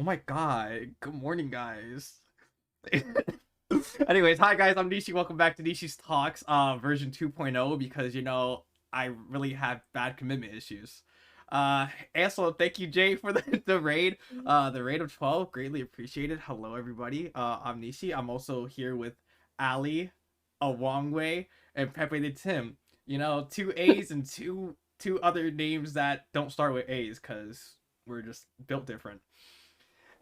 Oh my god. Good morning, guys. Anyways, hi guys, I'm Nishi. Welcome back to Nishi's Talks, version 2.0, because I really have bad commitment issues. Also, thank you, Jay, for the raid. The raid of 12, greatly appreciated. Hello, everybody. I'm Nishi. I'm also here with Ali, AwongWay, and PepeTheTim. You know, two A's and two other names that don't start with A's, because we're just built different.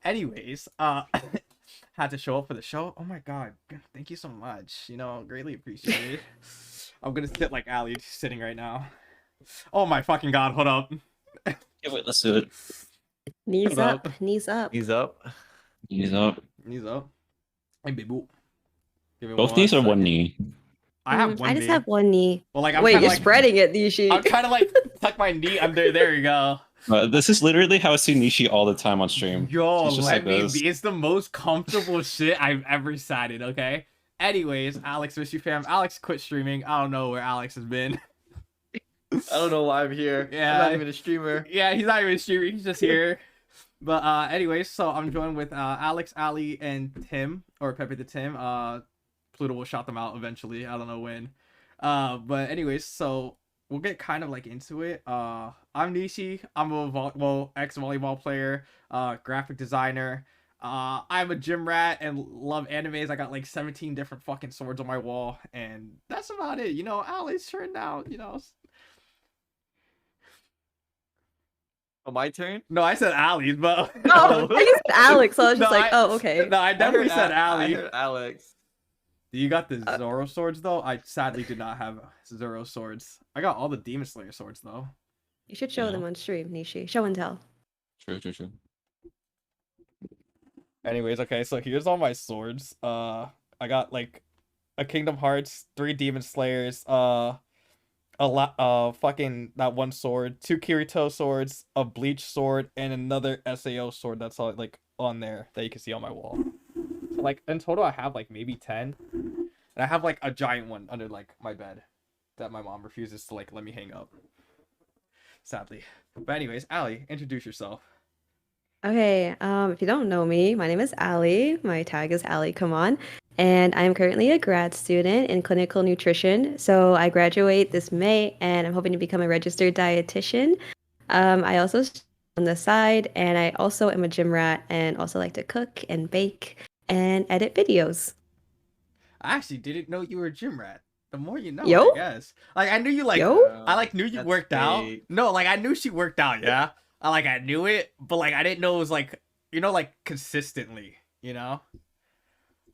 Anyways, had to show up for the show. Oh my god, thank you so much. Greatly appreciated. I'm gonna sit like Ali sitting right now. Oh my fucking god, hold up. Yeah, wait, let's do it. Knees up, knees up. Knees up. Knees up. Knees up. Hey, baby. Both knees or one knee? I have one knee. I just have one knee. Well, like, wait, you're spreading it, Nishi. I'm trying to like tuck my knee under. There you go. This is literally how I see Nishi all the time on stream. Yo, let me be. It's the most comfortable shit I've ever sat in, okay? Anyways, Alex, miss you, fam. Alex quit streaming. I don't know where Alex has been. I don't know why I'm here. Yeah. I'm not even a streamer. Yeah, he's not even streaming. He's just here. But anyways, so I'm joined with Alex, Ali, and Tim, or PepeTheTim. Pluto will shout them out eventually. I don't know when. But anyways, so we'll get kind of like into it. I'm Nishi. I'm a ex-volleyball player, graphic designer. I'm a gym rat and love animes. I got like 17 different fucking swords on my wall, and that's about it. Ali's turned out, Oh, my turn? No, I said Ali's, but Oh, I just said Alex, so I was just No, like, oh, okay. No, I definitely said Ali. I heard Alex. You got the Zoro swords though? I sadly did not have Zoro swords. I got all the Demon Slayer swords though. You should show them on stream, Nishi. Show and tell. True. Anyways, okay, so here's all my swords. I got like a Kingdom Hearts, 3 Demon Slayers, fucking that one sword, 2 Kirito swords, a Bleach sword, and another SAO sword that's all like on there that you can see on my wall. So, like in total I have like maybe 10. And I have like a giant one under like my bed that my mom refuses to like let me hang up. Sadly. But anyways, Ali, introduce yourself. Okay, if you don't know me, my name is Ali. My tag is AlykamonVODs, and I'm currently a grad student in clinical nutrition. So I graduate this May, and I'm hoping to become a registered dietitian. I also on the side, and I also am a gym rat, and also like to cook and bake and edit videos. I actually didn't know you were a gym rat. The more you know, Yo? I guess. Like I knew you like Yo? I like knew you worked out. No, like I knew she worked out, yeah. I knew it, but like I didn't know it was like like consistently,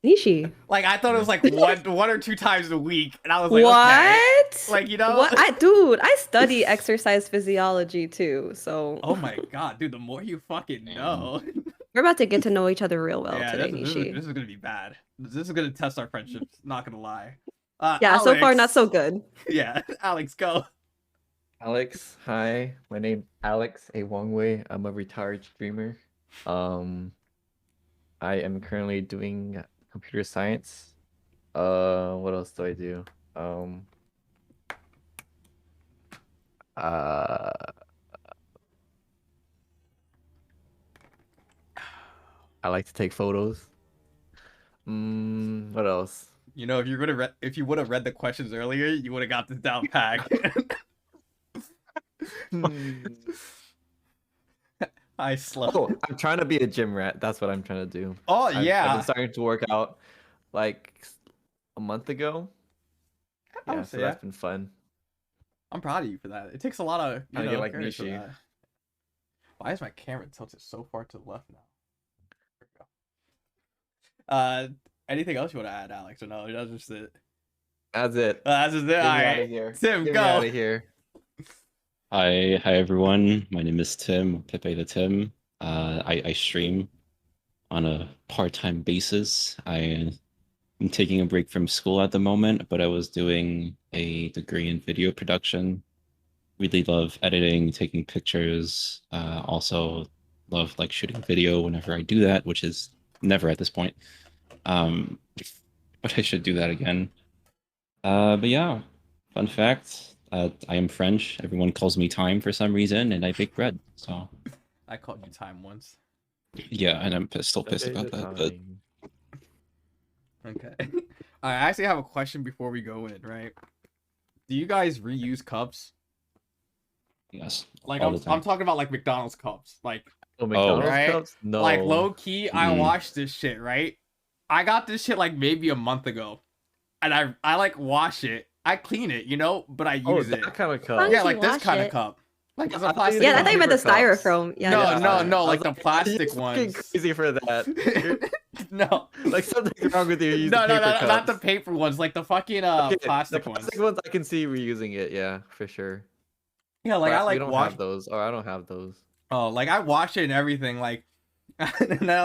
Nishi. Like I thought it was like one or 2 times a week, and I was like, what? Okay. Like What? I study exercise physiology too, so. Oh my god, dude! The more you fucking know. We're about to get to know each other real well Yeah, today, this Nishi. is gonna be bad. This is gonna test our friendships. Not gonna lie. Yeah, Alex, so far not so good. Yeah, Alex, go. Alex, hi. My name's Alex AwongWay. I'm a retired streamer. I am currently doing computer science. What else do I do? I like to take photos. What else? If you would have read the questions earlier, you would have got this down pat. I slept. Oh, I'm trying to be a gym rat. That's what I'm trying to do. Oh yeah. I've been starting to work out like a month ago. Yeah, so that's been fun. I'm proud of you for that. It takes a lot of get like courage for Nishi. that. Why is my camera tilted so far to the left now? There we go. Anything else you want to add, Alex? Or no, that's just it. That's it. That's just it. Get All me right. out of here. Tim, Get go. me out of here. Hi everyone. My name is Tim, PepeTheTim. I stream on a part-time basis. I am taking a break from school at the moment, but I was doing a degree in video production. Really love editing, taking pictures. Also love like shooting video whenever I do that, which is never at this point. But I should do that again. But yeah, fun fact. I am French. Everyone calls me Time for some reason, and I bake bread. So I called you Time once. Yeah, and I'm still pissed Okay, about the that. But time. Okay. I actually have a question before we go in, right? Do you guys reuse cups? yes, Like all the I'm time. talking about like McDonald's cups. Like, Oh, McDonald's right? cups? No. Like low key, I Mm. washed this shit, right? I got this shit like maybe a month ago. And I like wash it. I clean it, you know, but I Oh, use it. that kind of As cup. long Yeah, as you like this wash kind of it. cup. Like it's I a thought you plastic Yeah, I meant thought you cup. meant the paper cups. styrofoam. Yeah, No, the no, styrofoam. no, I was like the plastic you're fucking ones. crazy for that. No. Like something's wrong with you. You're using No, paper no, not the cups. paper ones, like the fucking Okay, the plastic plastic ones. ones I can see reusing it. Yeah, for sure. Yeah, like I But we like don't wash. have those, or I don't have those. Oh, like I wash it and everything, like, and then I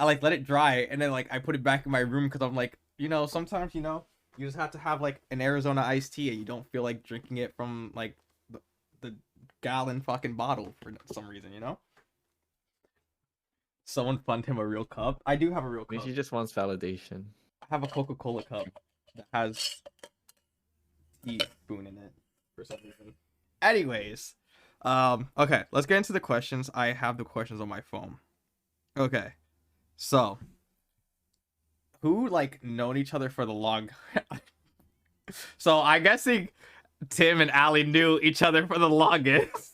like let it dry, and then like I put it back in my room because I'm like, sometimes you just have to have like an Arizona iced tea, and you don't feel like drinking it from like the gallon fucking bottle for some reason. Someone fund him a real cup. I do have a real I mean, cup. she just wants validation. I have a Coca-Cola cup that has teaspoon in it for some reason. Anyways, okay, let's get into the questions. I have the questions on my phone. Okay, so who like known each other for the long? So I'm guessing Tim and Ali knew each other for the longest.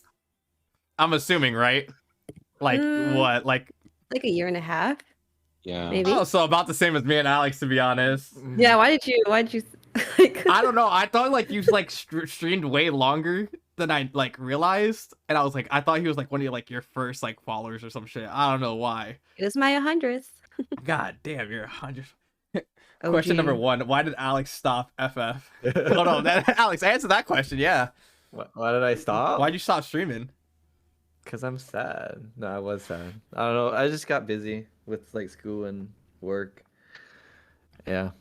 I'm assuming, right? Like what? Like Like a year and a half, Yeah. maybe. oh, so about the same as me and Alex, to be honest. Yeah, why did you like I don't know. I thought like you like streamed way longer than I like realized, and I was like, I thought he was like one of your first like followers or some shit. I don't know why. it was my 100th. God damn, you're 100. OG. Question number 1: why did Alex stop FF? Hold on, Alex, answer that question. Yeah, Why did I stop? why'd you stop streaming? Because I'm sad. No, I was sad. I don't know. I just got busy with like school and work. Yeah,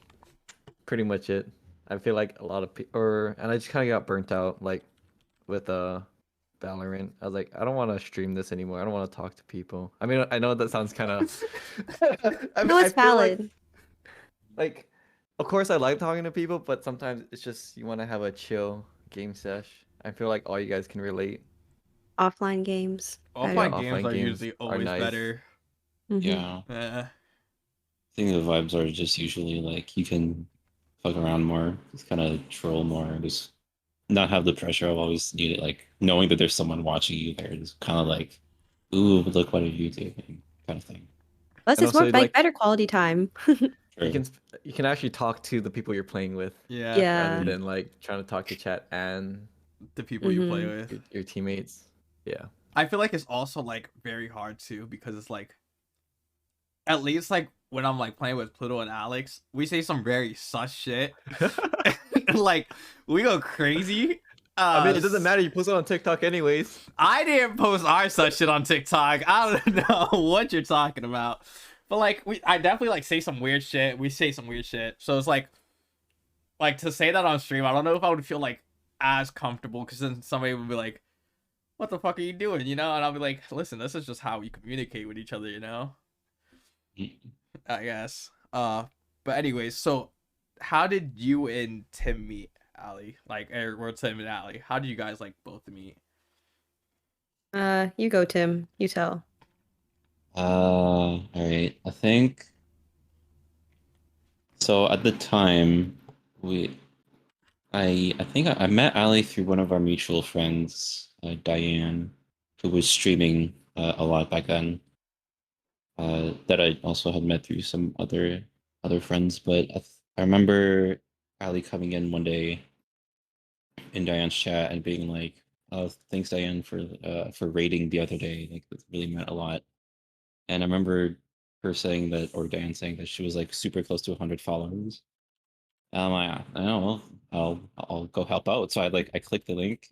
pretty much it. I feel like a lot of people, and I just kind of got burnt out like with Valorant. I was like, I don't want to stream this anymore. I don't want to talk to people. I mean, I know that sounds kind of. I mean, No, I it's feel valid. like, of course, I like talking to people, but sometimes it's just you want to have a chill game sesh. I feel like all you guys can relate. Offline games. Yeah, Offline Better. games offline are games usually are always nice. better. Mhm. Yeah. Eh. I think the vibes are just usually like you can fuck around more, just kind of troll more, just not have the pressure of always needed like knowing that there's someone watching you there. Just kind of like, ooh, look what are you doing, kind of thing. Plus, And it's more also, like like, better quality time. you True. can actually talk to the people you're playing with Yeah, Yeah. rather than like trying to talk to chat and the people you play Mhm. with. your teammates. Yeah. I feel like it's also like very hard too because it's like at least like when I'm like playing with Pluto and Alex, we say some very sus shit. Like we go crazy. I mean, it doesn't matter. You post it on TikTok anyways. I didn't post our such shit on TikTok. I don't know what you're talking about. But like I definitely like say some weird shit. We say some weird shit. So it's like to say that on stream, I don't know if I would feel like as comfortable because then somebody would be like, what the fuck are you doing? And I'll be like, listen, this is just how we communicate with each other. I guess. But anyways, so how did you and Tim meet, Ali? Like, or Tim and Ali? How did you guys like both meet? You go, Tim. You tell. All right. I think so. At the time, I think I met Ali through one of our mutual friends, Diane, who was streaming a lot back then. That I also had met through some other friends, but I remember Ali coming in one day in Diane's chat and being like, "Oh, thanks Diane for raiding the other day. Like, it really meant a lot." And I remember her saying that, or Diane saying that she was like super close to 100 followers. And I'm like, I don't know, I'll go help out. So I clicked the link,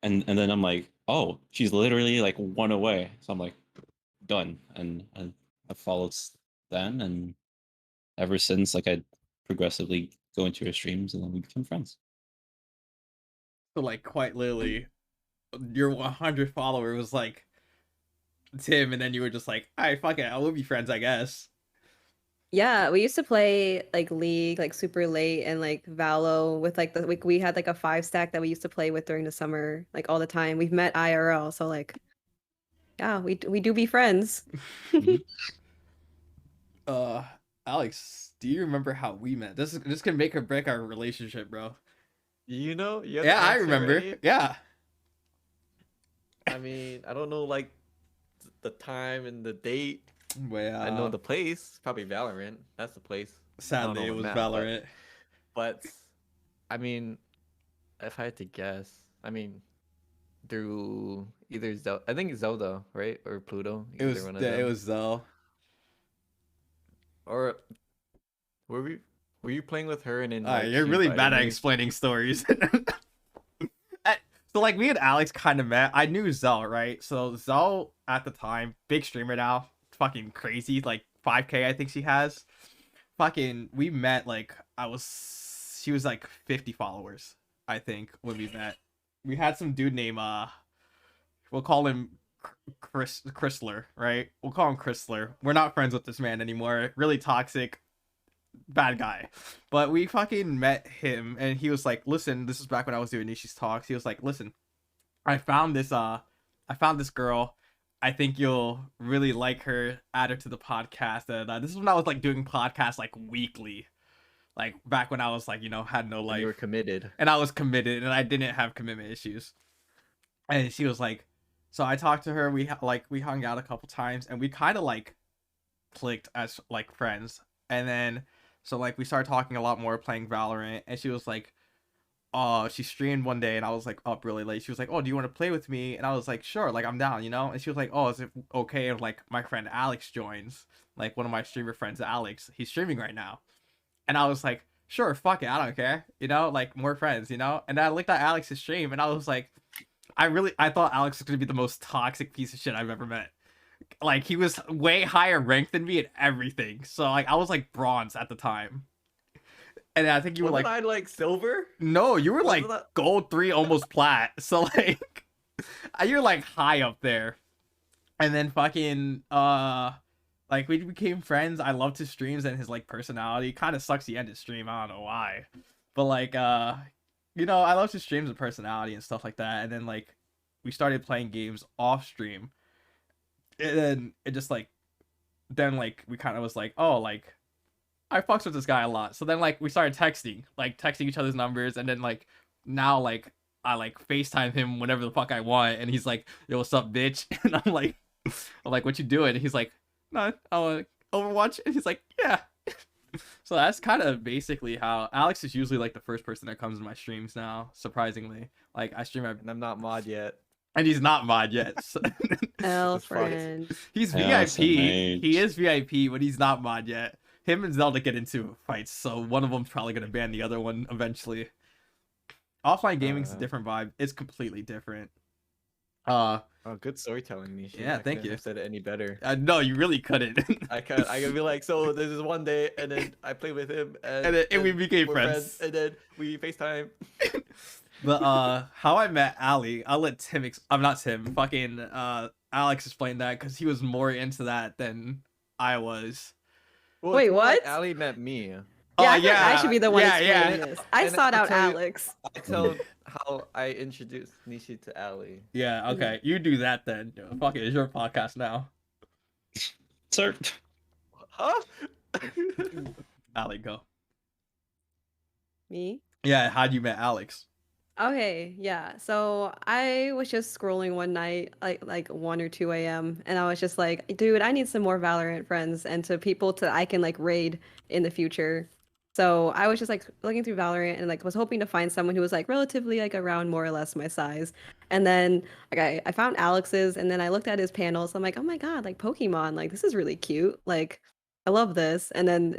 and then I'm like, oh, she's literally like one away. So I'm like, done. And I followed then, and ever since, like I progressively go into her streams, and then we become friends. So like quite literally, your 100 follower was like Tim, and then you were just like, all right, fuck it, I will be friends, I guess. Yeah, we used to play like League, like super late, and like Valo with like we had like a 5 stack that we used to play with during the summer, like all the time. We've met IRL, so like yeah, we do be friends. Mhm. Uh, Alex, do you remember how we met? This can make or break our relationship, bro. You know, you have Yeah, the I answer remember. already. Yeah. I mean, I don't know like the time and the date. Well, I know the place, probably Valorant. That's the place. I don't sadly, know it the was map, Valorant. but I mean, if I had to guess, I mean, through either Zelda, I think it's Zelda, right, or Pluto, either one of It them, was Zell. or were we? Were you playing with her and then like You're she really invited bad at me? explaining stories. So like me and Alex kind of met. I knew Zell, right? So Zell at the time, big streamer now, fucking crazy, like 5K I think she has. Fucking, we met like she was like 50 followers, I think, when we met. We had some dude named we'll call him Chris Chrysler, right? We'll call him Chrysler. We're not friends with this man anymore. Really toxic, bad guy. But we fucking met him and he was like, listen, this is back when I was doing NishiTalks. He was like, listen, I found this girl. I think you'll really like her. Add her to the podcast. And this is when I was like doing podcasts like weekly, like back when I was like, had no And you were life. committed. And I was committed and I didn't have commitment issues. And she was like, so I talked to her. We hung out a couple times and we kind of like clicked as like friends. And then so like we started talking a lot more, playing Valorant. And she was like, she streamed one day and I was like up really late. She was like, oh, do you want to play with me? And I was like, sure, like I'm down, And she was like, oh, is it okay if like my friend Alex joins? Like one of my streamer friends, Alex, he's streaming right now. And I was like, sure, fuck it, I don't care, like more friends, And I looked at Alex's stream and I was like, I thought Alex was gonna be the most toxic piece of shit I've ever met. Like he was way higher ranked than me and everything. So like I was like bronze at the time. And I think you were Wasn't like, I like silver? no, you were like Wasn't that- gold 3, almost plat. So like you're like high up there. And then fucking like we became friends. I loved his streams and his like personality. Kind of sucks he ended stream. I don't know why. But like I loved his streams and personality and stuff like that. And then like we started playing games off stream. And then it just like then like we kind of was like, oh, like I fucks with this guy a lot. So then like we started texting each other's numbers, and then like now like I like FaceTime him whenever the fuck I want, and he's like, yo, what's up, bitch? And I'm like, what you doing? And he's like, no, I Overwatch, and he's like, yeah. So that's kind of basically how Alex is usually like the first person that comes in my streams now, surprisingly. Like I stream And I'm not mod yet. and he's not mod yet. So L That's fucked. friend. he's Yeah, VIP. SMH. He is VIP, but he's not mod yet. Him and Zelda get into fights, so one of them's probably gonna ban the other one eventually. Offline gaming's a different vibe. It's completely different. Oh, good storytelling, Nishi. Yeah, I thank couldn't you. have said it any better. No, you really couldn't. I could be like, so this is one day, and then I played with him, And we became we're friends. and then we FaceTime. But how I met Ali, I'll let Tim. I'm not Tim. Fucking Alex explain that because he was more into that than I was. Well, Wait, it's more like what? Ali met me. Yeah, I feel like I should be the one yeah, explaining yeah. this. I And sought I'll out tell you- Alex. I tell how I introduced Nishi to Ali. Yeah, okay. You do that then. Fuck it, it's your podcast now. Sir, Huh? Ali, go. Me? Yeah, how'd you met Alex? Okay, yeah. So I was just scrolling one night, like 1 or 2 a.m., and I was just like, dude, I need some more Valorant friends and to people I can like raid in the future. So I was just like looking through Valorant and like was hoping to find someone who was like relatively like around more or less my size. And then like I found Alex's and then I looked at his panels. I'm like, oh my God, like Pokemon, like this is really cute. Like I love this. And then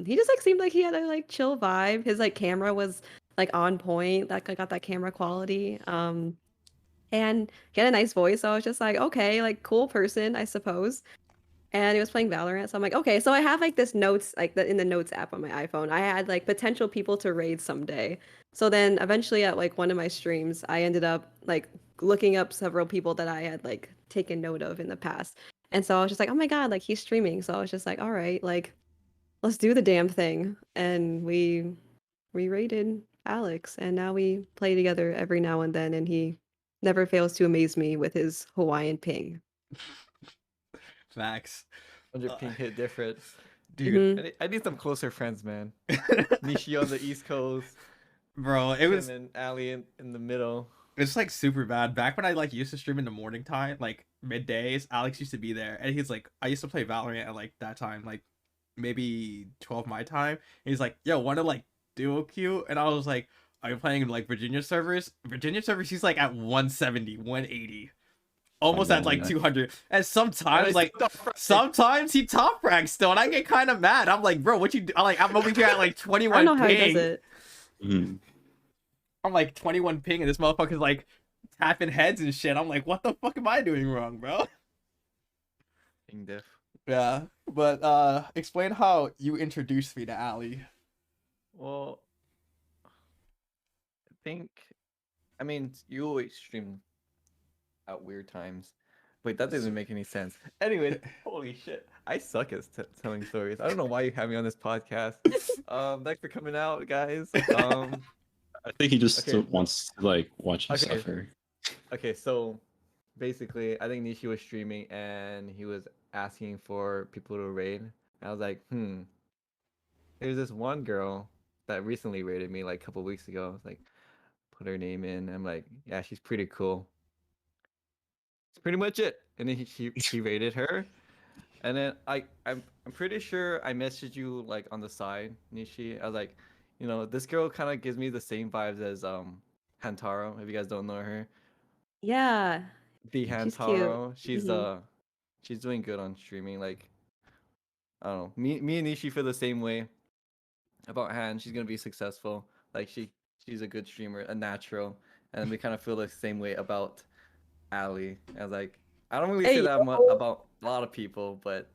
he just like seemed like he had a like chill vibe. His like camera was like on point. Like I got that camera quality. And he had a nice voice. So I was just like, okay, like cool person, I suppose. And he was playing Valorant. So I'm like, okay, so I have like this notes, like in the notes app on my iPhone, I had like potential people to raid someday. So then eventually at like one of my streams, I ended up like looking up several people that I had like taken note of in the past. And so I was just like, oh my God, like he's streaming. So I was just like, all right, like let's do the damn thing. And we raided Alex, and now we play together every now and then, and he never fails to amaze me with his Hawaiian ping. Facts. 100 ping hit difference. Dude. Mhm. I need some closer friends, man. Nishi on the East Coast, Bro, it Tim was and Ali in the middle. it's like super bad. Back when I like used to stream in the morning time, like middays, Alex used to be there, and he's like, I used to play Valorant at like that time, like maybe 12 my time. And he's like, yo, wanna like duo queue? And I was like, are you playing in like Virginia servers? Virginia servers, he's like at 170, 180, almost at like God. 200. And And sometimes I like still don't sometimes he top ranks still, and I get kind of mad. I'm like, bro, what you do? I'm over here at like I 21 don't know how he does ping. it. Mhm. I'm like 21 ping, and this motherfucker's like tapping heads and shit. I'm like, what the fuck am I doing wrong, bro? ping diff. Yeah, but explain how you introduced me to Ali. Well, I mean, you always stream at weird times. Wait, that doesn't make any sense. Anyway, holy shit. I suck at telling stories. I don't know why you have me on this podcast. Thanks for coming out, guys. I think he just Okay. wants to like watch you Okay. suffer. Okay, so basically, I think Nishi was streaming and he was asking for people to raid. I was like, there's this one girl that recently raided me like a couple weeks ago. I was like, put her name in. I'm like, yeah, she's pretty cool. That's pretty much it. And then he raided her. And then I'm pretty sure I messaged you like on the side, Nishi. I was like, this girl kind of gives me the same vibes as Hantaro, if you guys don't know her. Yeah, The she's cute. Hantaro. She's Mhm. she's doing good on streaming. Like, I don't know. Me and Nishi feel the same way about Han. She's gonna be successful. Like she's a good streamer, a natural. And we kind of feel the same way about Ali. I was like, I don't really say Hey, that much yo. about a lot of people, but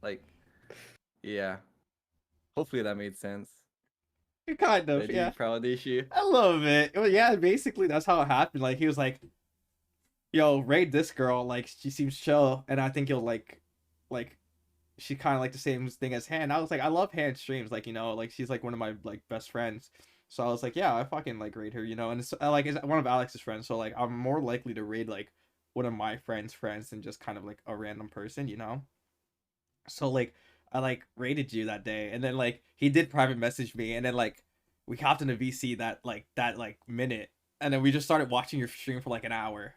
like, yeah. Hopefully that made sense. Kind Did I of, do yeah. you proud, Nishi? A little bit. Well, yeah, basically that's how it happened. Like he was like, "Yo, raid this girl. Like she seems chill, and I think you'll like, she kind of like the same thing as Han." I was like, I love Han streams. Like like she's like one of my like best friends. So I was like, yeah, I fucking like raid her, and it's like it's one of Alex's friends. So like I'm more likely to raid like one of my friends than just kind of like a random person. So like I like rated you that day, and then like he did private message me, and then like we hopped in a VC that minute, and then we just started watching your stream for like an hour.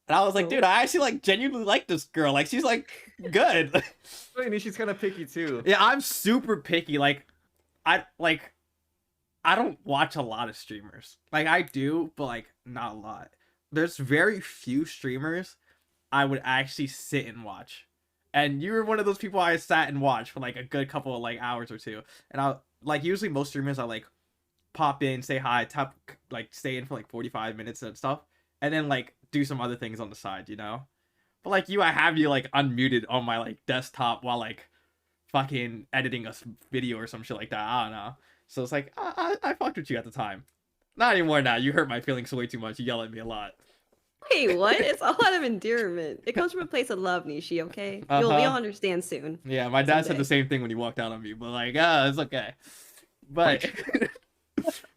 And I was like, dude, I actually like genuinely like this girl. Like she's like good. Wait, Nishi's kind of picky too. Yeah, I'm super picky. I like I don't watch a lot of streamers. Like I do, but like not a lot. There's very few streamers I would actually sit and watch. And you were one of those people I sat and watched for like a good couple of like hours or two. And I like usually most streamers I like pop in, say hi, tap like stay in for like 45 minutes and stuff, and then like do some other things on the side. But like you, I have you like unmuted on my like desktop while like fucking editing a video or some shit like that. I don't know. So it's like I fucked with you at the time. Not anymore now. You hurt my feelings way too much. You yell at me a lot. Hey, what? It's all out of endearment. It comes from a place of love, Nishi. Okay, you'll understand soon. Yeah, my dad said Someday. the same thing when he walked out on me, but like, it's okay. But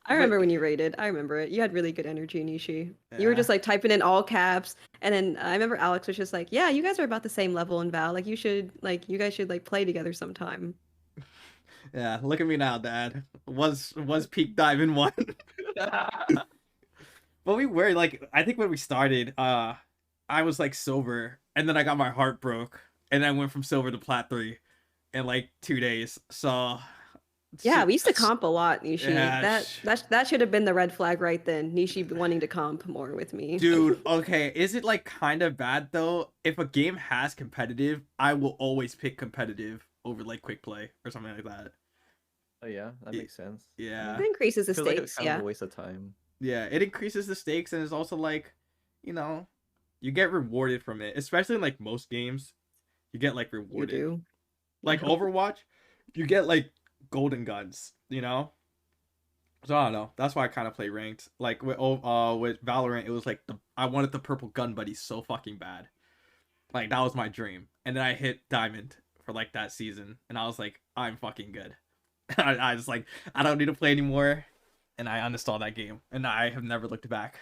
I remember when you raided. I remember it. You had really good energy, Nishi. You were Yeah. just like typing in all caps, and then I remember Alex was just like, "Yeah, you guys are about the same level in Val. Like, you guys should like play together sometime." Yeah, look at me now, Dad. Was peak Diamond 1. But we were like, I think when we started, I was like silver, and then I got my heart broke, and then I went from silver to plat 3 in like 2 days. So Yeah, we used to comp a lot, Nishi. Yeah, That should have been the red flag right then. Nishi wanting to comp more with me. dude, okay, is it like kind of bad though? If a game has competitive, I will always pick competitive over like quick play or something like that. Oh yeah, that makes sense. Yeah. It increases the Feels like it's stakes. kind of Yeah. a waste of time. Yeah, it increases the stakes, and it's also like, you get rewarded from it, especially in like most games. You get like You rewarded. do. Like Overwatch, you get like golden guns. So I don't know. That's why I kind of play ranked. Like with Valorant, it was like I wanted the purple gun buddy so fucking bad. Like that was my dream. And then I hit diamond for like that season, and I was like, I'm fucking good. I just like I don't need to play anymore, and I uninstalled that game, and I have never looked back.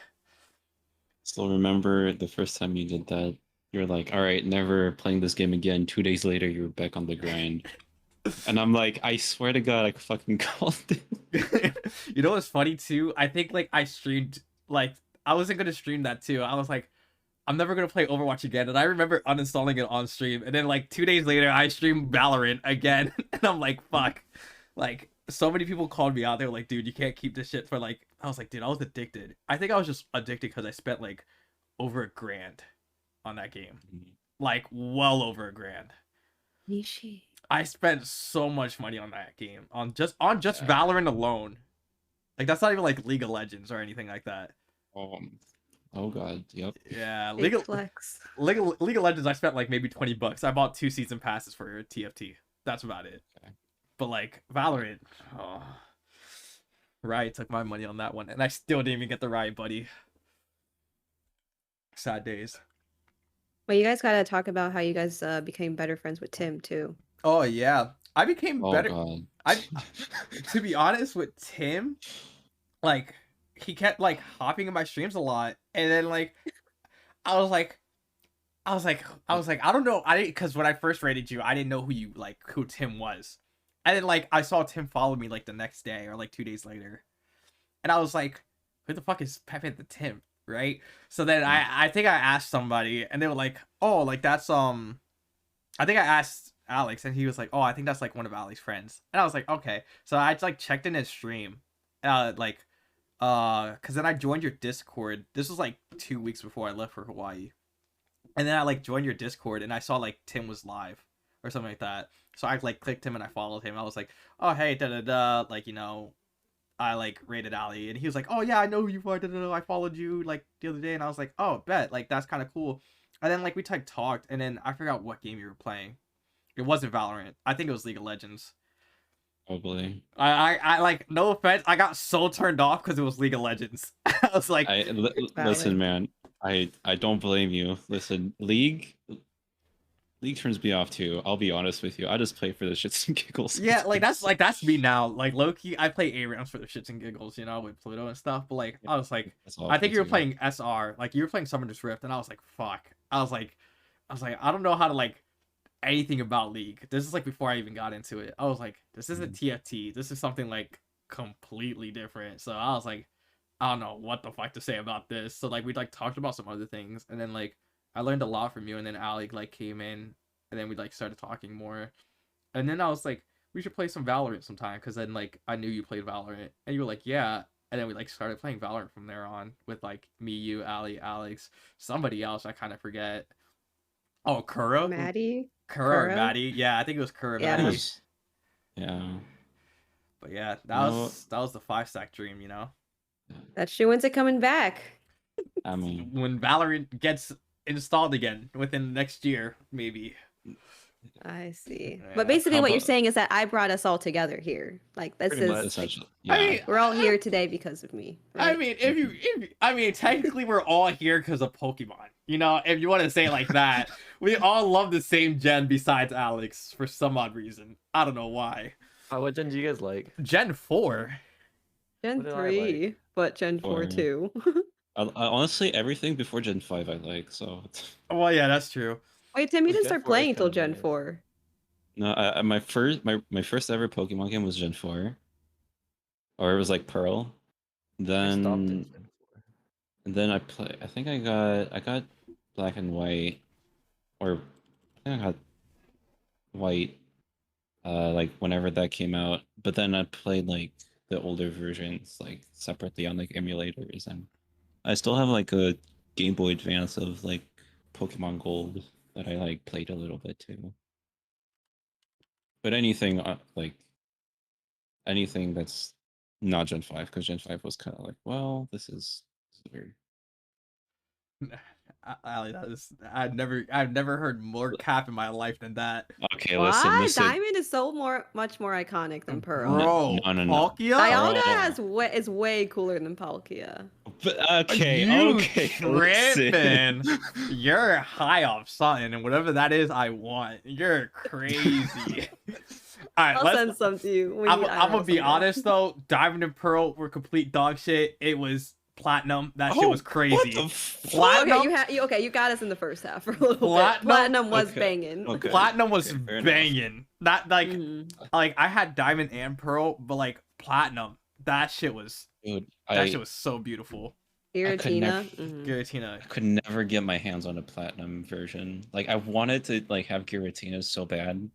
Still remember the first time you did that. You're like, all right, never playing this game again. 2 days later, you're back on the grind. And I'm like, I swear to God, I fucking called it. You know what's funny too? I think like I streamed like I wasn't gonna stream that too. I was like, I'm never gonna play Overwatch again. And I remember uninstalling it on stream. And then like 2 days later, I streamed Valorant again. And I'm like, fuck. Like so many people called me out. They were like, dude, you can't keep this shit for like. I was like, dude, I was addicted. I think I was just addicted because I spent like over $1,000 on that game. Like well over $1,000. Nishi. I spent so much money on that game on just Valorant alone. Like that's not even like League of Legends or anything like that. Oh God, yep. Yeah, Big flex. League of Legends. I spent like maybe $20. I bought 2 season passes for TFT. That's about it. Okay. But like Valorant, oh, Riot took my money on that one, and I still didn't even get the Riot buddy. Sad days. Well, you guys gotta talk about how you guys became better friends with Tim too. Oh yeah, I became Oh better. God. To be honest with Tim, like he kept like hopping in my streams a lot, and then like I was like, I don't know, I didn't, because when I first rated you, I didn't know who Tim was, and then like I saw Tim follow me like the next day or like 2 days later, and I was like, who the fuck is PepeTheTim, right? So then I think I asked somebody, and they were like, oh, like that's I think I asked Alex, and he was like, oh, I think that's like one of Alex's friends, and I was like, okay. So I like checked in his stream, because then I joined your Discord. This was like 2 weeks before I left for Hawaii, and then I like joined your Discord, and I saw like Tim was live or something like that. So I like clicked him and I followed him. I was like, oh hey, da da da, like I like rated Ali, and he was like, oh yeah, I know who you are, da da da. I followed you like the other day, and I was like, oh bet, like that's kind of cool. And then like we talked, and then I forgot what game you were playing. It wasn't Valorant. I think it was League of Legends. Probably. I like, no offense, I got so turned off because it was League of Legends. I was like, Listen, man, I don't blame you. Listen, League turns me off too. I'll be honest with you. I just play for the shits and giggles. yeah, like that's me now. Like low key, I play A rounds for the shits and giggles, with Pluto and stuff. But like, I was like, I think you were playing SR, like you were playing Summoner's Rift, and I was like, fuck. I was like, I don't know how to like anything about League. This is like before I even got into it. I was like, this isn't TFT. This is something like completely different. So I was like, I don't know what the fuck to say about this. So like we like talked about some other things, and then like I learned a lot from you, and then Alec like came in, and then we like started talking more, and then I was like, we should play some Valorant sometime, because then like I knew you played Valorant, and you were like, yeah, and then we like started playing Valorant from there on with like me, you, Ali, Alex, somebody else I kind of forget. Oh, Kuro, Maddie. Kuro or Maddie, yeah, I think it was Kuro or Maddie. Yeah. But yeah, that was the 5-stack dream, That's true. When's it coming back? I mean, when Valorant gets installed again within the next year, maybe. I see. Yeah. But basically How what you're about- saying is that I brought us all together here. Like this Pretty much. is essentially, I yeah. mean, we're all here today because of me. I right? mean, if technically we're all here because of Pokemon. If you want to say it like that, we all love the same gen besides Alex for some odd reason. I don't know why. What gen do you guys like? Gen 4. Gen What did I 3, like? but Gen 4 Or- too. I honestly, everything before Gen 5 I like, so Well, yeah, that's true. Wait, Tim, you Well, didn't Gen start 4 is playing till kinda Gen nice. 4. no, my first ever Pokemon game was Gen 4, or it was like Pearl. I stopped in Then Gen 4. and then I think I got Black and White, or I think I got White, like whenever that came out. But then I played like the older versions like separately on like emulators, and I still have like a Game Boy Advance of like Pokemon Gold that I like played a little bit too. But anything anything that's not Gen 5, because Gen 5 was kind of like, well, this is weird. Ali, I've never heard more cap in my life than that. Okay, What? listen. Diamond is so much more iconic than Pearl. Bro, No. Palkia? Dialga is way cooler than Palkia. But okay, You okay, tripping. listen. You're high off something, and whatever that is, I want. You're crazy. All right, I'll send some to you. I'm gonna be honest though. Diamond and Pearl were complete dog shit. It was Platinum. That shit was What crazy. the fuck? Platinum. Okay, you got us in the first half for a little Platinum? bit. Platinum was Okay. banging. Okay. Platinum was Okay, fair enough. banging. Not like Mhm. like I had diamond and pearl, but like platinum. That shit was Dude, that shit was so beautiful. I could never. Giratina. Mhm. Giratina. I could never get my hands on a platinum version. Like I wanted to like have Giratina so bad,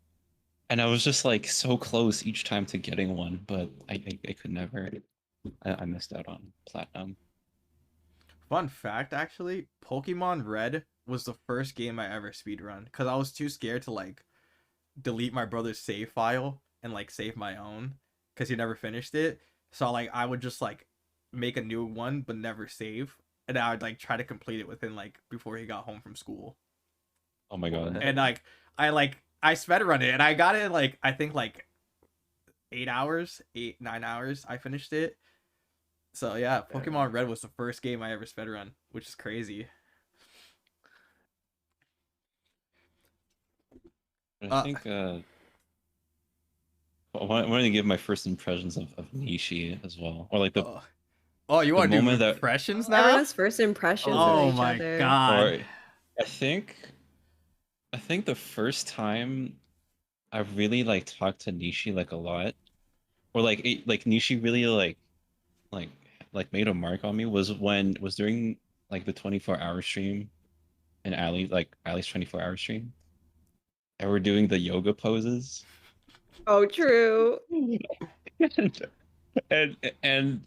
and I was just like so close each time to getting one, but I could never. I missed out on platinum. Fun fact, actually, Pokemon Red was the first game I ever speedrun because I was too scared to like delete my brother's save file and like save my own because he never finished it. So like I would just like make a new one but never save, and I would like try to complete it within like before he got home from school. Oh my god. And like I sped run it and I got it in like I think like 8 hours, 9 hours. I finished it. So yeah, Pokemon Red was the first game I ever sped run, which is crazy. I think I wanted to give my first impressions of Nishi as well, or like the oh, you want to do moment that- impressions now? Everyone's first impressions Oh of each my other. god. or I think the first time I really like talked to Nishi like a lot, or like like Nishi really like made a mark on me was during like the 24-hour stream and Ali's 24-hour stream, and we're doing the yoga poses. Oh, true. and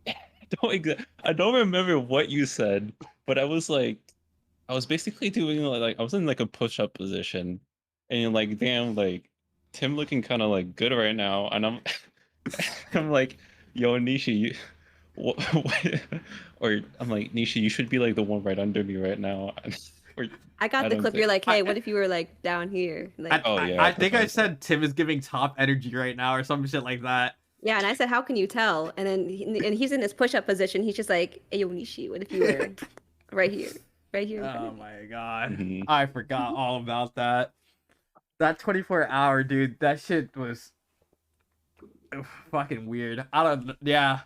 I don't remember what you said, but I was basically doing like I was in like a push-up position, and you're like, damn, like Tim looking kind of like good right now, and I'm I'm like, yo Nishi, what, or I'm like, Nishi, you should be like the one right under me right now. Or I got the don't clip. think- You're like, hey, what if you were like down here? Like, I think I said Tim is giving top energy right now or some shit like that. yeah, and I said, how can you tell? And then he's in his push-up position. He's just like, hey, yo, Nishi, what if you were right here, right here? In front Oh of me? my god. Mhm. I forgot all about that. That 24-hour dude, that shit was fucking weird. I don't yeah.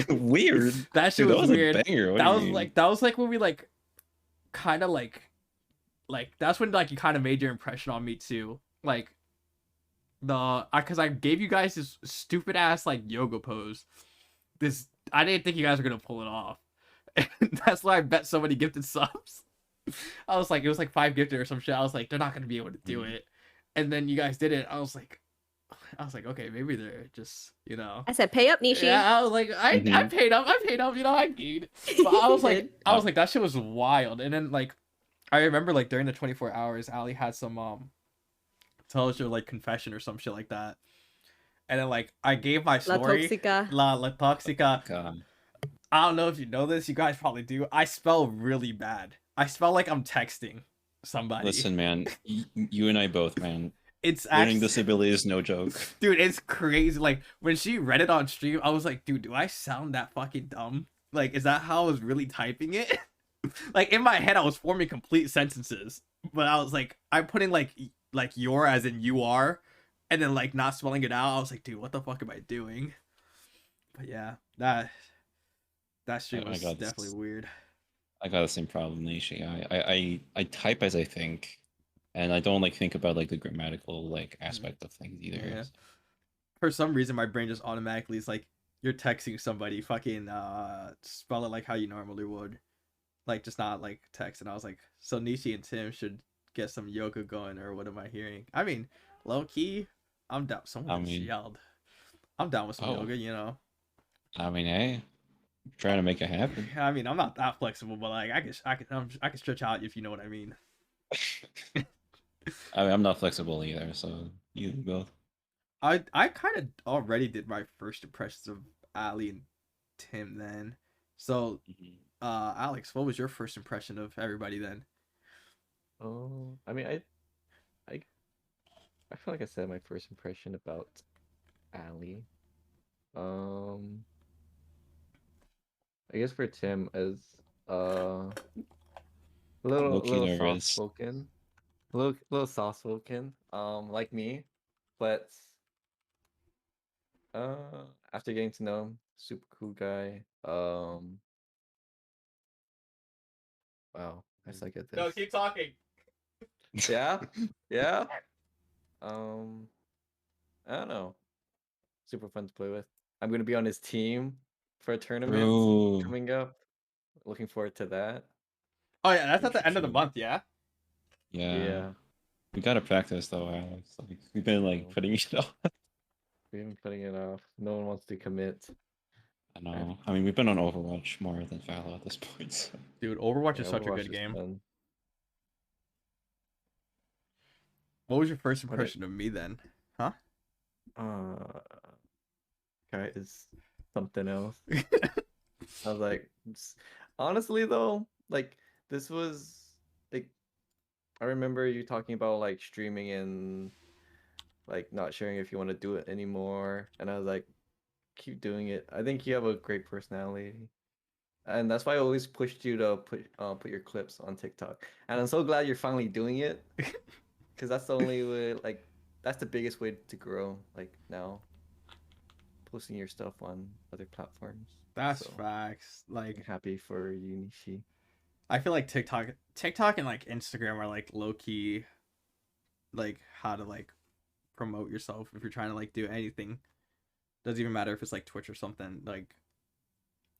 Weird. That shit Dude, was that was weird. a banger. What That do you was mean? like when we like kind of like that's when like you kind of made your impression on me too. Like because I gave you guys this stupid ass like yoga pose. This I didn't think you guys were gonna pull it off. And that's why I bet so many gifted subs. I was like, it was like 5 gifted or some shit. I was like, they're not gonna be able to do it. And then you guys did it. I was like, okay, maybe they're just, you know. I said, pay up, Nishi. Yeah, I was like, I paid up, you know, I paid. But I was like, that shit was wild. And then like, I remember like during the 24 hours, Ali had some tell us your like confession or some shit like that. And then like I gave my story. La Toxica. God. I don't know if you know this. You guys probably do. I spell really bad. I spell like I'm texting somebody. Listen, man, you and I both, man. It's Learning actually, disability is no joke. dude. It's crazy. Like when she read it on stream, I was like, dude, do I sound that fucking dumb? Like, is that how I was really typing it? Like in my head, I was forming complete sentences, but I was like, I'm putting like your as in you are, and then like not spelling it out. I was like, dude, what the fuck am I doing? But yeah, that stream was definitely weird. I got the same problem, Nishi. I type as I think, and I don't like think about like the grammatical like aspect of things either. Yeah. For some reason, my brain just automatically is like, you're texting somebody, fucking spell it like how you normally would, like just not like text. And I was like, so Nishi and Tim should get some yoga going, or what am I hearing? I mean, low key, I'm down. Someone just yelled. I'm down with some yoga, you know. I mean, hey, trying to make it happen. I mean, I'm not that flexible, but like I can stretch out if you know what I mean. I mean, I'm not flexible either, so you both. I kind of already did my first impressions of Ali and Tim then. So, Alex, what was your first impression of everybody then? Oh, I mean, I feel like I said my first impression about Ali. I guess for Tim as a little soft spoken, little soft spoken, like me, but after getting to know him, super cool guy. Wow, I suck at No, this. keep talking. Yeah, yeah. I don't know. Super fun to play with. I'm gonna be on his team for a tournament True. coming up. Looking forward to that. Oh yeah, that's True, at the true, end of the true. month. Yeah. Yeah. Yeah, We gotta practice though, Alex. Like we've been like no, putting it off. we've been putting it off. No one wants to commit. I know. I mean, we've been on Overwatch more than Valor at this point. So. Dude, Overwatch Yeah, is such a Overwatch good is game. fun. What was your first But impression of me then? Huh? uh, guy is something else. I was like, honestly though, like this was like I remember you talking about like streaming and like not sharing if you want to do it anymore, and I was like, keep doing it. I think you have a great personality, and that's why I always pushed you to put your clips on TikTok. And I'm so glad you're finally doing it, because that's the only way. Like, that's the biggest way to grow. Like now, posting your stuff on other platforms. That's So facts. I'm Like, happy for you, Nishi. I feel like TikTok and like Instagram are like low key, like how to like promote yourself if you're trying to like do anything. Doesn't even matter if it's like Twitch or something. Like,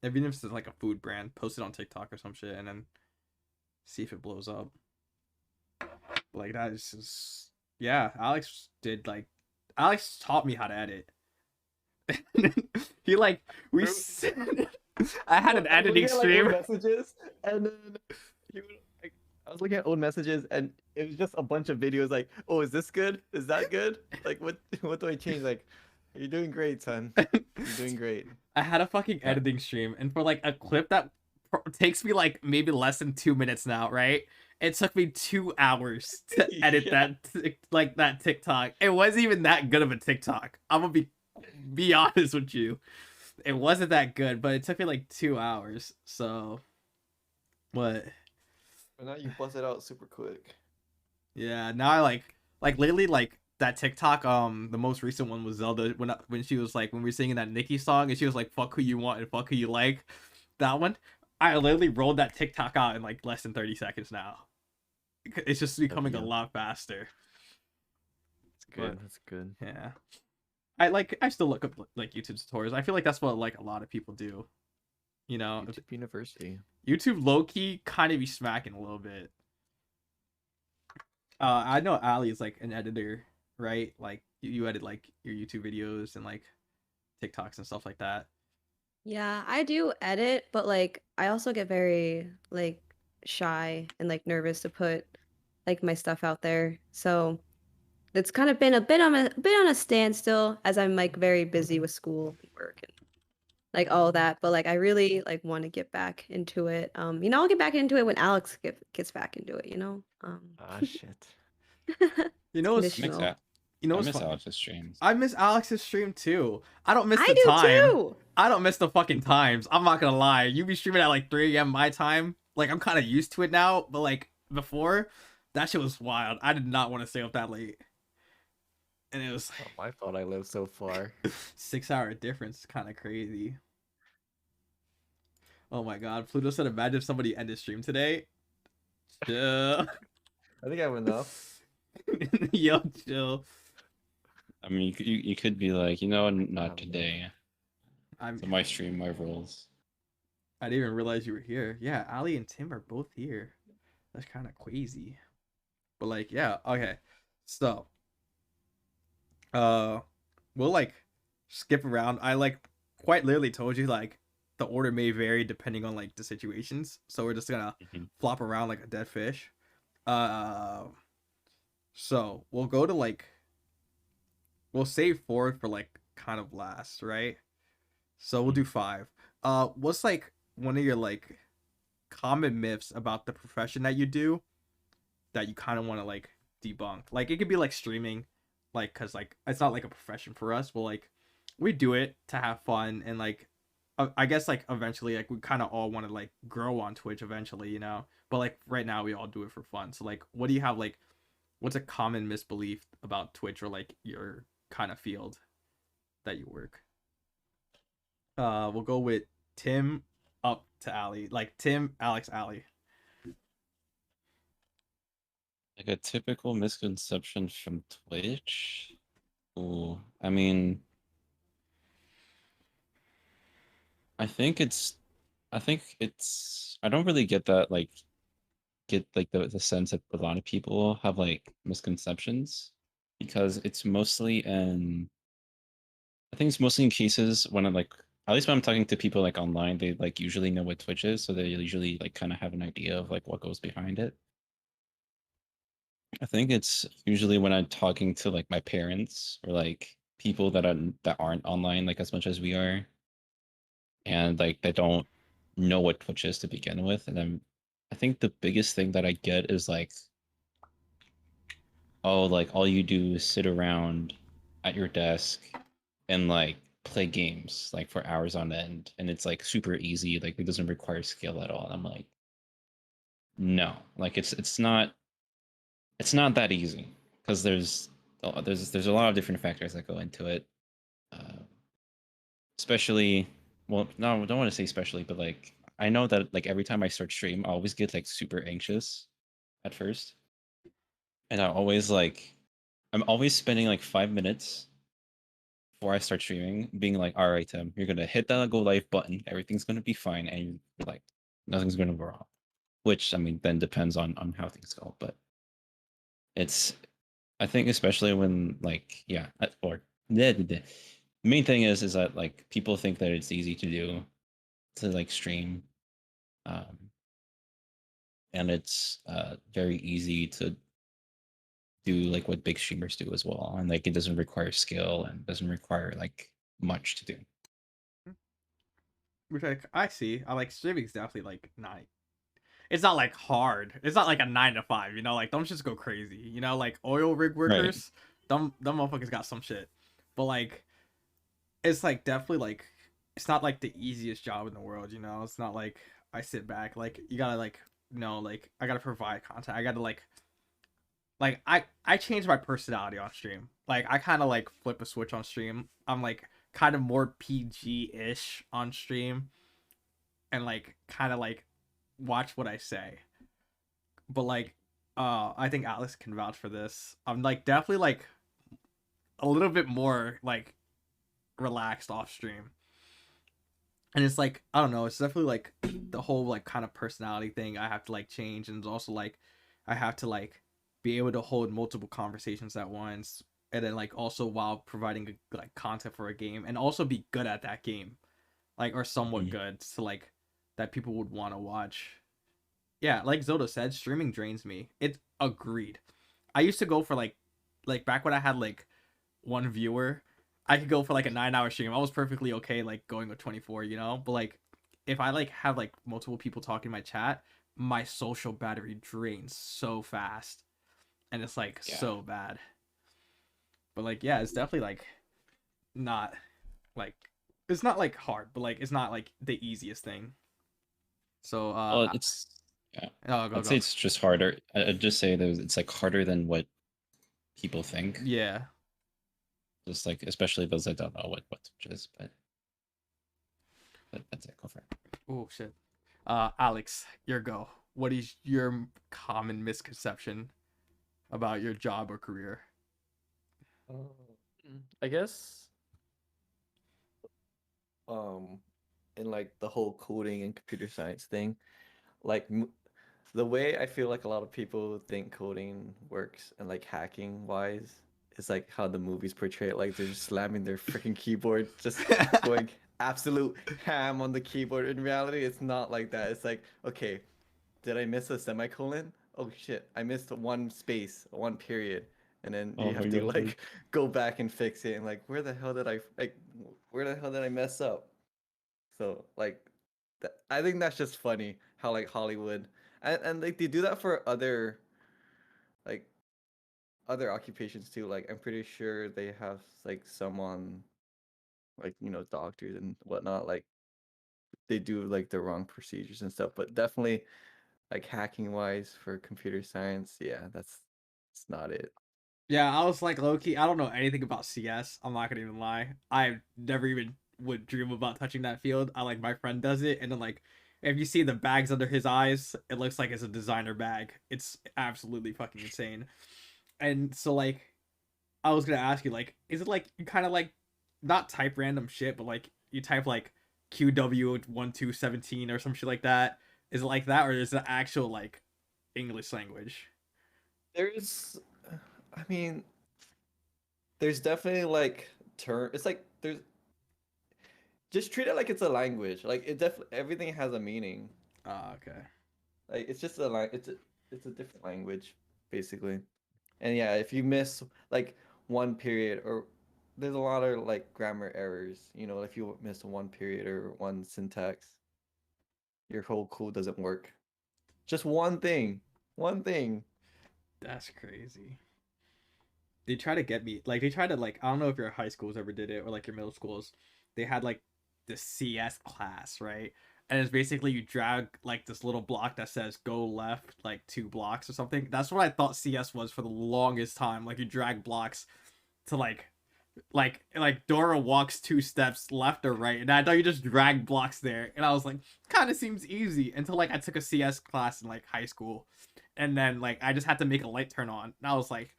even if it's like a food brand, post it on TikTok or some shit, and then see if it blows up. Like that is just yeah. Alex taught me how to edit. He like we. I had an I was looking editing at, like, old stream. messages, and then he would, like, I was looking at old messages, and it was just a bunch of videos. Like, oh, is this good? Is that good? Like, what do I change? Like, you're doing great, son. You're doing great. I had a fucking Yeah. editing stream, and for like a clip that takes me like maybe less than 2 minutes now, right? It took me 2 hours to edit Yeah. that TikTok. It wasn't even that good of a TikTok. I'm gonna be honest with you. It wasn't that good, but it took me like 2 hours. So what? But now you bust it out super quick. Yeah, now I like lately like that TikTok. The most recent one was Zelda when she was like when we were singing that Nicki song and she was like fuck who you want and fuck who you like. That one, I literally rolled that TikTok out in like less than 30 seconds now. It's just becoming a Yeah. lot faster. That's good. But That's good. yeah, I still look up like YouTube tutorials. I feel like that's what like a lot of people do. You know, YouTube University. YouTube low key kind of be smacking a little bit. I know Ali is like an editor, right? Like you edit like your YouTube videos and like TikToks and stuff like that. Yeah, I do edit, but like I also get very like shy and like nervous to put like my stuff out there. So it's kind of been a bit on a standstill as I'm like very busy with school and work and like all that. But like I really like want to get back into it. I'll get back into it when Alex gets back into it, you know? Ah, shit. You It's know what's I miss conditional. that. you know I what's miss fun? Alex's streams. I miss Alex's stream too. I don't miss I the do time. too. I don't miss the fucking times. I'm not gonna lie. You be streaming at like 3 a.m. my time. Like I'm kind of used to it now, but like before, that shit was wild. I did not want to stay up that late, and it was Not my fault I live so far. 6 hour difference, kind of crazy. Oh my god, Pluto said, imagine if somebody ended stream today. Chill. I think I have enough. Yo, chill. I mean, you could be like, you know, not have today. I'm. It's my stream, my rules. I didn't even realize you were here. Yeah, Ali and Tim are both here. That's kind of crazy. But like, yeah, okay. So, uh, we'll like skip around. I like quite literally told you like the order may vary depending on like the situations. So we're just gonna Mhm. flop around like a dead fish. Uh, so we'll go to like we'll save four for like kind of last, right? So we'll do five. What's like one of your like common myths about the profession that you do that you kind of want to like debunk? Like it could be like streaming, like because like it's not like a profession for us, but like we do it to have fun and like I guess like eventually like we kind of all want to like grow on Twitch eventually, you know. But like right now we all do it for fun. So like, what do you have like? What's a common misbelief about Twitch or like your kind of field that you work? We'll go with Tim up to Ali. Like Tim, Alex, Ali. Like a typical misconception from Twitch. Ooh, I mean, I think it's, I don't really get that, like, get like the sense that a lot of people have like misconceptions because it's mostly in, I think it's mostly in cases when I'm like, at least when I'm talking to people like online, they like usually know what Twitch is, so they usually like kind of have an idea of like what goes behind it. I think it's usually when I'm talking to like my parents or like people that aren't online like as much as we are, and like they don't know what Twitch is to begin with. And then I think the biggest thing that I get is like, oh, like all you do is sit around at your desk and like play games like for hours on end, and it's like super easy, like it doesn't require skill at all. And I'm like, no, like it's not that easy because there's a lot of different factors that go into it. Uh, especially, well, no, I don't want to say especially, but like I know that like every time I start stream, I always get like super anxious at first, and I'm always spending like 5 minutes before I start streaming, being like, all right, Tim, you're gonna hit that go live button, everything's gonna be fine, and you're like, nothing's gonna go wrong. Which I mean, then depends on how things go, but it's, I think especially when like yeah, or the main thing is that like people think that it's easy to do to like stream, um, and it's very easy to do like what big streamers do as well, and like it doesn't require skill and doesn't require like much to do. Which I see. I like streaming's definitely like not. It's not like hard. It's not like a 9 to 5. You know, like don't just go crazy. You know, like oil rig Right. workers. Them motherfuckers got some shit. But like it's like definitely like it's not like the easiest job in the world. You know, it's not like I sit back. Like you gotta like like I gotta provide content. I gotta like I change my personality on stream. Like I kind of like flip a switch on stream. I'm like kind of more PG-ish on stream and like kind of like watch what I say. But like I think Alex can vouch for this. I'm like definitely like a little bit more like relaxed off stream. And it's like I don't know, it's definitely like the whole like kind of personality thing I have to like change, and it's also like I have to like be able to hold multiple conversations at once, and then like also while providing like content for a game, and also be good at that game, like or somewhat Mhm. good, so like that people would want to watch. Yeah, like Zoda said, streaming drains me. It's agreed. I used to go for like back when I had like one viewer, I could go for like a 9 hour stream. I was perfectly okay like going with 24, you know? But like if I like have like multiple people talking in my chat, my social battery drains so fast. And it's like Yeah. so bad. But like yeah, it's definitely like not like it's not like hard, but like it's not like the easiest thing. So Well, it's, yeah. oh go I'd say go. it's just harder. I'd just say that it's like harder than what people think. Yeah. Just like especially those that don't know what Twitch is, but that's it. Go for it. Oh shit. Alex, your go. What is your common misconception about your job or career? Oh, I guess um in like the whole coding and computer science thing, like the way I feel like a lot of people think coding works and like hacking wise is like how the movies portray it. Like they're just slamming their freaking keyboard, just going absolute ham on the keyboard. In reality, it's not like that. It's like, okay, did I miss a semicolon? Oh shit, I missed one space, one period. And then Oh you my have to god. like go back and fix it and like where the hell did I mess up? So like I think that's just funny how like Hollywood and like they do that for like other occupations too. Like I'm pretty sure they have like someone like doctors and whatnot, like they do like the wrong procedures and stuff, but definitely like hacking wise for computer science, yeah, that's not it. Yeah, I was like Loki. I don't know anything about CS. I'm not gonna even lie. I never even would dream about touching that field. I like my friend does it, and then like if you see the bags under his eyes, it looks like it's a designer bag. It's absolutely fucking insane. And so like I was gonna ask you, like, is it like you kind of like not type random shit, but like you type like QW1217 or some shit like that? Is it like that, or is it actual like English language? There's, I mean, there's definitely like term. It's like there's just treat it like it's a language. Like it definitely everything has a meaning. Okay. Like it's just a it's a different language basically. And yeah, if you miss like one period or there's a lot of like grammar errors, you know, if you miss one period or one syntax, your whole code doesn't work. Just one thing. One thing. That's crazy. They try to get me, like, they try to, like, I don't know if your high schools ever did it or like your middle schools. They had like the CS class, right? And it's basically you drag like this little block that says go left like 2 blocks or something. That's what I thought CS was for the longest time. Like you drag blocks to like Dora walks 2 steps left or right, and I thought you just drag blocks there, and I was like, kind of seems easy until like I took a CS class in like high school, and then like I just had to make a light turn on, and I was like,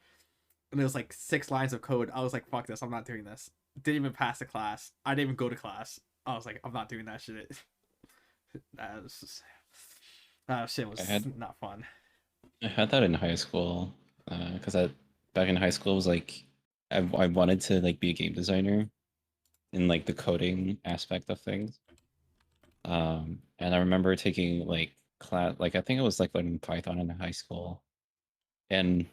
and there was like 6 lines of code. I was like, fuck this, I'm not doing this. Didn't even pass the class. I didn't even go to class. I was like, I'm not doing that shit. That was just, that shit was not fun. I had that in high school because I back in high school was like I wanted to like be a game designer in like the coding aspect of things. And I remember taking like class, like I think it was like learning Python in high school, and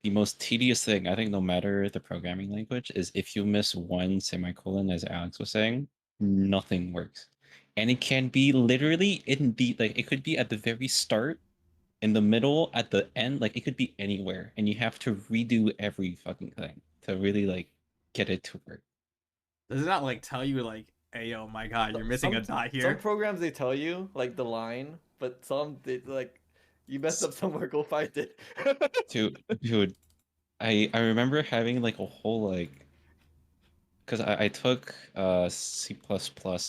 the most tedious thing I think, no matter the programming language, is if you miss one semicolon, as Alex was saying, nothing works, and it can be literally in the like it could be at the very start, in the middle, at the end, like it could be anywhere, and you have to redo every fucking thing to really like get it to work. Does it not like tell you like, hey yo, my god, you're missing a dot Some here? programs they tell you like the line, but some they like you messed up somewhere, go find it. Dude, I remember having like a whole like, because I took C++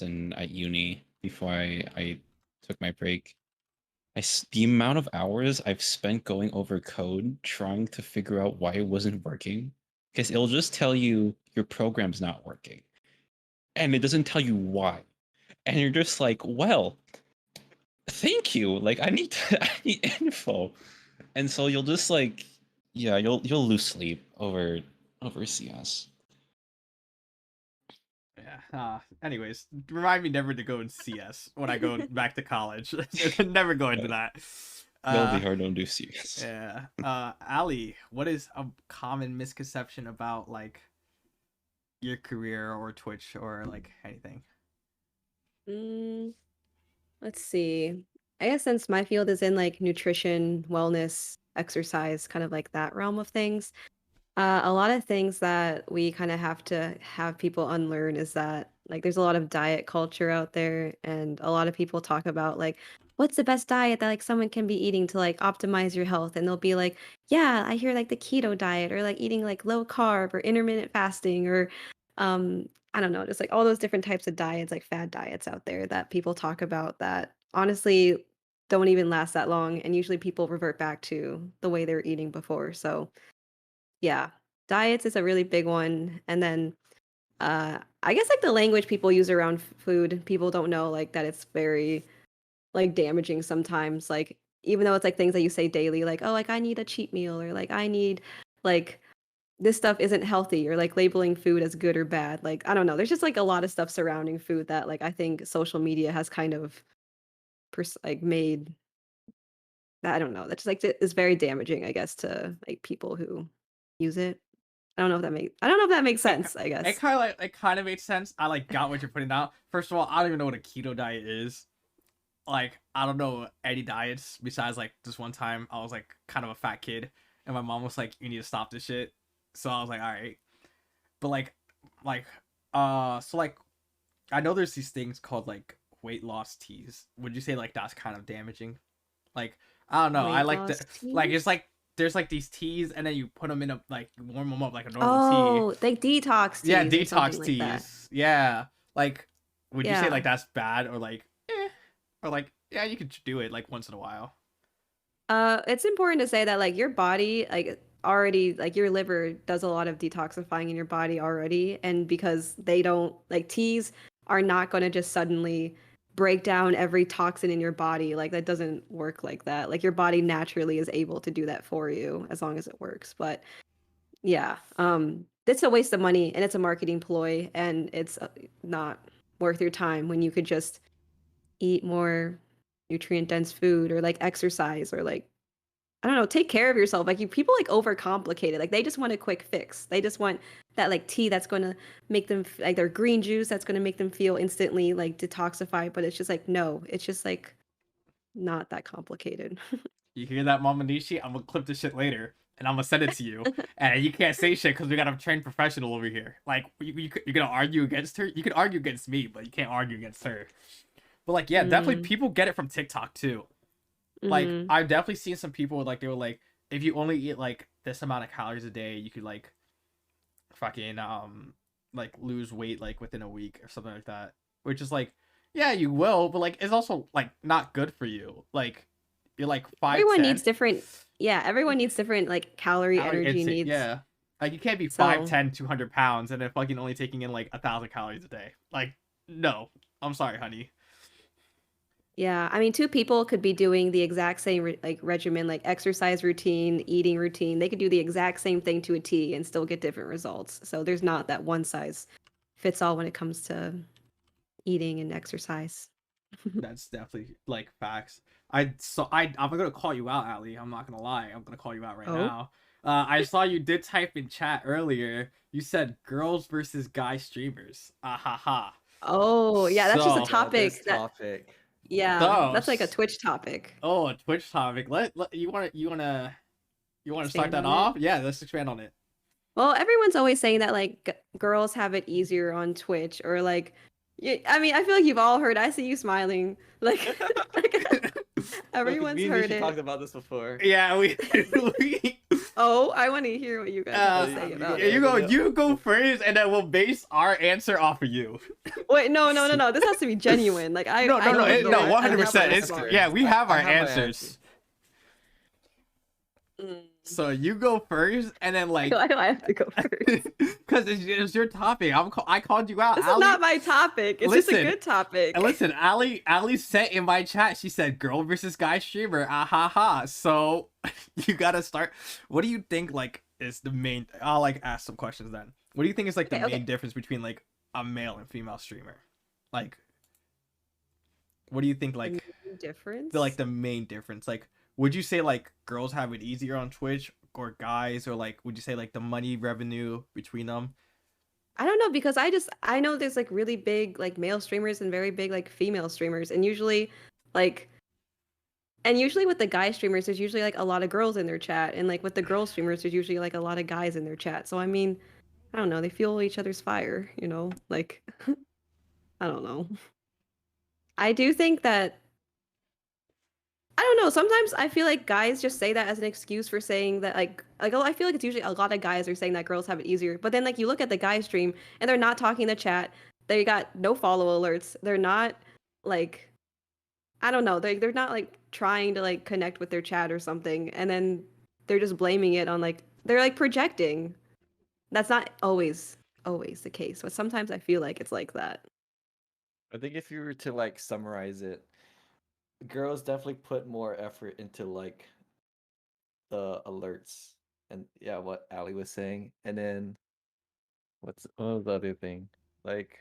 in at uni before I took my break. The amount of hours I've spent going over code trying to figure out why it wasn't working, because it'll just tell you your program's not working, and it doesn't tell you why, and you're just like, well, thank you, like I need I need info, and so you'll just like, yeah, you'll lose sleep over CS. Yeah. Anyways, remind me never to go in CS when I go back to college. Never go into that. That'll be hard. Don't do CS. Yeah. Ali, what is a common misconception about like your career or Twitch or like anything? Let's see. I guess since my field is in like nutrition, wellness, exercise, kind of like that realm of things, a lot of things that we kind of have to have people unlearn is that like there's a lot of diet culture out there, and a lot of people talk about like what's the best diet that like someone can be eating to like optimize your health, and they'll be like, yeah, I hear like the keto diet or like eating like low carb or intermittent fasting or I don't know, just like all those different types of diets, like fad diets out there that people talk about that honestly don't even last that long, and usually people revert back to the way they were eating before. So yeah, diets is a really big one, and then, I guess, like, the language people use around food, people don't know, like, that it's very, like, damaging sometimes, like, even though it's, like, things that you say daily, like, "Oh, like, I need a cheat meal," or, like, "I need" like, "this stuff isn't healthy," or, like, labeling food as good or bad, like, I don't know, there's just, like, a lot of stuff surrounding food that, like, I think social media has kind of made that I don't know, that's, like, is very damaging, I guess, to, like, people who use it. I don't know if that makes It, sense, I it guess. kind of like it kind of makes sense. I like got what you're putting down. First of all, I don't even know what a keto diet is. Like I don't know any diets besides like this one time I was like kind of a fat kid, and my mom was like, "You need to stop this shit." So I was like, "All right," but like so like I know there's these things called like weight loss teas. Would you say like that's kind of damaging? Like I don't know. I Weight like the loss like it's teas? like there's like these teas and then you put them in a like you warm them up like a normal tea. Oh, like detox Yeah, teas or something detox like that. teas. Yeah, like would you say like Yeah. that's bad or like Or like, yeah, you could do it like once in a while. It's important to say that like your body like already like your liver does a lot of detoxifying in your body already, and because they don't like teas are not going to just suddenly break down every toxin in your body. Like that doesn't work like that. Like your body naturally is able to do that for you as long as it works. But yeah, it's a waste of money and it's a marketing ploy, and it's not worth your time when you could just eat more nutrient dense food or like exercise or like I don't know, take care of yourself. Like people like overcomplicate it. Like they just want a quick fix. They just want that like tea that's going to make them like their green juice that's going to make them feel instantly like detoxified, but it's just like no, it's just like not that complicated. You hear that, Mama Nishi? I'm gonna clip this shit later, and I'm gonna send it to you. And you can't say shit because we got a trained professional over here. Like, you're gonna argue against her? You can argue against me, but you can't argue against her. But like, yeah, definitely people get it from TikTok too. Like, I've definitely seen some people like they were like, if you only eat like this amount of calories a day, you could like fucking like lose weight like within a week or something like that. Which is like, yeah, you will, but like it's also like not good for you. Like you're like 5'10". Everyone needs different. Yeah, everyone needs different like calorie energy intake, needs. yeah. Like you can't be So- 5'10", 200 pounds and then fucking only taking in like 1,000 calories a day. Like, no. I'm sorry, honey. Yeah, I mean, two people could be doing the exact same like regimen, like exercise routine, eating routine. They could do the exact same thing to a T and still get different results. So there's not that one size fits all when it comes to eating and exercise. That's definitely like facts. I'm gonna call you out, Ali. I'm not gonna lie. I'm gonna call you out right Oh. now. I saw you did type in chat earlier. You said girls versus guy streamers. Ah ha ha. Oh, yeah, that's just a So- topic. This That, topic. yeah, So- that's like a Twitch topic. Oh, a Twitch topic. You wanna start Expand that on it? off? Yeah, let's expand on it. Well, everyone's always saying that like girls have it easier on Twitch or like I mean, I feel like you've all heard. I see you smiling. Like, everyone's Me and heard Nishi it. talked about this before. Yeah, we Oh, I want to hear what you guys have to say yeah, about yeah, it. you go first, and then we'll base our answer off of you. Wait, no. This has to be genuine. Like I No, I don't know. no, I 100%. have It's my yeah, we have our I have my answers. Mm. So you go first, and then like, Why do I have to go first? because it's your topic. I called you out. This Ali, is not my topic. It's just a Listen, good topic. and listen, Ali sent in my chat. She said, "Girl versus guy streamer." Ah ha ha. So you gotta start. What do you think like is the main? I'll like ask some questions then. What do you think is like the Okay, main okay. difference between like a male and female streamer? Like, what do you think like Difference. the main difference? Like, would you say like girls have it easier on Twitch or guys, or like would you say like the money revenue between them? I don't know because I know there's like really big like male streamers and very big like female streamers, and usually like with the guy streamers there's usually like a lot of girls in their chat, and like with the girl streamers there's usually like a lot of guys in their chat. So I mean, I don't know, they fuel each other's fire, you know? Like I don't know. I do think that I don't know. Sometimes I feel like guys just say that as an excuse for saying that oh, I feel like it's usually a lot of guys are saying that girls have it easier. But then like you look at the guy stream and they're not talking in the chat. They got no follow alerts. They're not like I don't know. They're not like trying to like connect with their chat or something. And then they're just blaming it on like they're like projecting. That's not always the case, but sometimes I feel like it's like that. I think if you were to like summarize it, girls definitely put more effort into like the alerts and yeah, what Ali was saying. And then what was the other thing? Like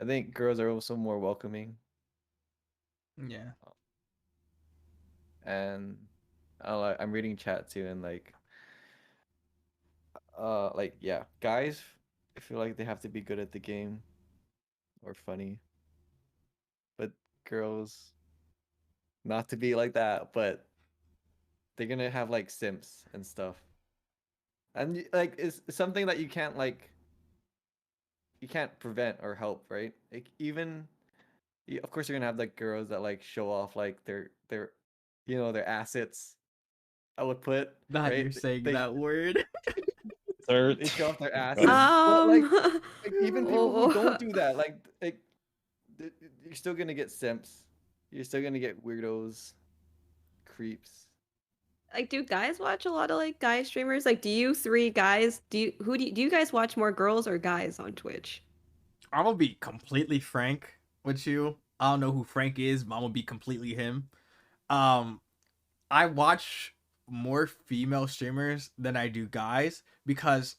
I think girls are also more welcoming Yeah. and I'm reading chat too and like yeah, guys I feel like they have to be good at the game or funny. But girls not to be like that, but they're gonna have like simps and stuff. And like it's something that you can't prevent or help, right? Like even of course you're gonna have like girls that like show off like their their assets. I would put Not right? you saying They- that word. Third. They show off their Oh, asses. God. But like even people who Oh. don't do that, like you're still gonna get simps. You're still gonna get weirdos, creeps. Like, do guys watch a lot of like guy streamers? Like, do you three guys do you guys watch more girls or guys on Twitch? I'm gonna be completely frank with you. I don't know who Frank is, but I'm gonna be completely him. Um, I watch more female streamers than I do guys because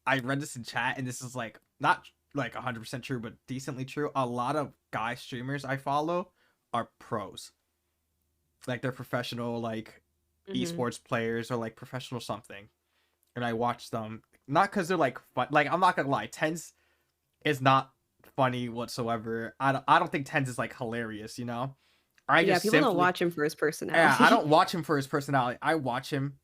I read this in chat, and this is like not like 100% true, but decently true. A lot of guy streamers I follow are pros, like they're professional, like esports players or like professional something, and I watch them not because they're like fun. Like I'm not gonna lie, Tens is not funny whatsoever. I don't think Tens is like hilarious, you know. I Yeah, just people don't simply watch him for his personality. yeah, I don't watch him for his personality. I watch him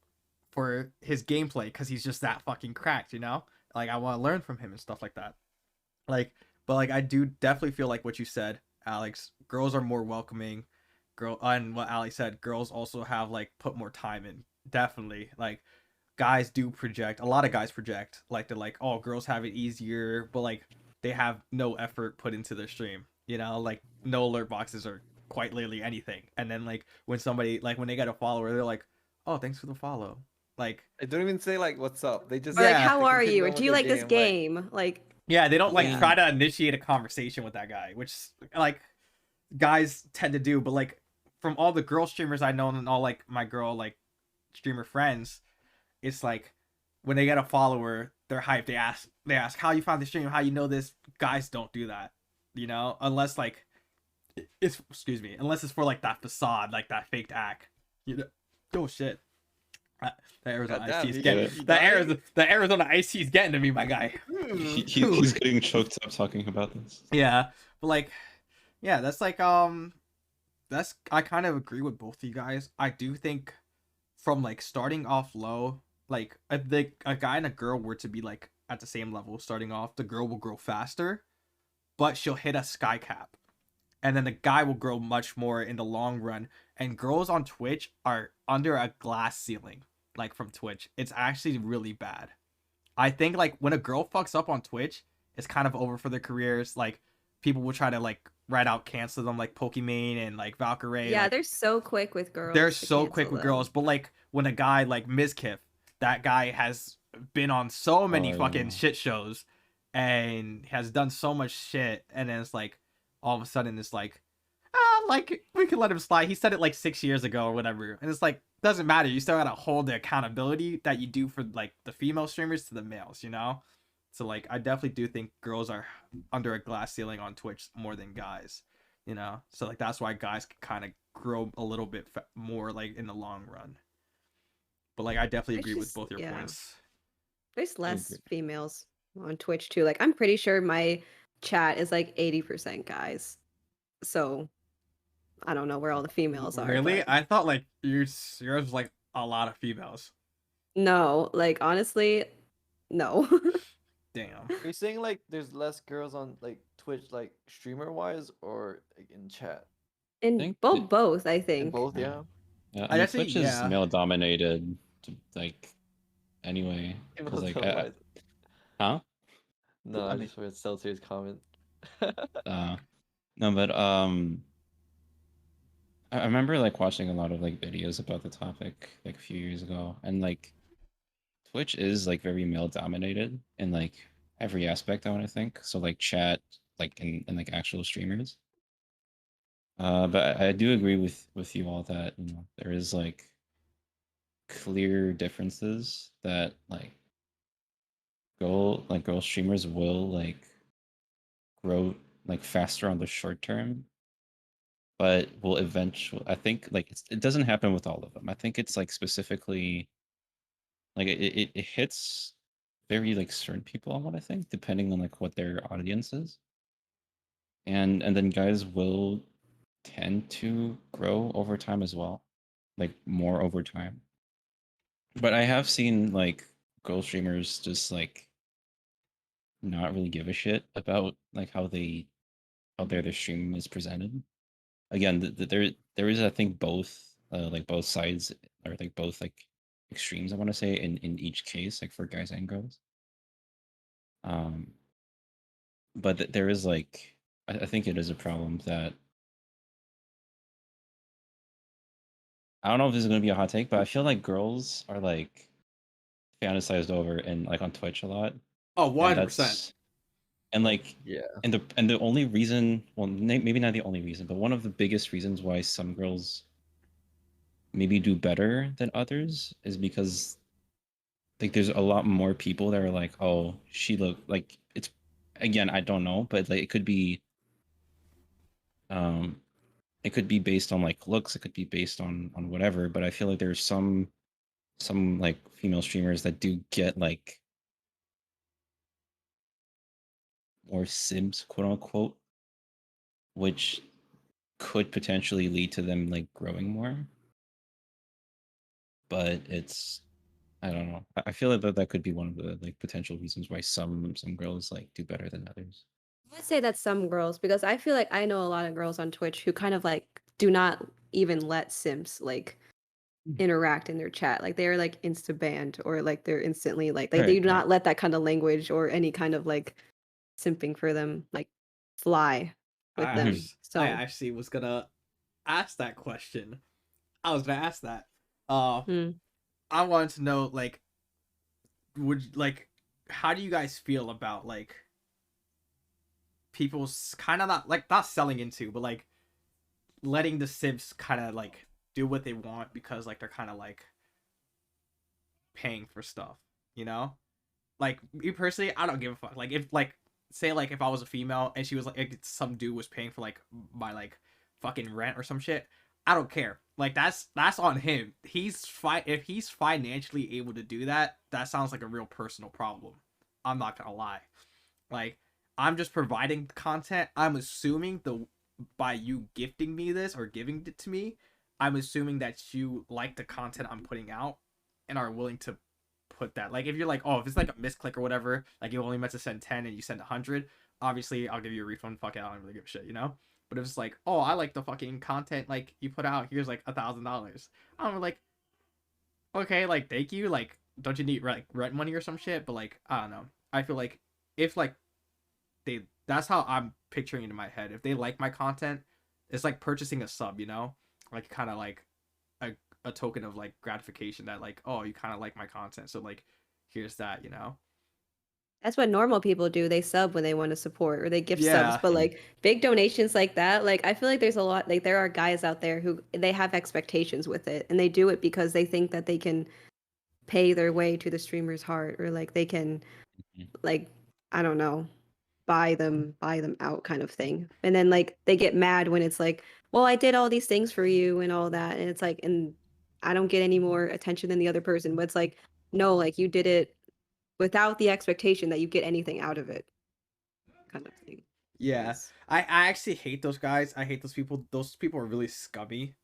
for his gameplay because he's just that fucking cracked, you know. Like I want to learn from him and stuff like that. Like, but like I do definitely feel like what you said, Alex. Girls are more welcoming. Girl, and what Ali said, girls also have like put more time in. Definitely, like guys do project. A lot of guys project. Like they're like, oh, girls have it easier, but like they have no effort put into their stream. You know, like no alert boxes or quite literally anything. And then like when somebody like when they get a follower, they're like, oh, thanks for the follow. Like They don't even say like what's up. They just Or like, Yeah. how they are continue you? Or on do with you their like this game? Like, yeah, they don't like Yeah. try to initiate a conversation with that guy, which like guys tend to do. But like from all the girl streamers I know and all like my girl like streamer friends, it's like when they get a follower, they're hyped. They ask how you found the stream, how you know this. Guys don't do that, you know, unless like it's unless it's for like that facade, like that faked act. You know, oh shit. The Arizona Goddamn, IC is he- getting he the died? Arizona IC is getting to me, my guy. He's getting choked up talking about this. Yeah, but like, yeah, that's like that's I kind of agree with both of you guys. I do think from like starting off low, like if a guy and a girl were to be like at the same level starting off, the girl will grow faster, but she'll hit a sky cap, and then the guy will grow much more in the long run. And girls on Twitch are under a glass ceiling, like from Twitch. It's actually really bad. I think like when a girl fucks up on Twitch, it's kind of over for their careers. Like people will try to like right out cancel them, like Pokimane and like Valkyrie. yeah, like, they're so quick with girls. they're to so cancel quick with them. girls. But like when a guy like Mizkif, that guy has been on so many Oh, fucking yeah. shit shows and has done so much shit, and then it's like all of a sudden it's like like we could let him slide. He said it like 6 years ago or whatever, and it's like doesn't matter. You still gotta hold the accountability that you do for like the female streamers to the males, you know. So like I definitely do think girls are under a glass ceiling on Twitch more than guys, you know. So like that's why guys can kind of grow a little bit more like in the long run. But like I definitely It's agree with just- both your yeah. points. There's less agree. females on Twitch too. Like, I'm pretty sure my chat is like 80% guys. So I don't know where all the females are. Really? but- I thought like yours was like a lot of females. No, like honestly, no. Damn. Are you saying like there's less girls on like Twitch, like streamer wise, or like, in chat? In think both, I In think. both, yeah. Yeah, I I mean, actually- Twitch is yeah. male dominated, like anyway. 'Cause, like, huh? No, I I mean- just read Celsius comment. No, but I remember like watching a lot of like videos about the topic like a few years ago, and like Twitch is like very male dominated in like every aspect, I want to think. So like chat, like and like actual streamers. But I do agree with you all that, you know, there is like clear differences that like girl streamers will like grow like faster on the short term, but will eventually, I think like it doesn't happen with all of them. I think it's like specifically like it hits very like certain people, I want to think, depending on like what their audience is. And then guys will tend to grow over time as well, like more over time. But I have seen like girl streamers just like not really give a shit about like how their stream is presented. Again, there is, I think, both like both sides, or like both like extremes, I want to say, in each case, like for guys and girls. But there is like, I think it is a problem that I don't know if this is gonna be a hot take, but I feel like girls are like fantasized over and like on Twitch a lot, Oh, and 100%. like Yeah. and the only reason, well, maybe not the only reason, but one of the biggest reasons why some girls maybe do better than others is because like there's a lot more people that are like, oh, she look like it's, again, I don't know, but like um it could be based on like looks, it could be based on whatever, but I feel like there's some like female streamers that do get like more sims, quote unquote, which could potentially lead to them like growing more. But it's, I don't know. I feel like that could be one of the like potential reasons why some girls like do better than others. I would say that some girls, because I feel like I know a lot of girls on Twitch who kind of like do not even let Sims like interact in their chat. Like they're like insta banned or like they're instantly like they Right, do not let that kind of language or any kind of like simping for them like fly with them. I So actually was gonna ask that question. I was gonna ask that. mm. I wanted to know, like, would like, how do you guys feel about like people's kind of not selling into, but like letting the Sims kind of like do what they want because like they're kind of like paying for stuff, you know? Like me personally, I don't give a fuck. Like if like say like if I was a female and she was like some dude was paying for like my like fucking rent or some shit, I don't care. Like that's on him. He's fine if he's financially able to do that. That sounds like a real personal problem. I'm not gonna lie. Like I'm just providing content. I'm assuming the by you gifting me this or giving it to me, I'm assuming that you like the content I'm putting out and are willing to put that. Like if you're like, oh, if it's like a misclick or whatever, like you only meant to send 10 and you send 100, obviously I'll give you a refund. Fuck it, I don't really give a shit, you know. But if it's like, oh, I like the fucking content like you put out, here's like $1,000. I'm like, okay, like thank you. Like, don't you need like rent money or some shit? But like, I don't know. I feel like if like they, that's how I'm picturing it in my head. If they like my content, it's like purchasing a sub, you know, like kind of like a a token of like gratification that like, oh, you kind of like my content, so like here's that, you know. That's what normal people do. They sub when they want to support or they gift subs. Yeah, But like big donations like that, like I feel like there's a lot, like there are guys out there who they have expectations with it and they do it because they think that they can pay their way to the streamer's heart or like they can Mhm. like I don't know, buy them out kind of thing. And then like they get mad when it's like, well, I did all these things for you and all that. And it's like, and I don't get any more attention than the other person. But it's like, no, like you did it without the expectation that you get anything out of it, kind of thing. yeah. Yes. I actually hate those guys. I hate those people. Those people are really scummy.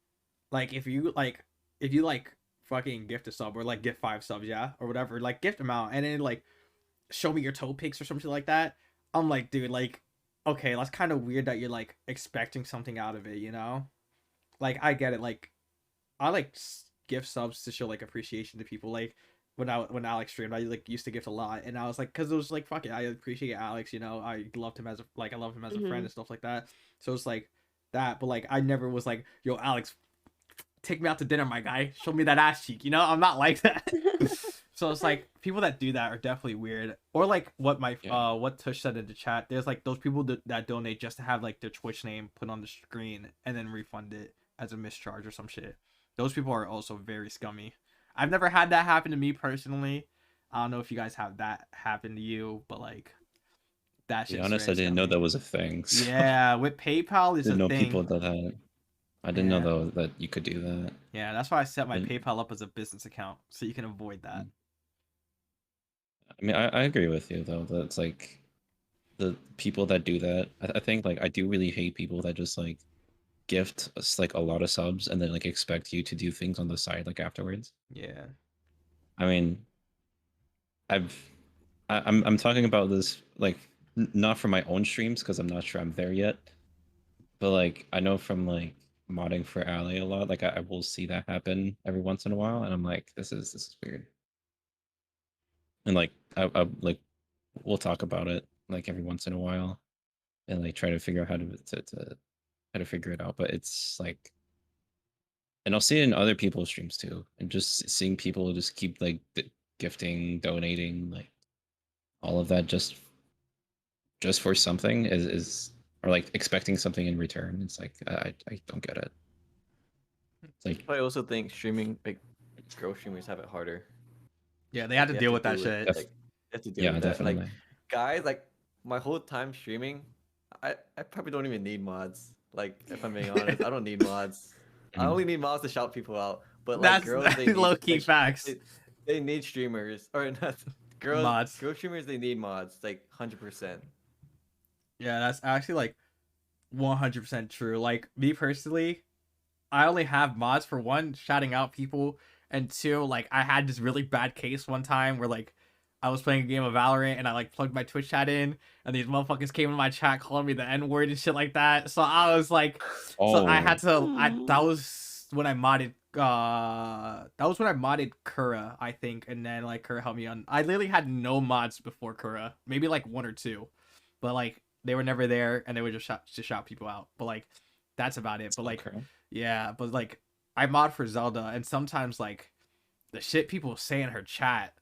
Like if you like fucking gift a sub or like gift 5 subs, yeah, or whatever, like gift them out and then like show me your toe pics or something like that. I'm like, dude, like, okay, that's kind of weird that you're like expecting something out of it, you know? Like, I get it. Like, I like gift subs to show like appreciation to people. Like, when Alex streamed, I like used to gift a lot, and I was like, because it was like, fuck it, I appreciate Alex, you know, I loved him as a like I love him as a friend and stuff like that. So it's like that, but like I never was like, yo, Alex, take me out to dinner, my guy. Show me that ass cheek. You know, I'm not like that. So it's like people that do that are definitely weird. Or like what my Yeah. what Tush said in the chat. There's like those people that donate just to have like their Twitch name put on the screen and then refund it as a mischarge or some shit. Those people are also very scummy. I've never had that happen to me personally. I don't know if you guys have that happen to you, but like that To be shit's honest, very I didn't know scummy. that was a thing. So Yeah, with PayPal is a didn't know thing. people that had. I didn't know Yeah. though that you could do that. Yeah, that's why I set my And- PayPal up as a business account so you can avoid that. I mean, I agree with you though. That it's like the people that do that. I think like I do really hate people that just like gift us like a lot of subs and then like expect you to do things on the side like afterwards. Yeah. I mean, I've I'm talking about this like not for my own streams because I'm not sure I'm there yet, but like I know from like modding for Ally a lot. Like I will see that happen every once in a while, and I'm like, this is weird. And like I like we'll talk about it like every once in a while, and like try to figure out how to figure it out. But it's like, and I'll see it in other people's streams too, and just seeing people just keep like gifting, donating, like all of that just for something is or like expecting something in return. It's like I don't get it. It's like I also think streaming, like girl streamers have it harder. Yeah, they had to You deal with to that do shit. Like, you have to deal yeah, with that. Like definitely. guys, like my whole time streaming, I probably don't even need mods. Like if I'm being honest, I don't need mods. I only need mods to shout people out. But like That's girls, they need low key like, facts. they need streamers or not. Mods. Girl streamers, they need mods like 100%. Yeah, that's actually like 100% true. Like me personally, I only have mods for one, shouting out people, and two, like I had this really bad case one time where like I was playing a game of Valorant and I like plugged my Twitch chat in and these motherfuckers came in my chat calling me the N-word and shit like that. So I was like, so I had to that was when I modded Kura, I think, and then like Kura helped me on. I literally had no mods before Kura, maybe like one or two, but like they were never there and they would just shout people out. But like that's about it. But like yeah, but like I mod for Zelda and sometimes like the shit people say in her chat,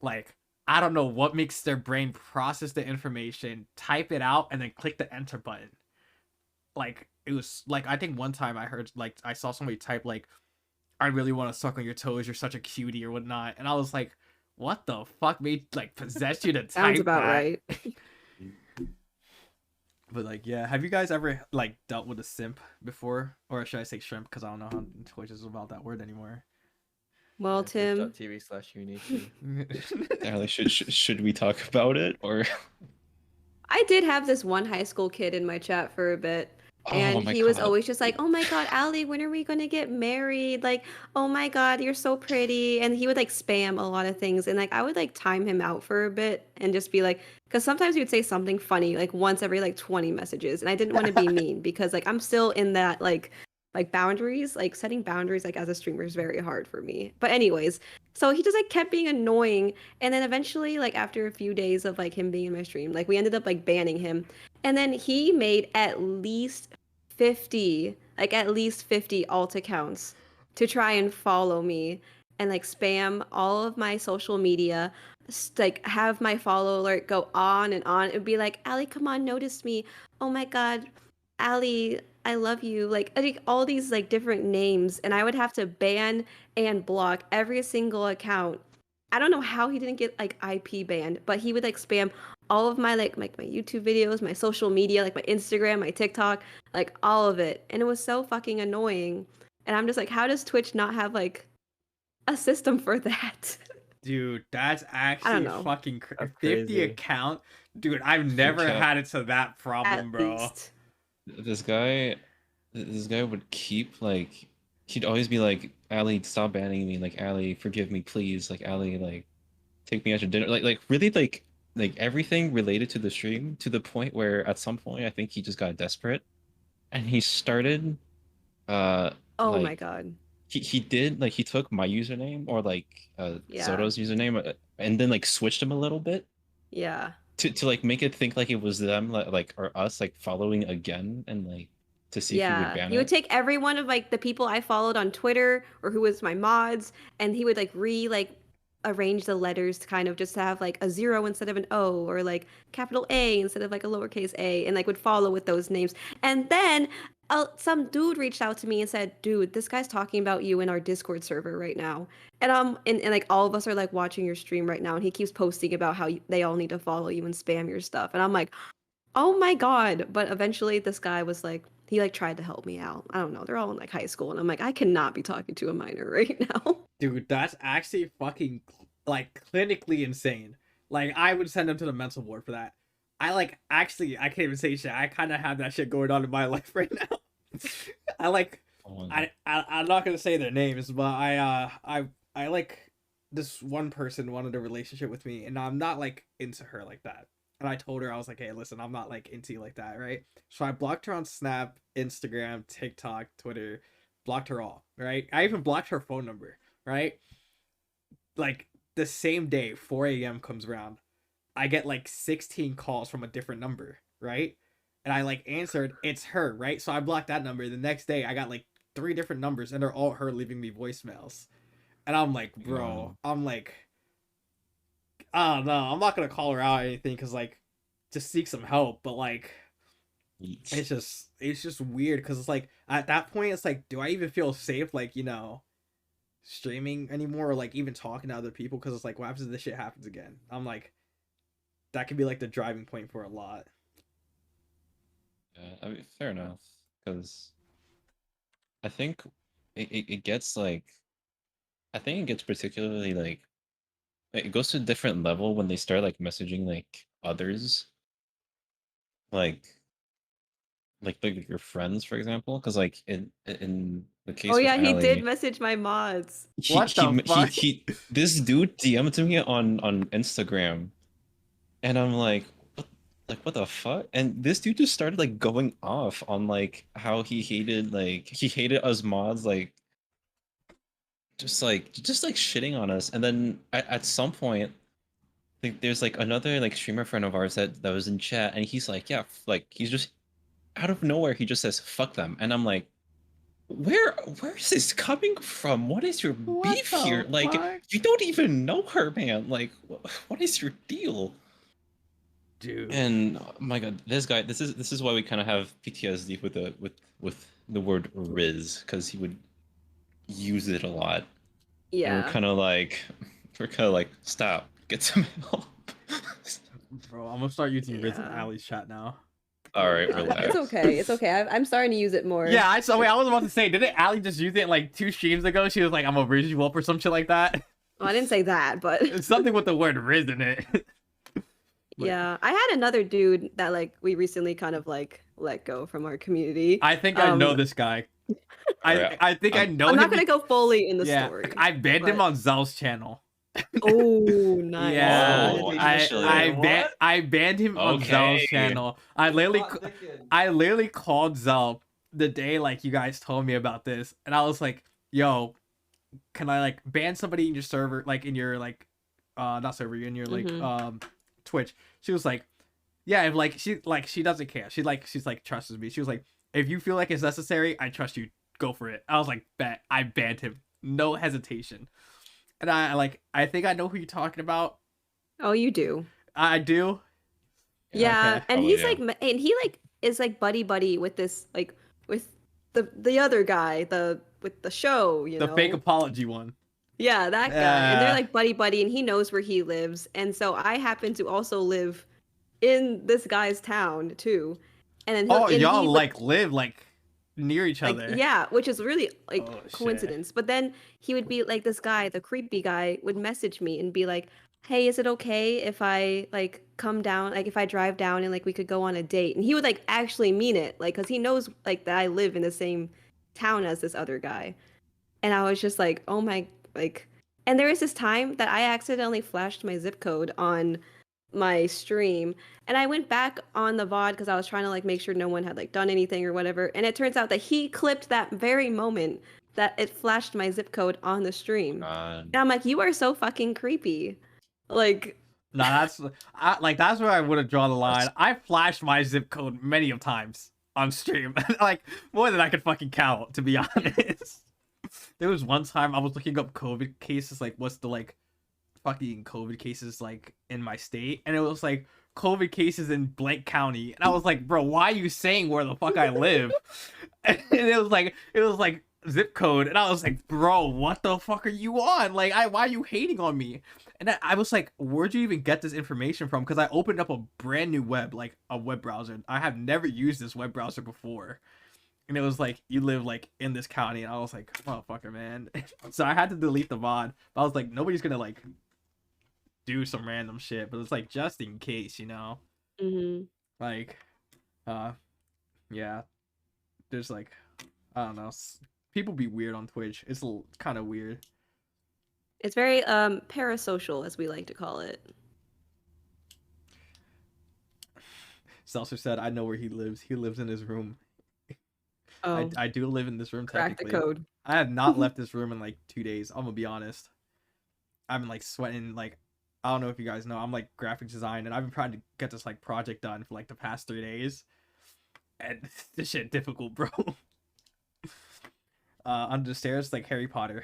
like I don't know what makes their brain process the information, type it out, and then click the enter button. Like it was like I think one time I heard like I saw somebody type like I really want to suck on your toes, you're such a cutie or whatnot, and I was like, what the fuck made like possess you to type Sounds about that? right. But like, yeah, have you guys ever like dealt with a simp before, or should I say shrimp? Because I don't know how Twitch is about that word anymore. Well, Tim, TV/Unichi. Ally, should we talk about it or? I did have this one high school kid in my chat for a bit. And he was always just like, oh my God, Ally, when are we going to get married? Like, oh my God, you're so pretty. And he would like spam a lot of things. And like, I would like time him out for a bit and just be like, because sometimes he would say something funny like once every like 20 messages. And I didn't want to be mean because like I'm still in that like boundaries, like setting boundaries like as a streamer is very hard for me. But anyways, so he just like kept being annoying. And then eventually, like after a few days of like him being in my stream, like we ended up like banning him. And then he made at least 50 alt accounts to try and follow me and like spam all of my social media, like have my follow alert go on and on. It would be like, Ally, come on, notice me. Oh my God, Ally, I love you. Like I think all these like different names, and I would have to ban and block every single account. I don't know how he didn't get like IP banned, but he would like spam all of my like my YouTube videos, my social media, like my Instagram, my TikTok, like all of it. And it was so fucking annoying. And I'm just like, how does Twitch not have like a system for that? Dude, that's I don't actually know. fucking 50 crazy. account. Dude, I've never had it to that problem, At bro. least. This guy would keep like he'd always be like, Ally, stop banning me, like Ally, forgive me, please, like Ally, like take me out to dinner, like really like everything related to the stream, to the point where at some point I think he just got desperate and he started Oh like my God. he did like he took my username or like Yeah. Zoto's username and then like switched him a little bit Yeah. to like make it think like it was them like or us like following again and like to see if he would ban He would it. take every one of like the people I followed on Twitter or who was my mods, and he would like arrange the letters to kind of just have like a 0 instead of an O, or like capital A instead of like a lowercase a, and like would follow with those names. And then some dude reached out to me and said, dude, this guy's talking about you in our Discord server right now. And like all of us are like watching your stream right now, and he keeps posting about how they all need to follow you and spam your stuff. And I'm like, oh my God. But eventually this guy was like, he like tried to help me out. I don't know. They're all in like high school. And I'm like, I cannot be talking to a minor right now. Dude, that's actually fucking like clinically insane. Like I would send him to the mental ward for that. I like actually I can't even say shit. I kind of have that shit going on in my life right now. I like I'm not gonna say their names, but I like this one person wanted a relationship with me, and I'm not like into her like that. And I told her, I was like, hey, listen, I'm not like into you like that, right? So I blocked her on Snap, Instagram, TikTok, Twitter, blocked her all, right? I even blocked her phone number, right? Like the same day, 4 a.m. comes around, I get like 16 calls from a different number, right? And I like answered, it's her, right? So I blocked that number. The next day, I got like 3 different numbers, and they're all her leaving me voicemails. And I'm like, bro, I'm like, I don't know. I'm not gonna call her out or anything because like, just seek some help. But like, it's just weird because it's like at that point, it's like, do I even feel safe? Like streaming anymore or like even talking to other people? Because it's like, what happens if this shit happens again? I'm like, that could be like the driving point for a lot. Yeah, I mean, fair enough. Because I think it gets like, I think it gets particularly like, it goes to a different level when they start like messaging like others, like like your friends, for example. Because like in the Oh case with yeah, he did Ali, message my mods. What the fuck? this dude DM'd me on Instagram, and I'm like what the fuck? And this dude just started like going off on like how he hated us mods, like just like shitting on us. And then at some point, like there's like another like streamer friend of ours that was in chat, and he's like, yeah, like he's just out of nowhere, he just says fuck them, and I'm like, where is this coming from? What is your What beef here? the Like, fuck? you don't even know her, man. Like, what is your deal? Dude. And oh my god, this is why we kind of have PTSD with the word Riz, because he would use it a lot. And Yeah. we're kind of like, stop, get some help. Bro, I'm gonna start using Riz in Yeah. Ali's chat now. All right, It's relax. okay. It's okay. I'm starting to use it more. Yeah, I saw. Wait, I was about to say, didn't Ali just use it like 2 streams ago? She was like, "I'm a Riz you up" or some shit like that. Well, I didn't say that, but It's something with the word Riz in it. But yeah, I had another dude that like we recently kind of like let go from our community. I think I know this guy. Alright, I think I know I'm him. not gonna go fully in the Yeah, story. I banned him but- on Zal's channel. Oh, nice. Yeah, Oh, I actually. I banned him on Zal's Okay. channel. I literally called Zal the day like you guys told me about this, and I was like, "Yo, can I like ban somebody in your server, like in your like, not server, in your like Twitch?" She was like, "Yeah, if like she doesn't care. She's like trusts me. She was like, if you feel like it's necessary, I trust you. Go for it." I was like, "Bet." I banned him, no hesitation. And I think I know who you're talking about. Oh, you do. I do. Yeah, Okay. and Oh, he's yeah. like, and he like is like buddy with this like with the other guy, with the show, you The know. fake apology one. Yeah, that guy. And they're Yeah. like buddy, and he knows where he lives. And so I happen to also live in this guy's town too. And then Oh, and y'all he would, like live like near each like other. yeah, which is really like Oh, shit. coincidence. But then he would be like, this guy, the creepy guy, would message me and be like, "Hey, is it okay if I like come down, like if I drive down and like we could go on a date?" And he would like actually mean it, like because he knows like that I live in the same town as this other guy. And I was just like, oh my, like, and there was this time that I accidentally flashed my zip code on my stream, and I went back on the VOD because I was trying to like make sure no one had like done anything or whatever. And it turns out that he clipped that very moment that it flashed my zip code on the stream. And I'm like, you are so fucking creepy. Like, Nah, that's where I would have drawn the line. I flashed my zip code many of times on stream, like more than I could fucking count, to be honest. There was one time I was looking up COVID cases, like what's the like fucking COVID cases like in my state, and it was like COVID cases in blank county, and I was like, bro, why are you saying where the fuck I live? And it was like zip code, and I was like, bro, what the fuck are you on? Like, why are you hating on me? And I was like, where'd you even get this information from? Because I opened up a brand new web, like a web browser. I have never used this web browser before. And it was like, you live like in this county. And I was like, motherfucker, man. So I had to delete the VOD. But I was like, nobody's gonna like do some random shit. But it's like, just in case, you know? Like, yeah. There's like, I don't know. People be weird on Twitch. It's kind of weird. it's very parasocial, as we like to call it. Seltzer said, "I know where he lives. He lives in his room." Oh, I do live in this room crack the technically. code. I have not left this room in like 2 days. I'm gonna be honest. I've been like sweating. Like, I don't know if you guys know, I'm like graphic design, and I've been trying to get this like project done for like the past 3 days, and this shit difficult, bro. Under the stairs like Harry Potter.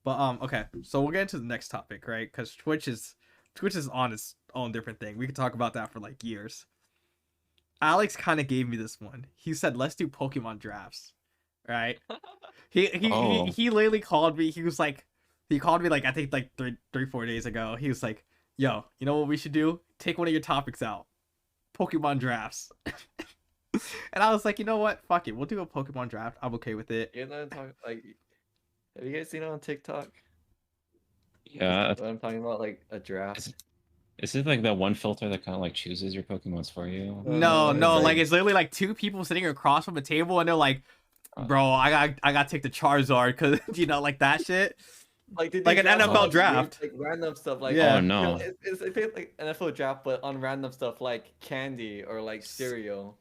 But okay, so we'll get into the next topic, right? Because Twitch is on its own different thing. We could talk about that for like years. Alex kind of gave me this one. He said, "Let's do Pokemon drafts," right? He literally called me. He called me like I think like 4 days ago. He was like, "Yo, you know what we should do? Take one of your topics out, Pokemon drafts." And I was like, you know what? Fuck it. We'll do a Pokemon draft. I'm okay with it. You know, like, have you guys seen it on TikTok? Yeah. What I'm talking about, like a draft. Is it like that one filter that kind of like chooses your Pokemons for you? No, it's no, like- like it's literally like two people sitting across from a table, and they're like, "Bro, I got to take the Charizard because you know, like that shit." Like, did Like you an draft NFL on draft. like random stuff, like Yeah. Oh no. it's like NFL draft, but on random stuff like candy or like cereal.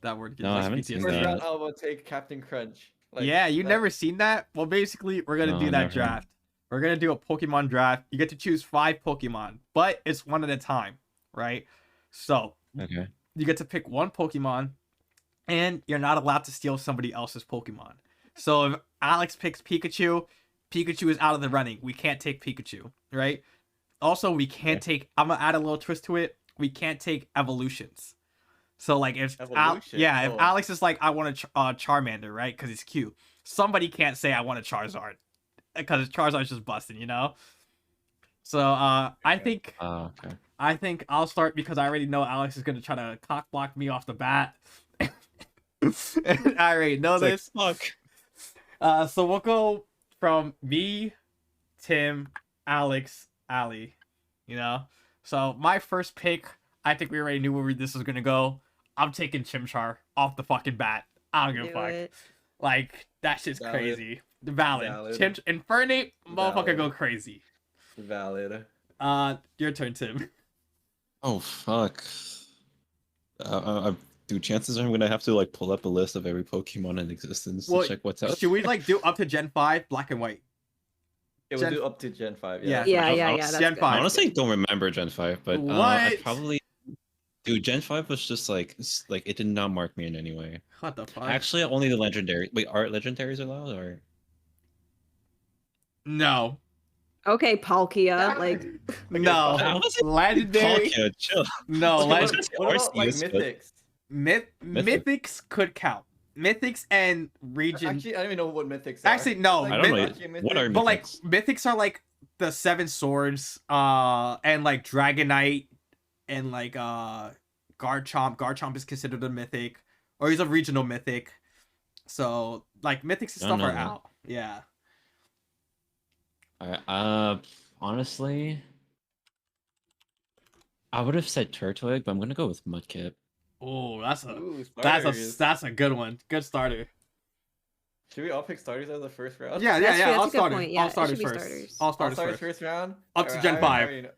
That word gives No, I us haven't PTSD. seen First that. round, I will take Captain Crunch. Like, Yeah, you that- never seen that? Well, basically, we're gonna No, do that never. draft. We're gonna do a Pokemon draft. You get to choose 5 Pokemon, but it's one at a time, right? So Okay. you get to pick one Pokemon, and you're not allowed to steal somebody else's Pokemon. So if Alex picks Pikachu, Pikachu is out of the running. We can't take Pikachu, right? Also, we can't take. I'm gonna add a little twist to it. We can't take evolutions. So like if if Evolution? if Oh. Alex is like I want a Charmander, right? Because it's cute. Somebody can't say I want a Charizard because Charizard's just busting, you know. So I think Oh, okay. I'll start because I already know Alex is gonna try to cock block me off the bat. I already know this. Fuck. So we'll go from me, Tim, Alex, Ali. You know. So my first pick, I think we already knew where this was gonna go. I'm taking Chimchar off the fucking bat. I don't give a Knew fuck. it. Like that shit's Valid. crazy. Valid. Valid. Infernape, motherfucker, Valid. go crazy. Valid. Your turn, Tim. Oh fuck. Dude, chances are I'm gonna have to like pull up a list of every Pokemon in existence Well, to check what's out. Should we like do up to Gen 5, Black and White? It will Gen- do up to Gen 5. Yeah. Yeah, yeah, I- yeah. That's Gen good. 5. I honestly don't remember Gen 5, but I What? probably. Dude, Gen 5 was just like it did not mark me in any way. What the fuck? Actually, only the legendary. Wait, are legendaries allowed or? No. Okay, Palkia. Like, No. That wasn't Legendary. Palkia, chill. No. Okay, Leg- let's- What about like Arceus, but- Mythics? Mythics could count. Mythics and region. Actually, I don't even know what Mythics are. Actually, no. Like, I don't know. actually a What are But like Mythics? mythics are like the 7 swords, and like Dragonite, and like Garchomp. Garchomp is considered a mythic, or he's a regional mythic. So like mythics and I stuff don't are know that. out. Yeah. Alright, honestly, I would have said Turtwig, but I'm gonna go with Mudkip. Oh, that's Ooh, that's starters. a good one. Good starter. Should we all pick starters as the first round? Yeah, That's yeah, true, yeah. that's All a good starters. point. Yeah, All it starters should be first. starters. All All starters starters first. first round? Up to Alright, Gen 5. already know.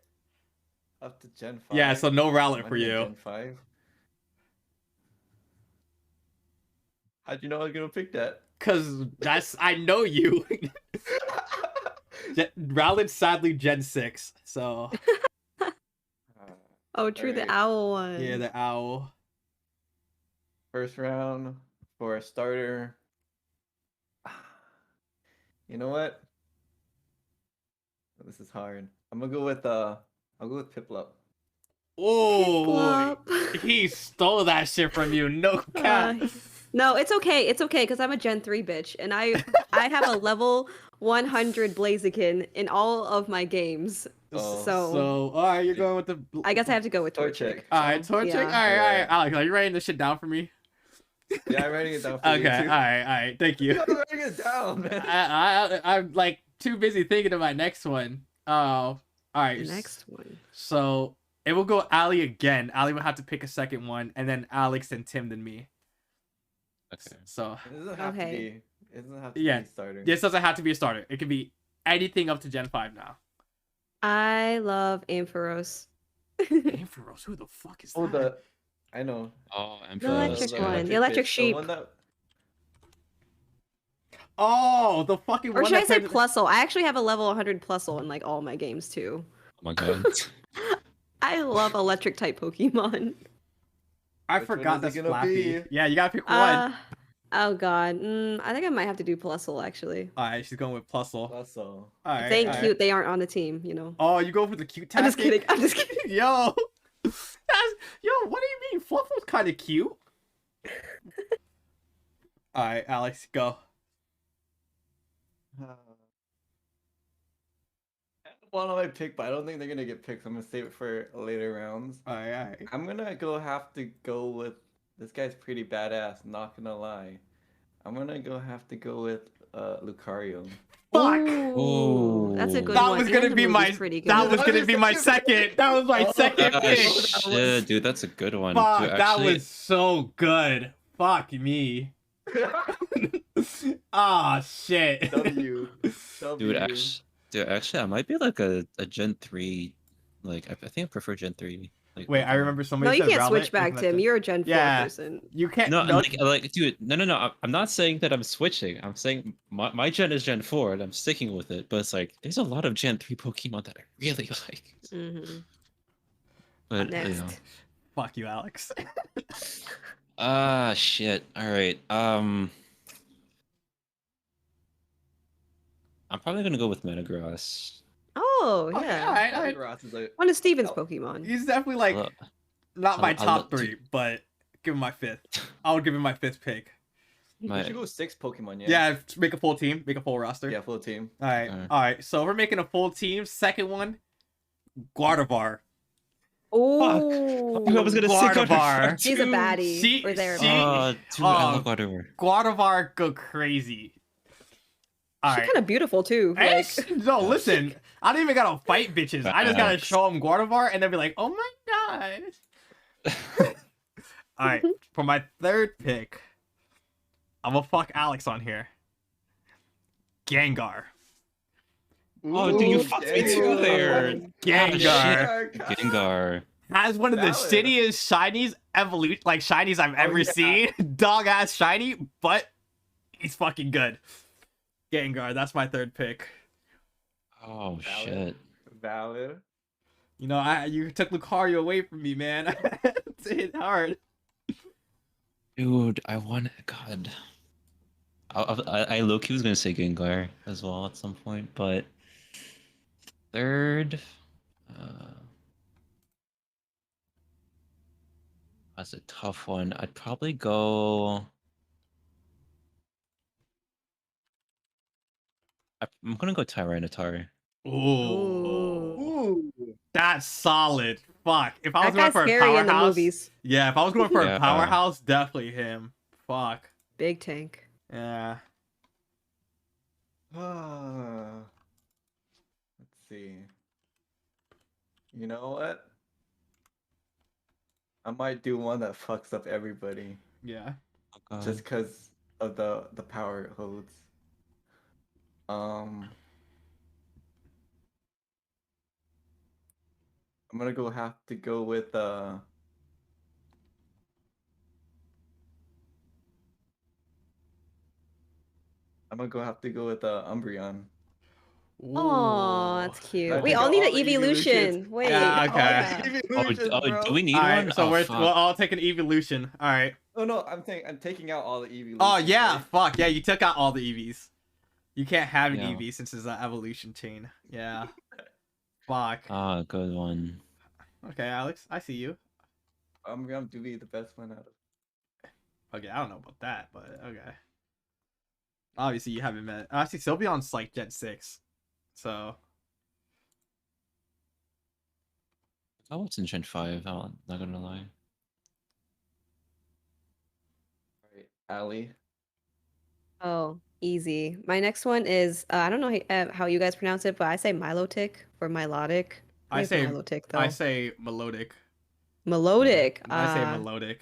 Up to Gen 5. Yeah, so no Rowlet Might for be you. Gen 5. How'd you know I was gonna pick that? Cause that's I know you. Rowlet's sadly Gen 6. So oh, true, the Alright. owl one. yeah, the owl. First round for a starter. You know what? This is hard. I'm gonna go with I'll go with Piplup. Oh, Plop. he stole that shit from you. No cap. No, it's okay. It's okay because I'm a Gen 3 bitch, and I have a level 100 Blaziken in all of my games. Oh. So, all right, you're going with the. I guess I have to go with Torchic. Torchic. All right, Torchic. Yeah. All right, all right. Yeah. Alex, are you writing this shit down for me? Yeah, I'm writing it down for Okay, you all too. right, all right. Thank you. I'm writing it down, man. I'm like too busy thinking of my next one. Oh, all right. The next one. So it will go Ali again. Ali will have to pick a second one, and then Alex and Tim, then me. Okay. So It doesn't have to Okay. be. It doesn't have to Yeah. be starter. this doesn't have to be a starter. It could be anything up to Gen 5 now. I love Ampharos. Ampharos, who the fuck is Oh, that? I know. Oh, The Ampharos. electric The one. Yeah. The electric bitch, sheep. The one that... Oh, the fucking Or one should I that say turned. Plusle? I actually have a level 100 Plusle in like all my games too. Oh my god. I love electric type Pokemon. I Which forgot one is that's it gonna Flappy. be? Yeah, you gotta pick one. Oh god. I think I might have to do Plusle actually. Alright, she's going with Plusle. Also, If Alright, they ain't alright. cute, they aren't on the team, you know. Oh, you go for the cute I'm tactic? just kidding. I'm just kidding. Yo. Yo, what do you mean? Fluffle's kind of cute. Alright, Alex, go. one on my pick, but I don't think they're gonna get picked. So I'm gonna save it for later rounds. Alright. I'm gonna have to go with this guy's pretty badass. Not gonna lie. I'm gonna have to go with Lucario. Fuck. Ooh, that's a good That one. was And gonna the be my. movie's pretty good. That was That gonna was be your my second second. That was my Oh, second that pick. was- Shit, dude, that's a good one. Fuck, Dude, that actually, was so good. Fuck me. Ah, shit. W. dude, actually, I might be like a Gen 3. Like, I think I prefer Gen 3. Like, Wait, I remember No, somebody you said can't Rowlet. switch back, Wasn't that Tim. the- You're a Gen 4 Yeah. person. You can't. No, No, dude, no. I'm not saying that I'm switching. I'm saying my gen is Gen 4, and I'm sticking with it. But it's like there's a lot of Gen 3 Pokemon that I really like. Mm-hmm. But Next. fuck you, Alex. shit. All right. I'm probably gonna go with Metagross. Oh, Okay, yeah. alright. Ross is like, One of Steven's Oh. Pokemon. He's definitely like Look, not my I top look- three, but give him my fifth. I would give him my fifth pick. we My, should go 6 Pokemon. Yeah, make a full team, make a full roster. Yeah, full team. All right, Okay. all right. So we're making a full team. Second one, Gardevoir. Oh, I was gonna say Gardevoir. she's a baddie. She- or they're a she- baddie. dude, I Oh, love Gardevoir. Gardevoir go crazy. All She's right. kind of beautiful too. Hey, Like, no, listen. I don't even gotta fight bitches. I just gotta Facts. show them Gardevoir, and they'll be like, "Oh my god!" All right, for my third pick, I'm gonna fuck Alex on here. Gengar. Oh, dude, you fucked me too there. Gengar Gengar. has one of the Valid. shittiest shinies shinies I've ever yeah. seen. Dog ass shiny, but he's fucking good. Gengar, that's my third pick. Oh Valid. shit. Valid. You know, you took Lucario away from me, man. It's hit hard. Dude, I want God. I low-key was gonna say Gengar as well at some point, but third, that's a tough one. I'd probably go. I'm gonna go Tyranitar. Ooh. ooh. That's solid. Fuck. If I was That going guy's for a scary in the powerhouse. movies. Yeah, if I was going for Yeah. a powerhouse, definitely him. Fuck. Big tank. Yeah. Let's see. You know what? I might do one that fucks up everybody Yeah. Oh, God. just because of the power it holds. I'm gonna have to go with Umbreon. Oh, that's Ooh. cute. I We think all need all an the evolution. evolutions- Wait. Yeah, oh, okay. yeah. Oh, do we need All right, one? so Oh, we'll fuck. all take an evolution. All right. Oh no, I'm taking out all the evolutions. Oh yeah, right? fuck yeah! You took out all the EVs. You can't have an Yeah. EV since it's an evolution chain. Yeah. Fuck. Ah, good one. Okay, Alex, I see you. Umbreon do be the best one out of. Okay, I don't know about that, but okay. Obviously, you haven't met. Actually, Sylveon's like Gen 6, so Oh, it's in Gen 5. I'm not gonna lie. Alright, Allie. Oh, easy. My next one is I don't know how you guys pronounce it, but I say Milotic or Milotic. I say Milotic though. I say melodic. Melodic. I say melodic.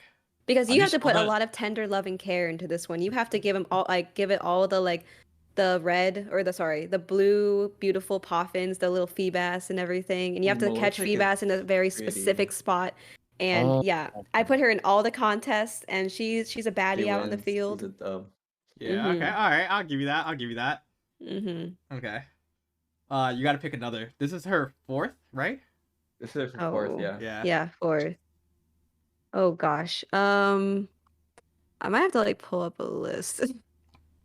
Because How you do have you to put spell a that? lot of tender love and care into this one. You have to give him all give it all the the red or the blue beautiful poffins, the little Feebas and everything. And you have to catch Melodic is Feebas in a very pretty. specific spot. And Oh, yeah, I put her in all the contests, and she's a She baddie out in the wins. She's field. a dub. Yeah. Okay. Mhm. All right. I'll give you that. I'll give you that. Mhm. Okay. You got to pick another. This is her fourth, right? This is her fourth, Oh, yeah. Yeah. yeah, fourth. Oh gosh. I might have to like pull up a list.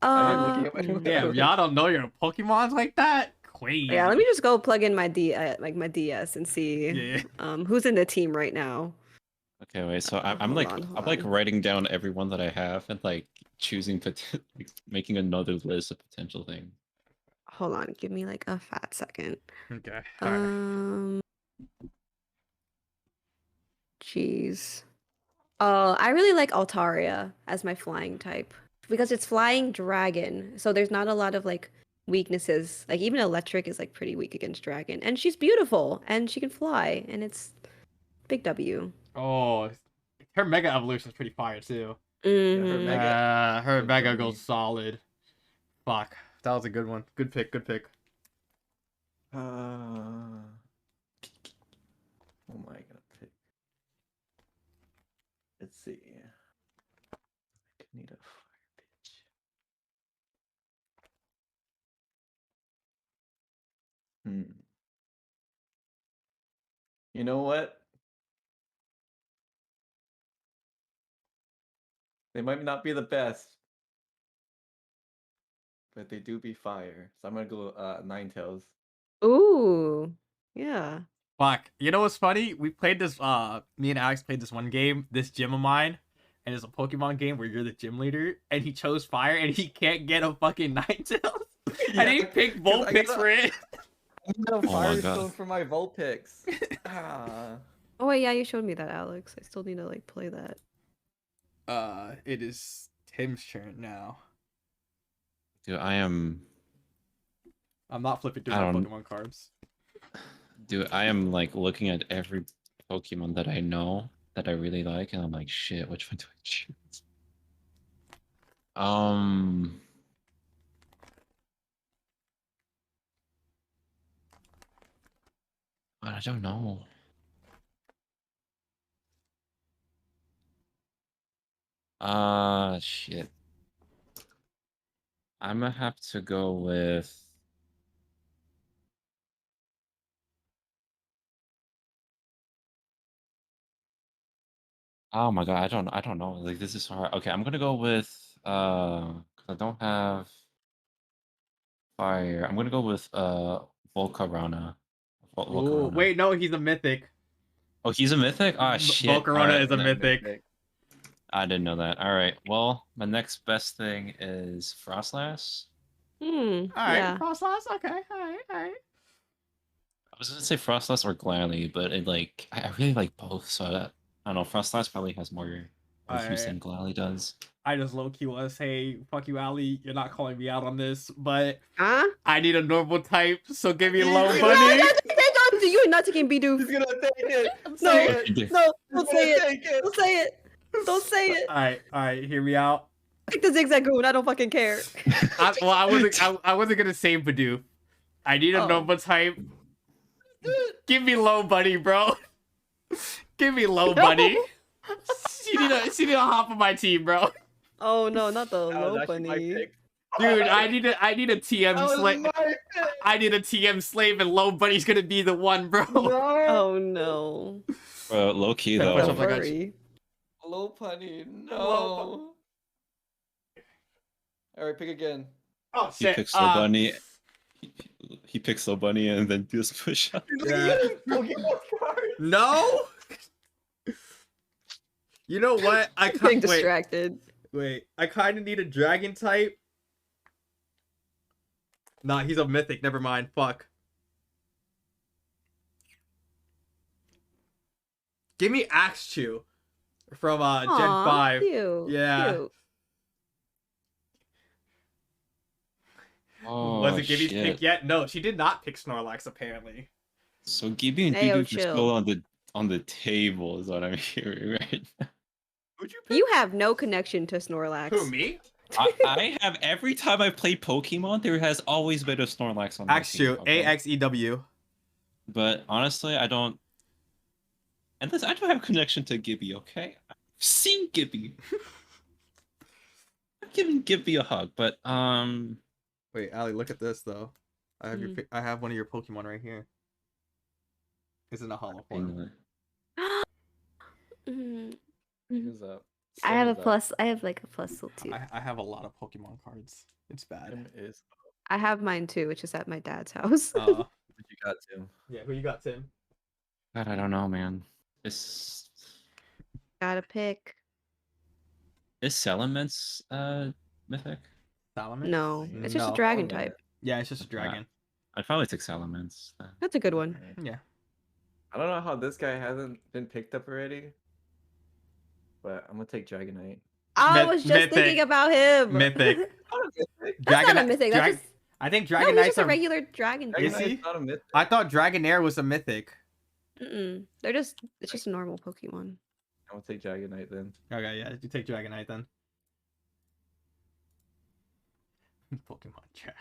I'm looking at my Damn, y'all don't know your Pokemons like that? Crazy. Yeah, let me just go plug in my my DS and see Yeah. who's in the team right now. okay, wait. So I'm Hold like on, hold I'm like on. writing down everyone that I have and like choosing like, making another list of potential things. Hold on, give me like a fat second. Okay. All right. Jeez. Oh, I really like Altaria as my flying type because it's flying dragon, so there's not a lot of like weaknesses. Like even electric is like pretty weak against dragon, and she's beautiful and she can fly, and it's big W. Oh, her Mega Evolution is pretty fire too. Yeah, her Mhm. Mega. Her is Mega for goes me. solid. Fuck. That was a good one. Good pick. Good pick. What am I gonna pick? Let's see. I need a fire pitch. You know what? They might not be the best, but they do be fire. So I'm gonna go Ninetales. Ooh, yeah. Fuck. You know what's funny? We played this. Me and Alex played this one game. This gym of mine, and it's a Pokemon game where you're the gym leader, and he chose fire, and he can't get a fucking Ninetales. And he picked 'cause I Vulpix gotta- for it. I need a my fire God. stone for my Vulpix. Ah. Oh wait, yeah, you showed me that, Alex. I still need to like play that. It is Tim's turn now. Dude, I'm I'm not flipping through I my don't- Pokemon cards. dude, I am like looking at every Pokemon that I know that I really like, and I'm like, shit, which one do I choose? I don't know. Shit. I'm gonna have to go with. Oh my god, I don't know. Like this is hard. Okay, I'm gonna go with 'cause I don't have fire. I'm gonna go with Volcarona. Ooh, Volcarona. wait, no, he's a mythic. Oh, he's a mythic? Ah, shit. Volcarona Alright, is a mythic. I didn't know that. Alright, well, my next best thing is Frostlass. All right, Yeah. Frostlass. Okay, all right, all right. I was gonna say Frostlass or Glalie, but it like I really like both, so I don't know. Frostlass probably has more use Alright. than Glalie does. I just low key want to say, fuck you, Ali. You're not calling me out on this, but Huh? I need a normal type, so give me low Yeah. bunny. You're not taking Bidoof. He's gonna take it. No, Say it. no, He's don't gonna say it. take it. Don't say it. Don't say it. All right, hear me out. Pick the Zigzagoon. I don't fucking care. I wasn't gonna say Bidoof. I need a Oh. normal type. Give me low bunny, bro. Give me low bunny. She need to hop on my team, bro. Oh no, not the That was low actually my bunny. pick. Dude, I need a TM That was slave. my pick. I need a TM slave, and low bunny's gonna be the one, bro. No. Oh no. Low key Wait, though. what's The up, I got you. furry. Low punny. Low No. All right, pick again. Oh He shit. picks Slow Bunny. He picks Slow Bunny and then does push up. Yeah. Pokemon card. No. You know what? I Being can't wait. distracted. Wait, I kind of need a dragon type. Nah, he's a mythic. Never mind. Fuck. Give me Axew from Gen Aw, 5. Cute. Yeah. Cute. Oh, Was it Gibby's shit. pick yet? No, she did not pick Snorlax apparently. So Gibby and Ayo, Bidoof are chill. still on the table is what I'm hearing right now. Who'd you pick? You have no connection to Snorlax. Who, me? I have every time I've played Pokemon, there has always been a Snorlax on my team. Axew. okay? AXEW. But honestly, I don't. And this, I do have a connection to Gibby, okay? I've seen Gibby. I'm giving Gibby a hug, but Wait, Ali, look at this though. I have Mm. I have one of your Pokemon right here. It's in a hollow form. Mm. Who's up? I have a Sim is up. plus. I have like a plus too. I have a lot of Pokemon cards. It's bad. Sim is. I have mine too, which is at my dad's house. What you got, Tim? Yeah, who you got, Tim? God, I don't know, man. Is Gotta pick. Salamence mythic? Salamence? No, it's just a No. dragon Okay. type. Yeah, it's just a dragon. I'd probably take Salamence. Then. That's a good one. Okay. Yeah. I don't know how this guy hasn't been picked up already, but I'm gonna take Dragonite. I Myth- was just mythic. thinking about him. Mythic. That's not a mythic. That's just... I think No, he's Dragonite's just a regular dragon. Is type. he? Dragonite's not a mythic. I thought Dragonair was a mythic. Mm-mm. They're just. It's just a normal Pokemon. I'm gonna take Dragonite then. Okay, yeah, you take Dragonite then. Pokemon trash.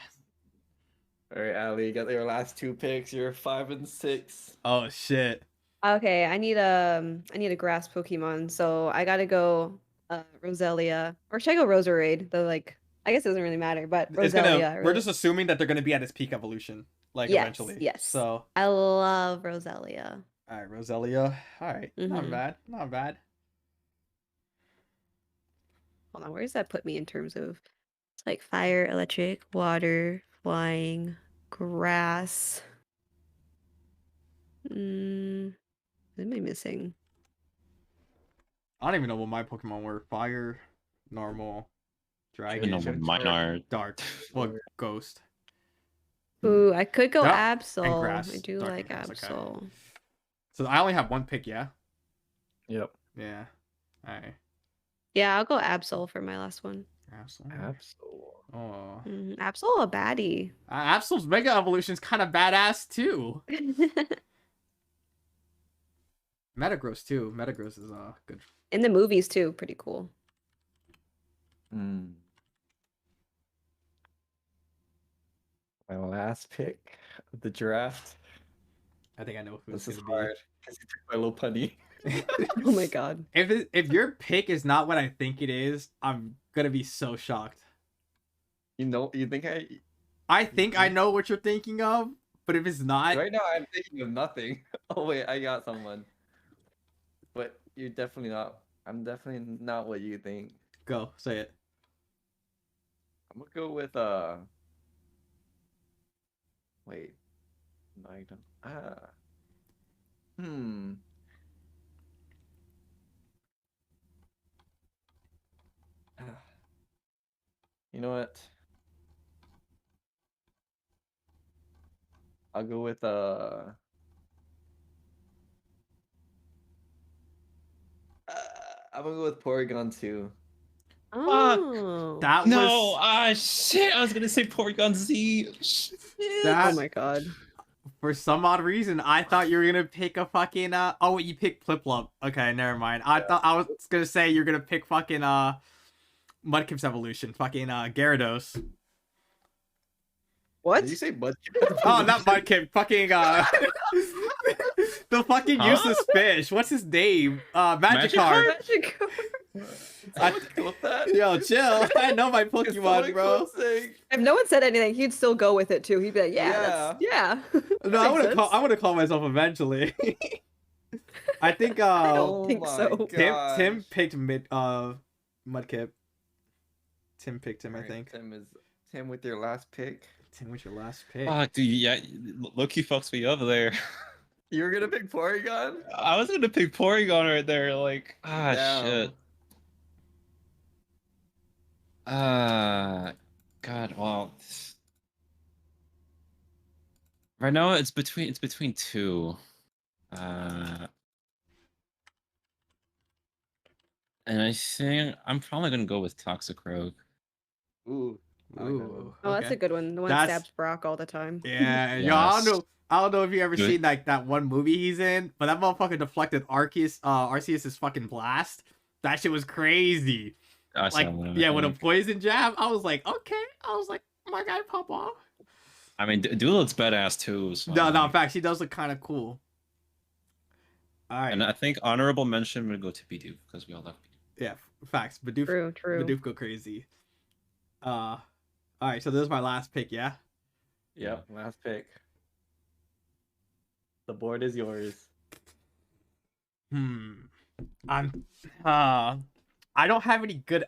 All right, Ali, you got your last two picks. You're 5 and 6. Oh shit. Okay, I need a grass Pokemon, so I gotta go Roselia. Or should I go Roserade? The like I guess it doesn't really matter, but It's Roselia. gonna. We're just assuming that they're gonna be at its peak evolution, like Yes, eventually. yes. So, I love Roselia. all right, Roselia. All right, not Mhm. bad, not bad. Hold on, where does that put me in terms of it's like fire, electric, water, flying, grass. What am I missing? I don't even know what my Pokemon were. Fire, normal, I dragon, know what mine are. dark, well, ghost. Ooh, I could go Yep, Absol. grass, I do dark like and grass, okay. Absol. So I only have one pick, yeah. Yep. Yeah. All right. Yeah, I'll go Absol for my last one. Absol. Absol. Oh. Absol a baddie. Absol's Mega Evolution's kind of badass too. Metagross too. Metagross is good. In the movies too, pretty cool. My last pick of the draft. I think I know who This it's is gonna hard because he took my little punny. Oh my god. If your pick is not what I think it is, I'm gonna be so shocked. You think I think I know what you're thinking of, but if it's not, right now I'm thinking of nothing. Oh wait, I got someone. But you're definitely not. I'm definitely not what you think. go say it. I'm gonna go with Wait. No, I don't. You know what? I'll go with I'm gonna go with Porygon 2. Oh. That No, was shit! I was gonna say Porygon Z. Shit. that. Oh my god. For some odd reason, I thought you were gonna pick a fucking oh wait, you picked Piplup. Okay, never mind. I thought I was gonna say you're gonna pick fucking Mudkip's evolution, fucking Gyarados. What? Did you say Mudkip? Oh, not Mudkip, fucking the fucking Huh? useless fish. What's his name? Magikarp. Magikarp. I- With that? Yo, chill. I know my Pokemon, bro. If no one said anything, he'd still go with it too. He'd be like, yeah. Yeah. No, I'm Makes gonna sense. call myself eventually. I think I don't think so. Tim picked Mudkip. Tim picked him, I think. Tim with your last pick. Tim, what's your last pick? Fuck, dude, yeah, Loki fucks me up there. You were gonna pick Porygon? I was gonna pick Porygon right there, like, Damn. shit. God, well, right now it's between two. And I think I'm probably gonna go with Toxicroak. Ooh. I like that one. Ooh, Oh, that's okay. a good one. The one that That's- stabs Brock all the time. Yeah, yo, Yes. I don't know if you ever Good. seen like that one movie he's in, but that motherfucker deflected Arceus's fucking blast. That shit was crazy. I saw Like, one of yeah, them. with a poison jab, I was like, okay. I was like, my guy pop off. I mean, Dude looks badass too. So No, in fact, she does look kind of cool. All right. And I think honorable mention would go to Bidoof because we all love Bidoof. Yeah, facts. Bidoof, True. Bidoof go crazy. All right. So this is my last pick. Yeah. Yep, last pick. The board is yours. I'm. I don't have any good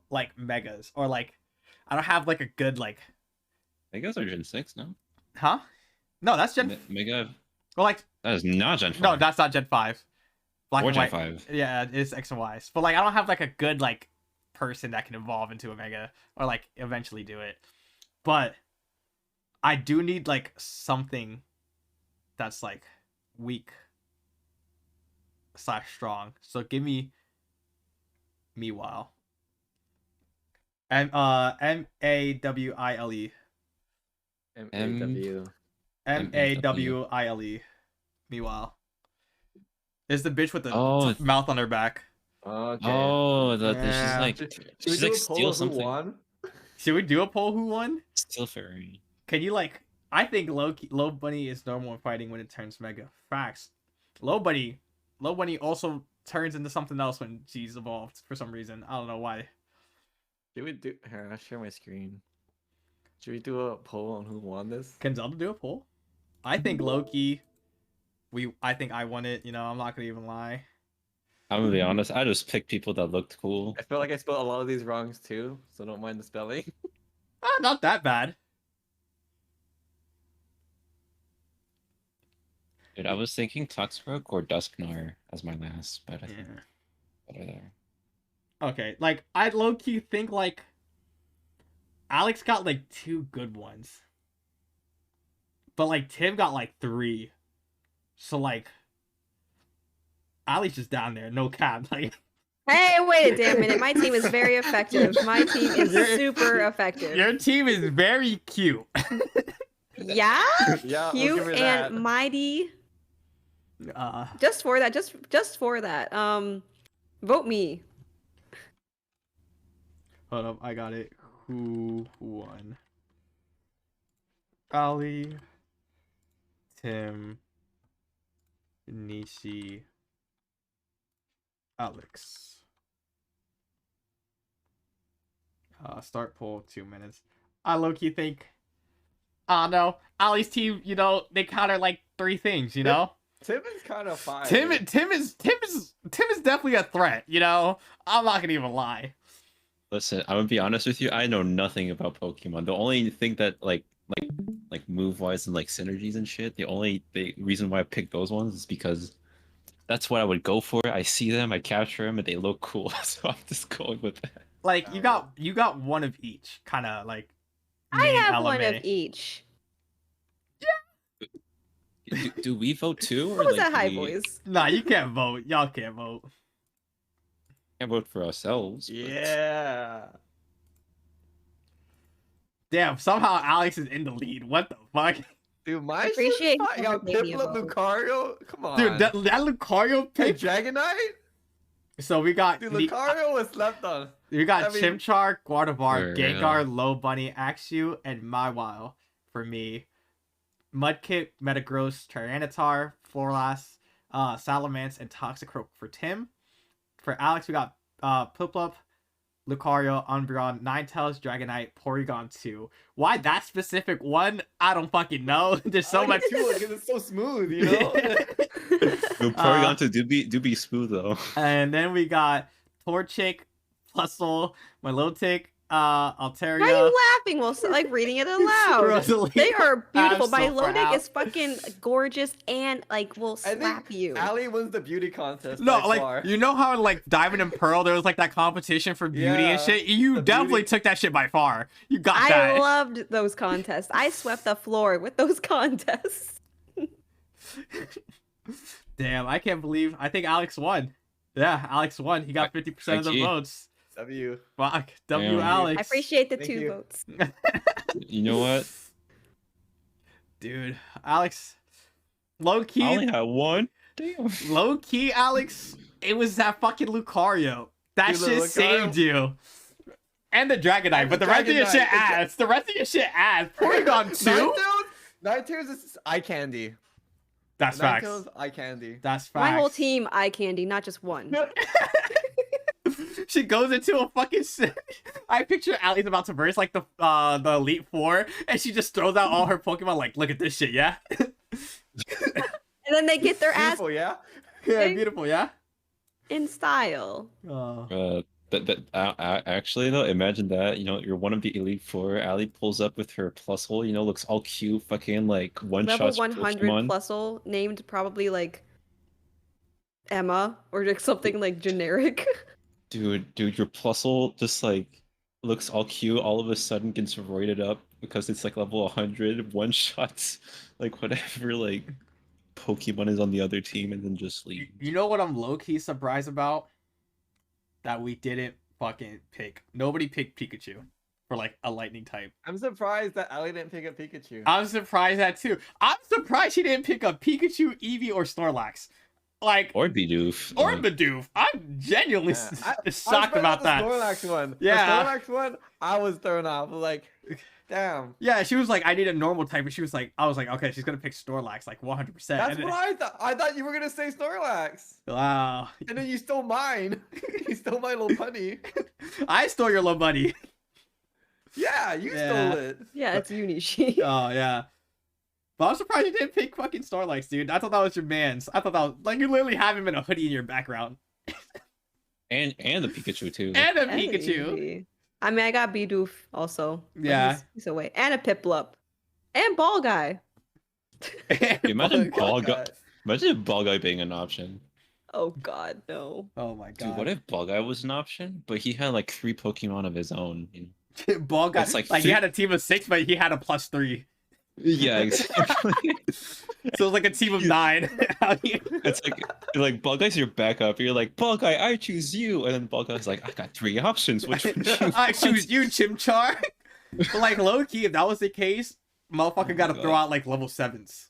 like megas or like, I don't have like a good like. Megas are Gen 6, no? Huh? No, that's Gen. Mega. Well, like That is not Gen 5. no, that's not Gen 5. Black or and Gen white. 5. Yeah, it's X and Y. But like, I don't have like a good like person that can evolve into a mega or like eventually do it. But I do need like something that's like weak / strong. So give me Meanwhile. MAWILE. MAW. MAWILE. Meanwhile. Is the bitch with the Oh. mouth on her back. Okay. Oh, Yeah. she's like, Should we she's do like a poll steal who something. won? Should we do a poll who won? Steel fairy. Can you like? I think low bunny is normal in fighting when it turns mega. Facts. Low bunny also turns into something else when she's evolved for some reason. I don't know why. Should we do? Here, I'll share my screen. Should we do a poll on who won this? Can Zelda do a poll? I think Loki. I think I won it. You know, I'm not gonna even lie. I'm gonna be honest. I just picked people that looked cool. I feel like I spelled a lot of these wrongs too, so don't mind the spelling. Not that bad. Dude, I was thinking Tuxbrook or Dusknar as my last, but I think Yeah. better there. Okay, like I low key think like Alex got like 2 good ones, but like Tim got like 3. So like, Ali's just down there, no cap. Like, Hey, wait a damn minute. My team is very effective. My team is super effective. your team is very cute. Yeah? Yeah, we'll Cute give her and that. mighty. Just for that. Just for that. Vote me. Hold up, I got it. Who won? Ali, Tim, Nishi, Alex. Start poll 2 minutes. I low-key think, no, Ali's team, you know, they counter like 3 things, you know? Tim is kind of fine. Tim is definitely a threat, you know? I'm not gonna even lie. Listen, I'm gonna be honest with you. I know nothing about Pokemon. The only thing that like move wise and like synergies and shit. The reason why I picked those ones is because that's what I would go for. I see them, I capture them, and they look cool. So I'm just going with that. Like you got one of each, kind of like. I main have one of element. each. Do we vote too? Or What was like, that, high do we boys? Nah, you can't vote. Y'all can't vote. can't vote for ourselves? but- Yeah. Damn, somehow Alex is in the lead. What the fuck? Dude, my Appreciate shit's fine. you Got for making me a Piplup, vote. Lucario. Come on. Dude, that Lucario Hey, pick. Dragonite? So we got Dude, Lucario was slept on. we got I mean- Chimchar, Gardevoir, For real. Gengar, Low Bunny, Axew, and Mawile for me. Mudkip, Metagross, Tyranitar, Florlas, Salamence, and Toxicroak for Tim. For Alex, we got Piplup, Lucario, Umbreon, Ninetales, Dragonite, Porygon 2. Why that specific one? I don't fucking know. There's so much. Because it's so smooth, you know? The Porygon to do be smooth though. And then we got Torchic, Plusle, Milotic, Altaria. Why are you laughing while like reading it aloud? Rosalie. They are beautiful. I'm so Milotic proud. is fucking gorgeous and like will I slap think you. Ali wins the beauty contest. No, by like far. you know how in like Diamond and Pearl there was like that competition for beauty Yeah, and shit. You the definitely beauty- took that shit by far. You got I that. loved those contests. I swept the floor with those contests. Damn, I can't believe. I think Alex won. Yeah, Alex won. He got 50% of the Thank you. votes. W. Fuck, W Damn. Alex. I appreciate the Thank 2 you. votes. You know what? Dude, Alex. Low I key, only had one. Damn. low key, Alex. It was that fucking Lucario. That Dude, the shit Lucario- saved you. And the Dragonite, And but the the rest of your Dragonite. shit ass. The rest of your shit ass. Porygon 2? Ninetales is eye candy. That's facts. Ninetales, eye candy. That's facts. My whole team eye candy, not just one. She goes into a fucking. I picture Allie's about to verse like the Elite Four, and she just throws out all her Pokemon. Like, look at this shit, yeah. And then they get their ass Beautiful, yeah. Yeah, beautiful, yeah. in style. Actually though, imagine that, you're one of the Elite Four. Allie pulls up with her plus hole, looks all cute, fucking like one Level shots 100 Pokemon. plusle named probably like Emma or like something like generic. Dude, your plus hole just like looks all cute. All of a sudden gets roided up because it's like level 100, one shots like whatever like Pokemon is on the other team, and then just leave. You know what I'm low-key surprised about? That we didn't fucking pick. Nobody picked Pikachu for like a lightning type. I'm surprised that Allie didn't pick up Pikachu. I'm surprised that too. I'm surprised she didn't pick up Pikachu, Eevee, or Snorlax. Like Or Bidoof. or like, Bidoof. I'm genuinely I shocked about that. The Snorlax one. Yeah. The Snorlax one, I was thrown off. Like, damn. Yeah, she was like, I need a normal type, and she was like, I was like, okay, she's gonna pick Snorlax, like 100%. That's what I thought. I thought you were gonna say Snorlax. Wow. And then you stole mine. You stole my little bunny. I stole your little buddy. Yeah, you Yeah. stole it. Yeah, it's Unishi. Oh yeah. But I'm surprised you didn't pick fucking Snorlax, dude. I thought that was your man's. I thought that was like you literally have him in a hoodie in your background. and the Pikachu too. And a And Pikachu. Eevee. I mean, I got Bidoof also. but Yeah. He's away. And a Piplup. And Ball Guy. Imagine Oh, Ball Guy. God. Imagine Ball Guy being an option. Oh god, no. Oh my god. Dude, what if Ball Guy was an option, but he had like 3 Pokemon of his own? Ball guy That's like like he three- had a team of 6, but he had a +3. Yeah, exactly. So it was like a team of 9. It's like Ball Guy's your backup. You're like, Ball Guy, I choose you, and then Ball Guy's like, I got 3 options. Which one do you I want?" choose you, Chimchar. But like low key, if that was the case, motherfucker Oh got to my throw God. out like level 7s.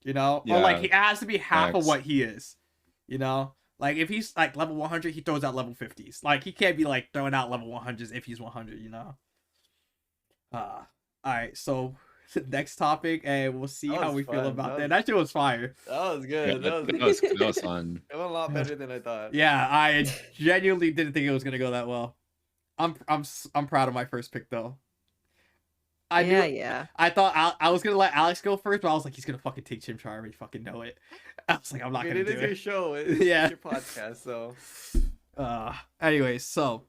You know? Yeah, Or like he has to be half of facts. what he is. You know? Like if he's like level 100, he throws out level 50s. Like he can't be like throwing out level 100s if he's 100, you know? All right, so next topic, and we'll see That how was we feel fun. about That that. was- That shit was fire. That was Yeah, good. that was fun. It went a lot better than I thought. Yeah, I genuinely didn't think it was gonna go that well. I'm proud of my first pick though. I knew, Yeah. I thought I was gonna let Alex go first, but I was like, he's gonna fucking take Chimchar. I already fucking know it. I was like, I'm not I mean, gonna it do is your it. show. It's Yeah. your podcast, so. Anyways, so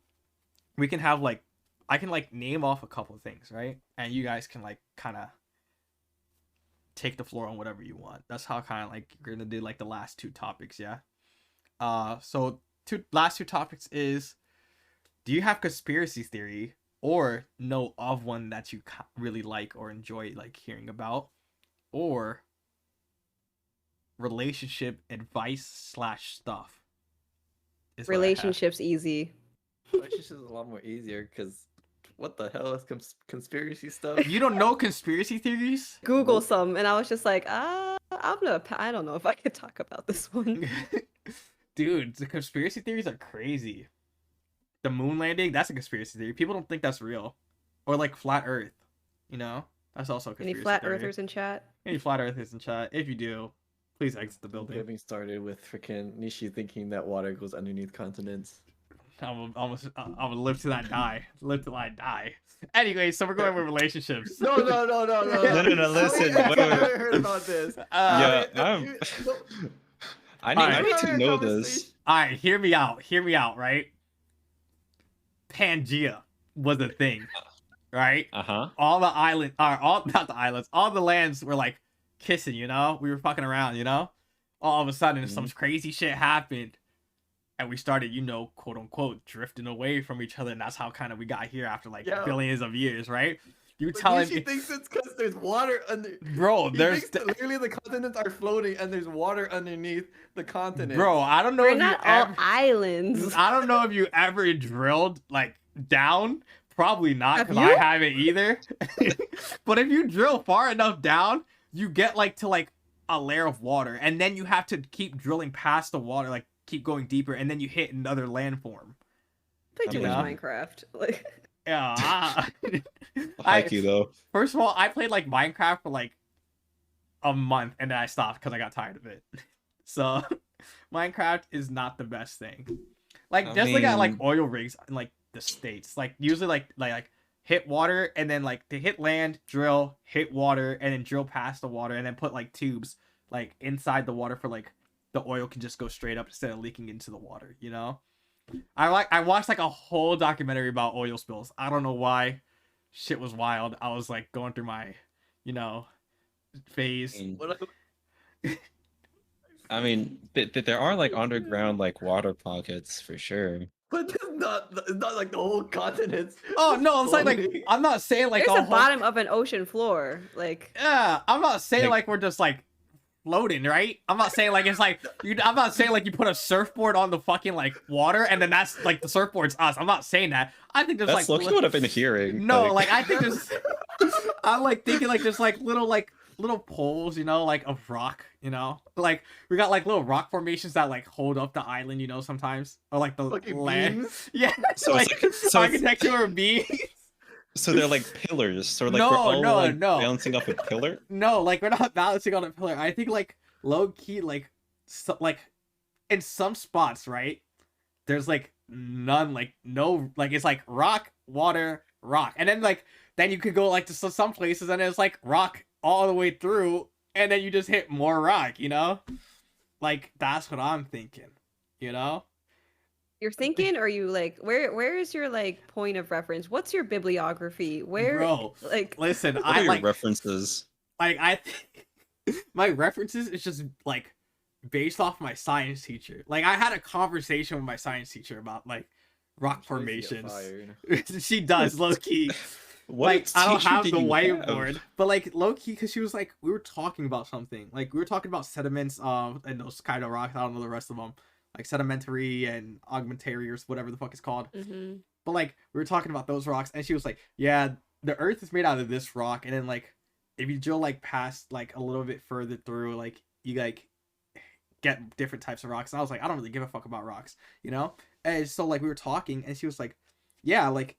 we can have like I can like name off a couple of things, right? And you guys can like kind of take the floor on whatever you want. That's how kind of like you're gonna do like the last 2 topics, yeah. So last two topics is, do you have conspiracy theory or know of one that you really like or enjoy like hearing about, or relationship advice / stuff? is what I have. Relationships easy. Relationships is a lot more easier because what the hell is conspiracy stuff? You don't know conspiracy theories? Google some, and I was just like, I don't know if I could talk about this one. Dude, the conspiracy theories are crazy. The moon landing, that's a conspiracy theory. People don't think that's real. Or like flat earth, you know? That's also a Any conspiracy flat theory. earthers in chat? Any flat earthers in chat? If you do, please exit the building. Getting started with freaking Nishi thinking that water goes underneath continents. I'm gonna live to that die. Live till I die. Anyway, so we're going with relationships. No. No, listen, I wait. haven't heard about this. Yeah, No, I need to Alright. know this. Alright, hear me out, right? Pangea was a thing. Right? Uh-huh. All the island not the islands, all the lands were like kissing, you know? We were fucking around, you know? All of a sudden some crazy shit happened. And we started, you know, quote unquote, drifting away from each other, and that's how kind of we got here after like Yeah. billions of years, right? You But telling Nishi me, thinks it's because there's water under. bro? He There's, thinks that literally the continents are floating and there's water underneath the continent. bro. I don't know We're if you not all ever, islands. I don't know if you ever drilled like down. Probably not, Have because I you? haven't either. But if you drill far enough down, you get like to like a layer of water, and then you have to keep drilling past the water, like keep going deeper, and then you hit another landform. Play too Yeah. much Minecraft. Like, Yeah. Like you though. First of all, I played like Minecraft for like a month and then I stopped because I got tired of it. So Minecraft is not the best thing. Like I just look at like mean, oil rigs in like the States. Like usually like hit water and then like they hit land, drill, hit water, and then drill past the water and then put like tubes like inside the water for like the oil can just go straight up instead of leaking into the water, you know? I watched like a whole documentary about oil spills. I don't know why. Shit was wild. I was like going through my, you know, phase. I mean, there are like underground like water pockets for sure. But it's not like the whole continent. Oh no, it's like I'm not saying like There's a the whole, bottom of an ocean floor. Like, yeah, I'm not saying Like- like we're just like floating, right? I'm not saying like it's like I'm not saying like you put a surfboard on the fucking like water and then that's like the surfboard's us. I'm not saying that. I think there's That's like low-key what I've been hearing. no, like I think there's I'm like thinking like there's like little poles, you know, like of rock, you know, like we got like little rock formations that like hold up the island, you know, sometimes or like the Fucking land. beams? Yeah, So like, it's like- so it's- architecture or beams. So they're like pillars. So like No, we're all no, like no. bouncing off a pillar. No, like we're not balancing on a pillar. I think like low key, like like in some spots, right? There's like none, like no, like it's like rock, water, rock, and then you could go like to some places and it's like rock all the way through, and then you just hit more rock, you know? Like that's what I'm thinking, you know? you're thinking, or you like, where is your like point of reference? What's your bibliography? Where, Bro, like, listen, What I are your like references? I think my references is just like based off my science teacher. Like I had a conversation with my science teacher about like rock formations. She does low key. What Like I don't teacher have did the you whiteboard, have? but like low key, because she was like we were talking about something. Like we were talking about sediments, and those kind of rocks. I don't know the rest of them, like sedimentary and augmentary or whatever the fuck it's called. mhm. But like we were talking about those rocks, and she was like, "Yeah, the Earth is made out of this rock," and then like if you drill like past like a little bit further through, like you like get different types of rocks. And I was like, I don't really give a fuck about rocks, you know? And so like we were talking, and she was like, "Yeah, like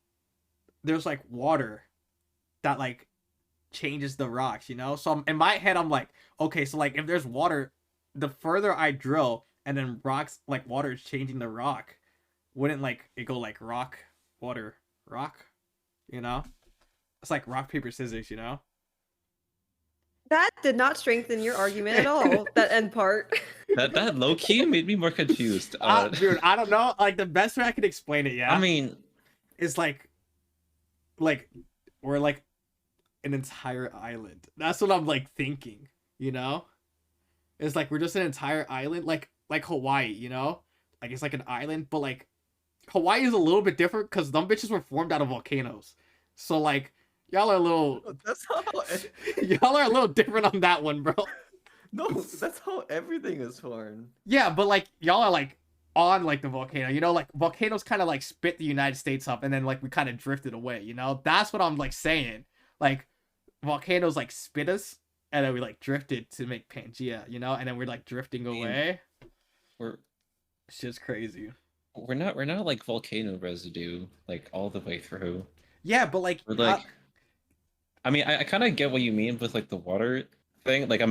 there's like water that like changes the rocks, you know?" So in my head, I'm like, okay, so like if there's water, the further I drill, and then rocks like water is changing the rock, wouldn't like it go like rock, water, rock, you know? It's like rock, paper, scissors, you know? That did not strengthen your argument at all. That end part. That low key made me more confused. Dude, I don't know. Like the best way I could explain it, yeah, I mean, is like we're like an entire island. That's what I'm like thinking, you know? It's like we're just an entire island, like Hawaii, you know? Like it's like an island, but like Hawaii is a little bit different because them bitches were formed out of volcanoes. So like y'all are a little That's how. y'all are a little different on that one, bro. No, that's how everything is formed. Yeah, but like y'all are like on like the volcano, you know, like volcanoes kind of like spit the United States up and then like we kind of drifted away, you know? That's what I'm like saying. Like volcanoes like spit us and then we like drifted to make Pangea, you know? And then we're like drifting away. we're Shit's crazy. we're not like volcano residue like all the way through. Yeah, but like We're like, I mean, I kind of get what you mean with like the water thing. Like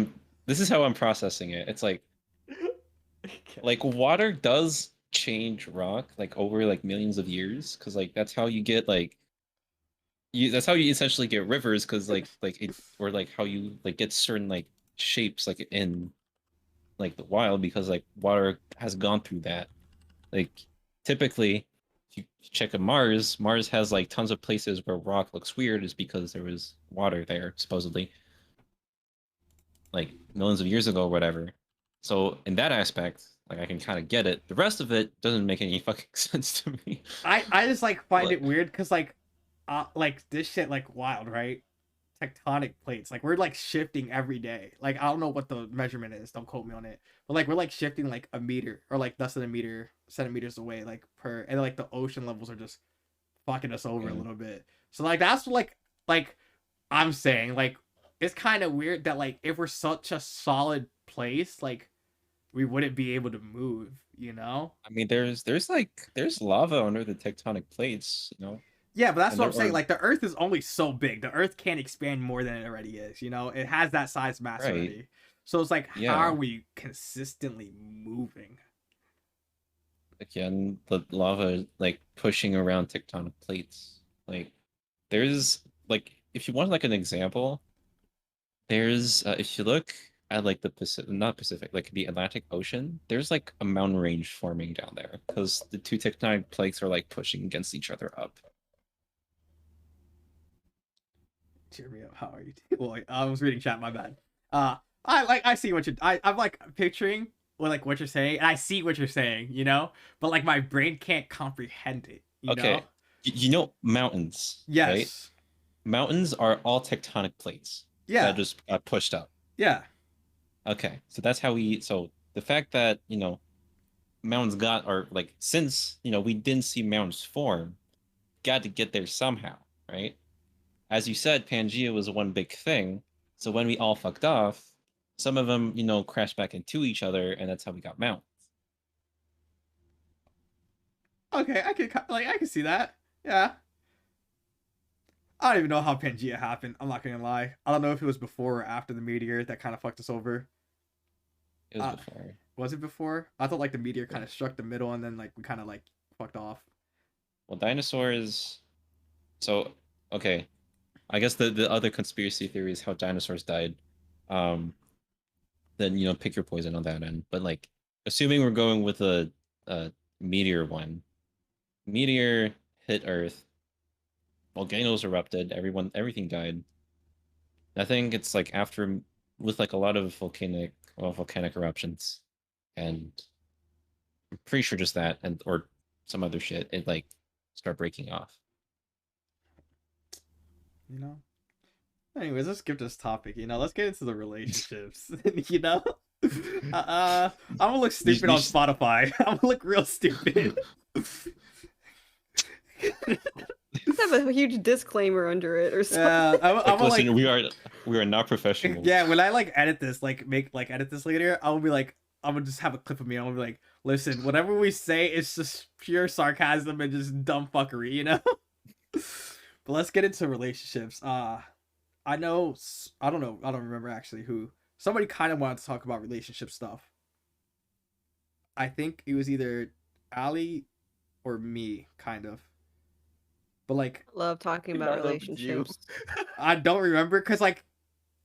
this is how I'm processing it. It's like water does change rock like over like millions of years because like that's how you get like that's how you essentially get rivers because like it or like how you like get certain like shapes like in like the wild because like water has gone through that. Like typically if you check on Mars has like tons of places where rock looks weird is because there was water there supposedly like millions of years ago or whatever. So in that aspect, like I can kind of get it. The rest of it doesn't make any fucking sense to me. I just like find Like- it weird because like this shit like wild, right? Tectonic plates, like we're like shifting every day. Like I don't know what the measurement is, don't quote me on it, but like we're like shifting like a meter or like less than a meter centimeters away like per, and like the ocean levels are just fucking us over a Yeah. little bit. So like that's like I'm saying like it's kind of weird that like if we're such a solid place, like we wouldn't be able to move, you know? I mean, there's lava under the tectonic plates, you know. Yeah, but that's And what I'm there saying. are Like the Earth is only so big. The Earth can't expand more than it already is. It has that size mass right. already. So it's like, how are Yeah. we consistently moving? Again, the lava like pushing around tectonic plates. Like there's like if you want like an example, there's if you look at like the Pacific, not Pacific, like the Atlantic Ocean, there's like a mountain range forming down there because the two tectonic plates are like pushing against each other up. Cheer me up. How are you? Well, I was reading chat. My bad. I see what I'm like picturing what you're saying, and I see what you're saying. But like my brain can't comprehend it. Okay, you know mountains, right? Yes. Mountains are all tectonic plates Yeah. that just got pushed up. Yeah. Okay, so that's how we. So the fact that mountains got or like since we didn't see mountains form, got to get there somehow, right? As you said, Pangea was one big thing. So when we all fucked off, some of them crashed back into each other, and that's how we got mountains. Okay, I can see that. Yeah. I don't even know how Pangea happened. I'm not gonna lie. I don't know if it was before or after the meteor that kind of fucked us over. It was before. Was it before? I thought like the meteor kind of struck the middle and then like we kind of like fucked off. Well, dinosaurs. So okay, I guess the other conspiracy theory is how dinosaurs died. Then pick your poison on that end. But like, assuming we're going with a meteor one, meteor hit Earth, volcanoes erupted, everything died. I think it's like after with like a lot of volcanic eruptions, and I'm pretty sure just that and or some other shit, it like start breaking off. Anyways, let's skip this topic. Let's get into the relationships. I'm gonna look stupid on Spotify. I'm gonna look real stupid. Let's have a huge disclaimer under it or something. Listen, we are not professionals. Yeah, when I like edit this, edit this later, I'm gonna just have a clip of me. I'm gonna be like, listen, whatever we say is just pure sarcasm and just dumb fuckery, But let's get into relationships. I don't remember actually who. Somebody kind of wanted to talk about relationship stuff. I think it was either Ali or me, kind of. But like, love talking about relationships. I don't remember because like,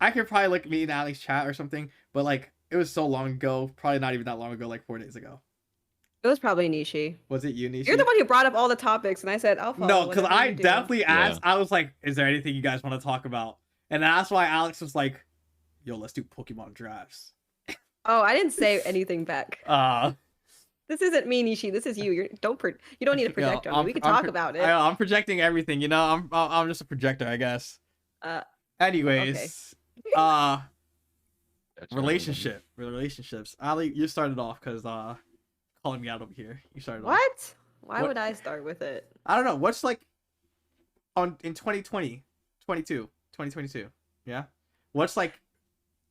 I could probably like me and Ali's chat or something. But like, it was so long ago. Probably not even that long ago. Like 4 days ago. It was probably Nishi. Was it you, Nishi? You're the one who brought up all the topics, and I said, "I'll follow." No, because I definitely asked. I was like, "Is there anything you guys want to talk about?" And that's why Alex was like, "Yo, let's do Pokemon drafts." Oh, I didn't say anything back. This isn't me, Nishi. This is you. You don't need to project on me. We can talk about it. I'm projecting everything. I'm just a projector, I guess. Anyways, okay. relationships. Ali, you started off because calling me out over here. You started off. What? Why would I start with it? I don't know. What's like in 2022? Yeah. What's like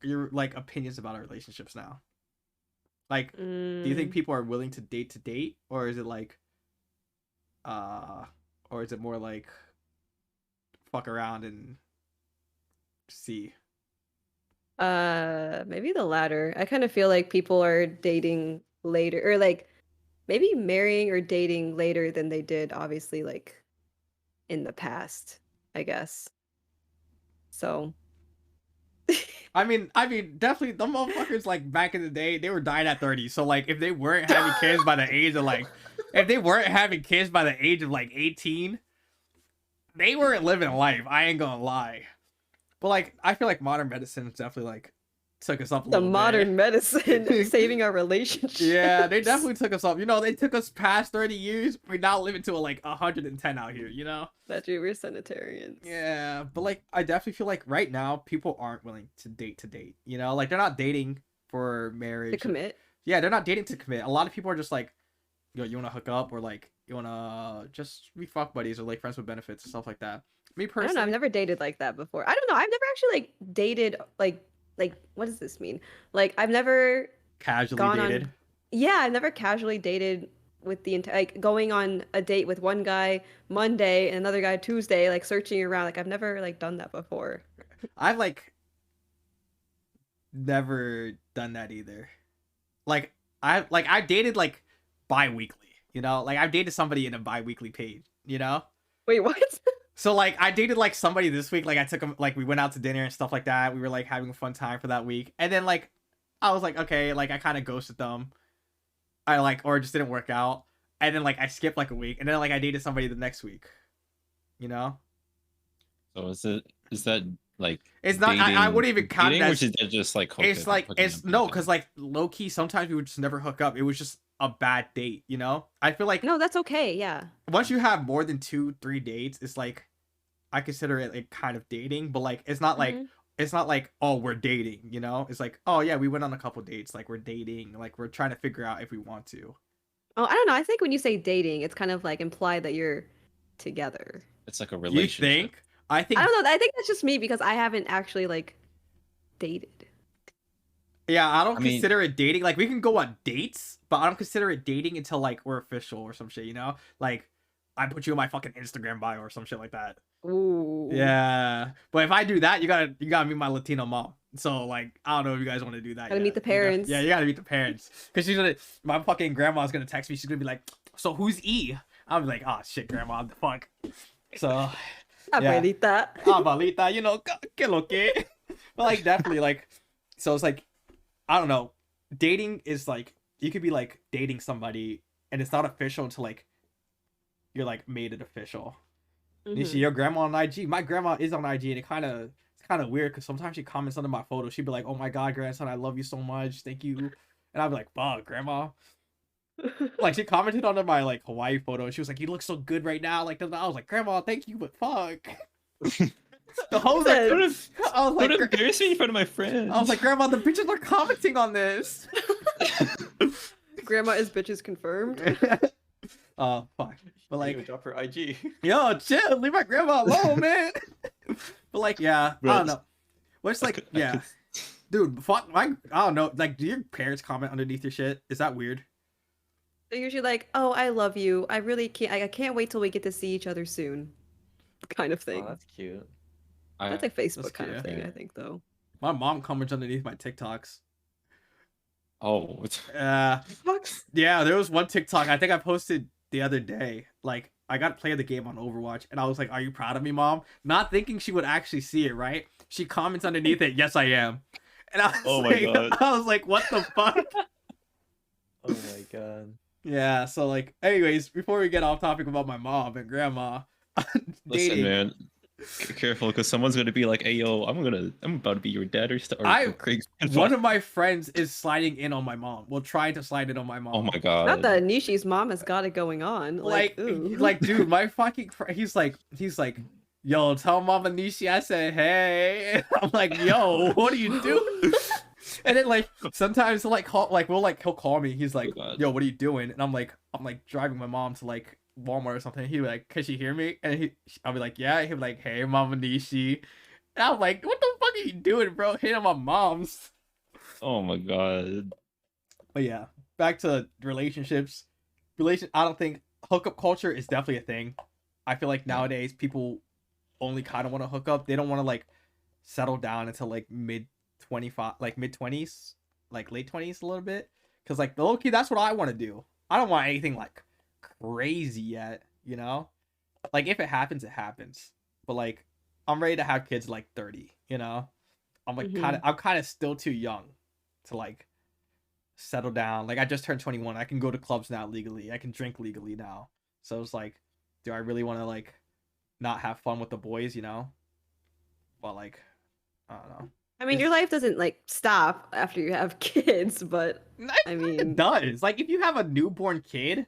your like opinions about our relationships now? Like, do you think people are willing to date, or is it like, or is it more like fuck around and see? Maybe the latter. I kind of feel like people are dating later, or like maybe marrying or dating later than they did, obviously, like in the past, I guess. So. I mean, definitely, the motherfuckers like back in the day, they were dying at 30. So like, if they weren't having kids by the age of like, if they weren't having kids by the age of like 18, they weren't living life. I ain't gonna lie. But like, I feel like modern medicine is definitely like took us up a little bit. Modern medicine saving our relationship. Yeah, they definitely took us up. They took us past 30 years. We're now living to like 110 out here. That's true. We're sanitarians. Yeah, but like, I definitely feel like right now people aren't willing to date. Like they're not dating for marriage. To commit. Yeah, they're not dating to commit. A lot of people are just like, you want to hook up, or like you want to just be fuck buddies or like friends with benefits and stuff like that. Me personally, I don't know. I've never dated like that before. I don't know. I've never actually like dated like what does this mean? Like I've never casually dated. Yeah, I've never casually dated with the like going on a date with one guy Monday and another guy Tuesday, like searching around. Like I've never like done that before. I've like never done that either. Like I dated like bi-weekly, you know? Like I've dated somebody in a bi-weekly page, you know? Wait, what? So like I dated like somebody this week, like I took him, like we went out to dinner and stuff like that. We were like having a fun time for that week. And then like I was like, okay, like I kind of ghosted them. I like or it just didn't work out. And then like I skipped like a week and then like I dated somebody the next week. You know? So is that like It's not I wouldn't even count dating, that or as, is it just like it's like hooking it's up no, with because like low key sometimes we would just never hook up. It was just a bad date, you know? I feel like No, that's okay. Yeah. once you have more than 2-3 dates, it's like I consider it like kind of dating, but like it's not like Mhm. it's not like, oh, we're dating, you know? It's like, oh yeah, we went on a couple dates, like we're dating, like we're trying to figure out if we want to. Oh, I don't know. I think when you say dating, it's kind of like implied that you're together. It's like a You relationship. think? I think I don't know. I think that's just me because I haven't actually like dated. yeah, I don't I mean- consider it dating. Like we can go on dates, but I don't consider it dating until like we're official or some shit, you know? Like I put you in my fucking Instagram bio or some shit like that. Ooh. Yeah. But if I do that, you gotta meet my Latino mom. So like I don't know if you guys want to do that. Gotta meet the You know? parents. Yeah, you gotta meet the parents. Cause she's gonna my fucking grandma's gonna text me, she's gonna be like, so who's E? I'll be like, oh shit, grandma, the fuck. So yeah. Abuelita. Abuelita, you know, que lo que. But like definitely like so it's like I don't know. Dating is like you could be like dating somebody and it's not official until like you're like made it official. Mhm. Nishi, your grandma on IG. My grandma is on IG, and it's kind of weird because sometimes she comments under my photo. She'd be like, "Oh my god, grandson, I love you so much, thank you," and I'd be like, "Fuck, grandma." Like she commented under my like Hawaii photo, and she was like, "You look so good right now." Like I was like, "Grandma, thank you," but fuck. The whole like, I was Don't like, embarrass me in front of my friends. I was like, "Grandma, the bitches are commenting on this." Grandma is bitches confirmed. Oh fuck. But like, drop her IG. yo, chill, leave my grandma alone, man. But like, yeah, Bro, I don't know. What's I like, could- yeah, dude, fuck, I don't know. Like, do your parents comment underneath your shit? Is that weird? They're usually like, "Oh, I love you. I really can't. I can't wait till we get to see each other soon," kind of thing. Oh, that's cute. That's like Facebook That's kind of cute. thing, Yeah. I think, though. My mom comments underneath my TikToks. Oh, Yeah, there was one TikTok I think I posted the other day. Like, I got to play the game on Overwatch, and I was like, "Are you proud of me, mom?" Not thinking she would actually see it, right? She comments underneath it, "Yes, I am." And I was Oh my like, God. I was like, "What the fuck?" Oh my god. Yeah. So like, anyways, before we get off topic about my mom and grandma, listen, dating. man. Careful, because someone's gonna be like, "Hey, yo, I'm about to be your dad or Craig's." One of my friends is sliding in on my mom. Well, trying to slide in on my mom. Oh my god. Not that Nishi's mom has got it going on. Like, Ooh. like, dude, my fucking he's like, yo, tell Mama Nishi I said hey. I'm like, yo, what are you doing? And then like sometimes he'll like call, like he'll call me. He's like, God. yo, what are you doing? And I'm like driving my mom to like Walmart or something. He'd be like, can she hear me? And I'll be like, yeah. He'll be like, hey, Mama Nishi. And I'm like, what the fuck are you doing, bro? Hitting on my mom's. Oh my god. But yeah, back to relationships. I don't think hookup culture is definitely a thing. I feel like nowadays people only kind of want to hook up. They don't want to like settle down until like mid 20s, like late 20s a little bit. Cause like low key, that's what I want to do. I don't want anything like crazy yet, you know? Like if it happens, it happens. But like I'm ready to have kids like 30, you know? I'm like I'm kind of still too young to like settle down. Like I just turned 21. I can go to clubs now legally. I can drink legally now. So it's like, do I really want to like not have fun with the boys, you know? But like, I don't know. I mean, your life doesn't like stop after you have kids, but I mean, It does. Like if you have a newborn kid,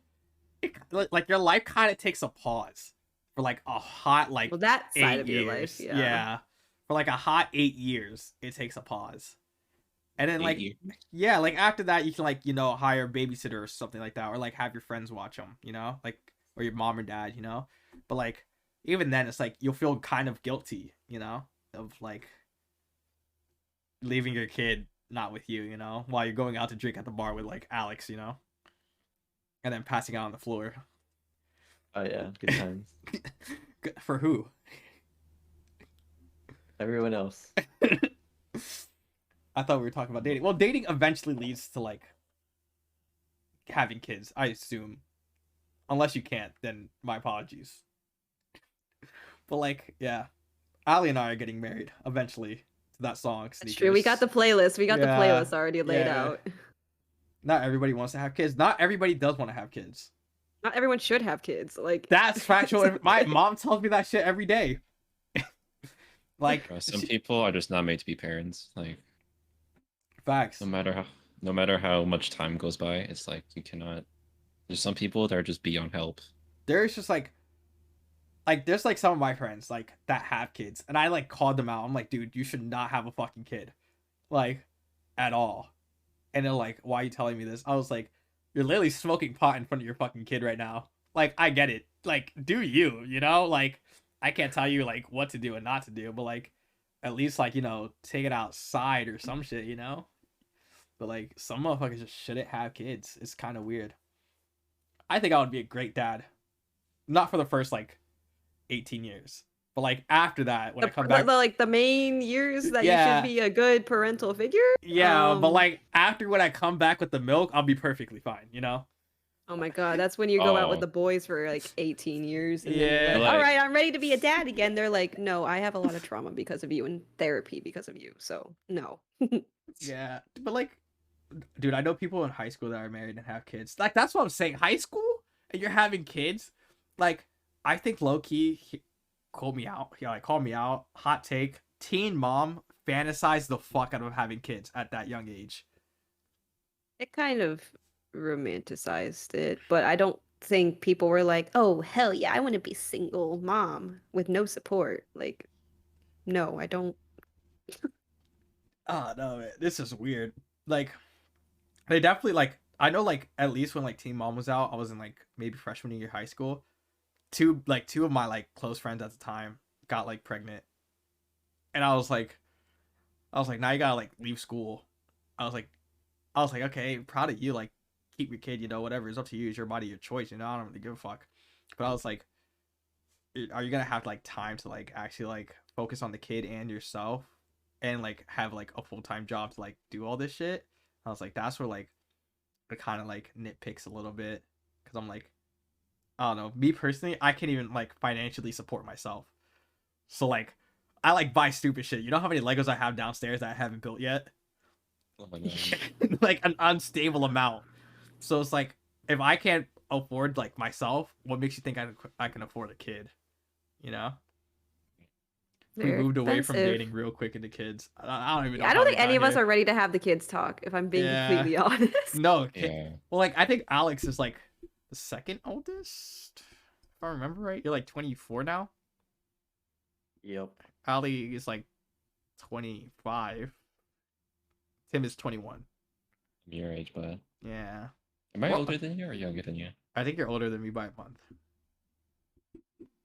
like your life kind of takes a pause for like a hot like well, that side 8 of your years. life, yeah. For like a hot 8 years, it takes a pause. And then 8 like years. yeah, like after that you can like, you know, hire a babysitter or something like that, or like have your friends watch them, you know, like, or your mom or dad, you know. But like even then it's like you'll feel kind of guilty, you know, of like leaving your kid not with you, you know, while you're going out to drink at the bar with like Alex, you know. and then passing out on the floor. Oh yeah, good times. For who? Everyone else. I thought we were talking about dating. Well, dating eventually leads to like having kids, I assume. Unless you can't, then my apologies. But like, yeah, Ali and I are getting married eventually to that song. That's true. We got the playlist. We got the playlist already laid out. Not everybody wants to have kids. Not everybody does want to have kids. Not everyone should have kids. Like that's factual. My mom tells me that shit every day. Like some people are just not made to be parents. Like facts. No matter how much time goes by, it's like you cannot. There's some people that are just beyond help. There's just like there's like some of my friends like that have kids, and I like called them out. I'm like, dude, you should not have a fucking kid, like, at all. And they're like, why are you telling me this? I was like, you're literally smoking pot in front of your fucking kid right now. Like, I get it. Like, do you, you know? Like, I can't tell you, like, what to do and not to do. But, like, at least, like, you know, take it outside or some shit, you know? But, like, some motherfuckers just shouldn't have kids. It's kind of weird. I think I would be a great dad. Not for the first, like, 18 years. But, like, after that, when I come back... like, the main years that you should be a good parental figure? Yeah, but, like, after when I come back with the milk, I'll be perfectly fine, you know? Oh my god, that's when you go out with the boys for, like, 18 years. And yeah. then like, all right, I'm ready to be a dad again. They're like, no, I have a lot of trauma because of you and therapy because of you, so no. Yeah, but, like, dude, I know people in high school that are married and have kids. Like, that's what I'm saying. High school, and you're having kids? Like, I think low-key... Call me out. Yeah, like call me out. Hot take. Teen mom fantasized the fuck out of having kids at that young age. It kind of romanticized it, but I don't think people were like, oh, hell yeah, I want to be single mom with no support. Like, no, I don't. Oh, no, man. This is weird. Like, they definitely, like, I know, like, at least when, like, Teen Mom was out, I was in, like, maybe freshman year of high school. Two of my like close friends at the time got like pregnant, and I was like now you gotta like leave school. I was like okay, proud of you, like keep your kid, you know, whatever, it's up to you, it's your body, your choice, you know, I don't really give a fuck. But I was like, are you gonna have like time to like actually like focus on the kid and yourself and like have like a full-time job to like do all this shit? I was like, that's where like it kind of like nitpicks a little bit, because I'm like, I don't know. Me personally, I can't even like financially support myself. So like, I like buy stupid shit. You know how many Legos I have downstairs that I haven't built yet? Oh my god. Like an unstable amount. So it's like, if I can't afford like myself, what makes you think I can afford a kid? You know? We moved away from dating real quick into kids. I don't even know. I don't think any of us are ready to have the kids talk, if I'm being completely honest. No. Yeah. Well, like, I think Alex is like the second oldest, if I remember right. You're like 24 now. Yep. Ali is like 25. Tim is 21. Your age, but yeah. Am I older than you or younger than you? I think you're older than me by a month.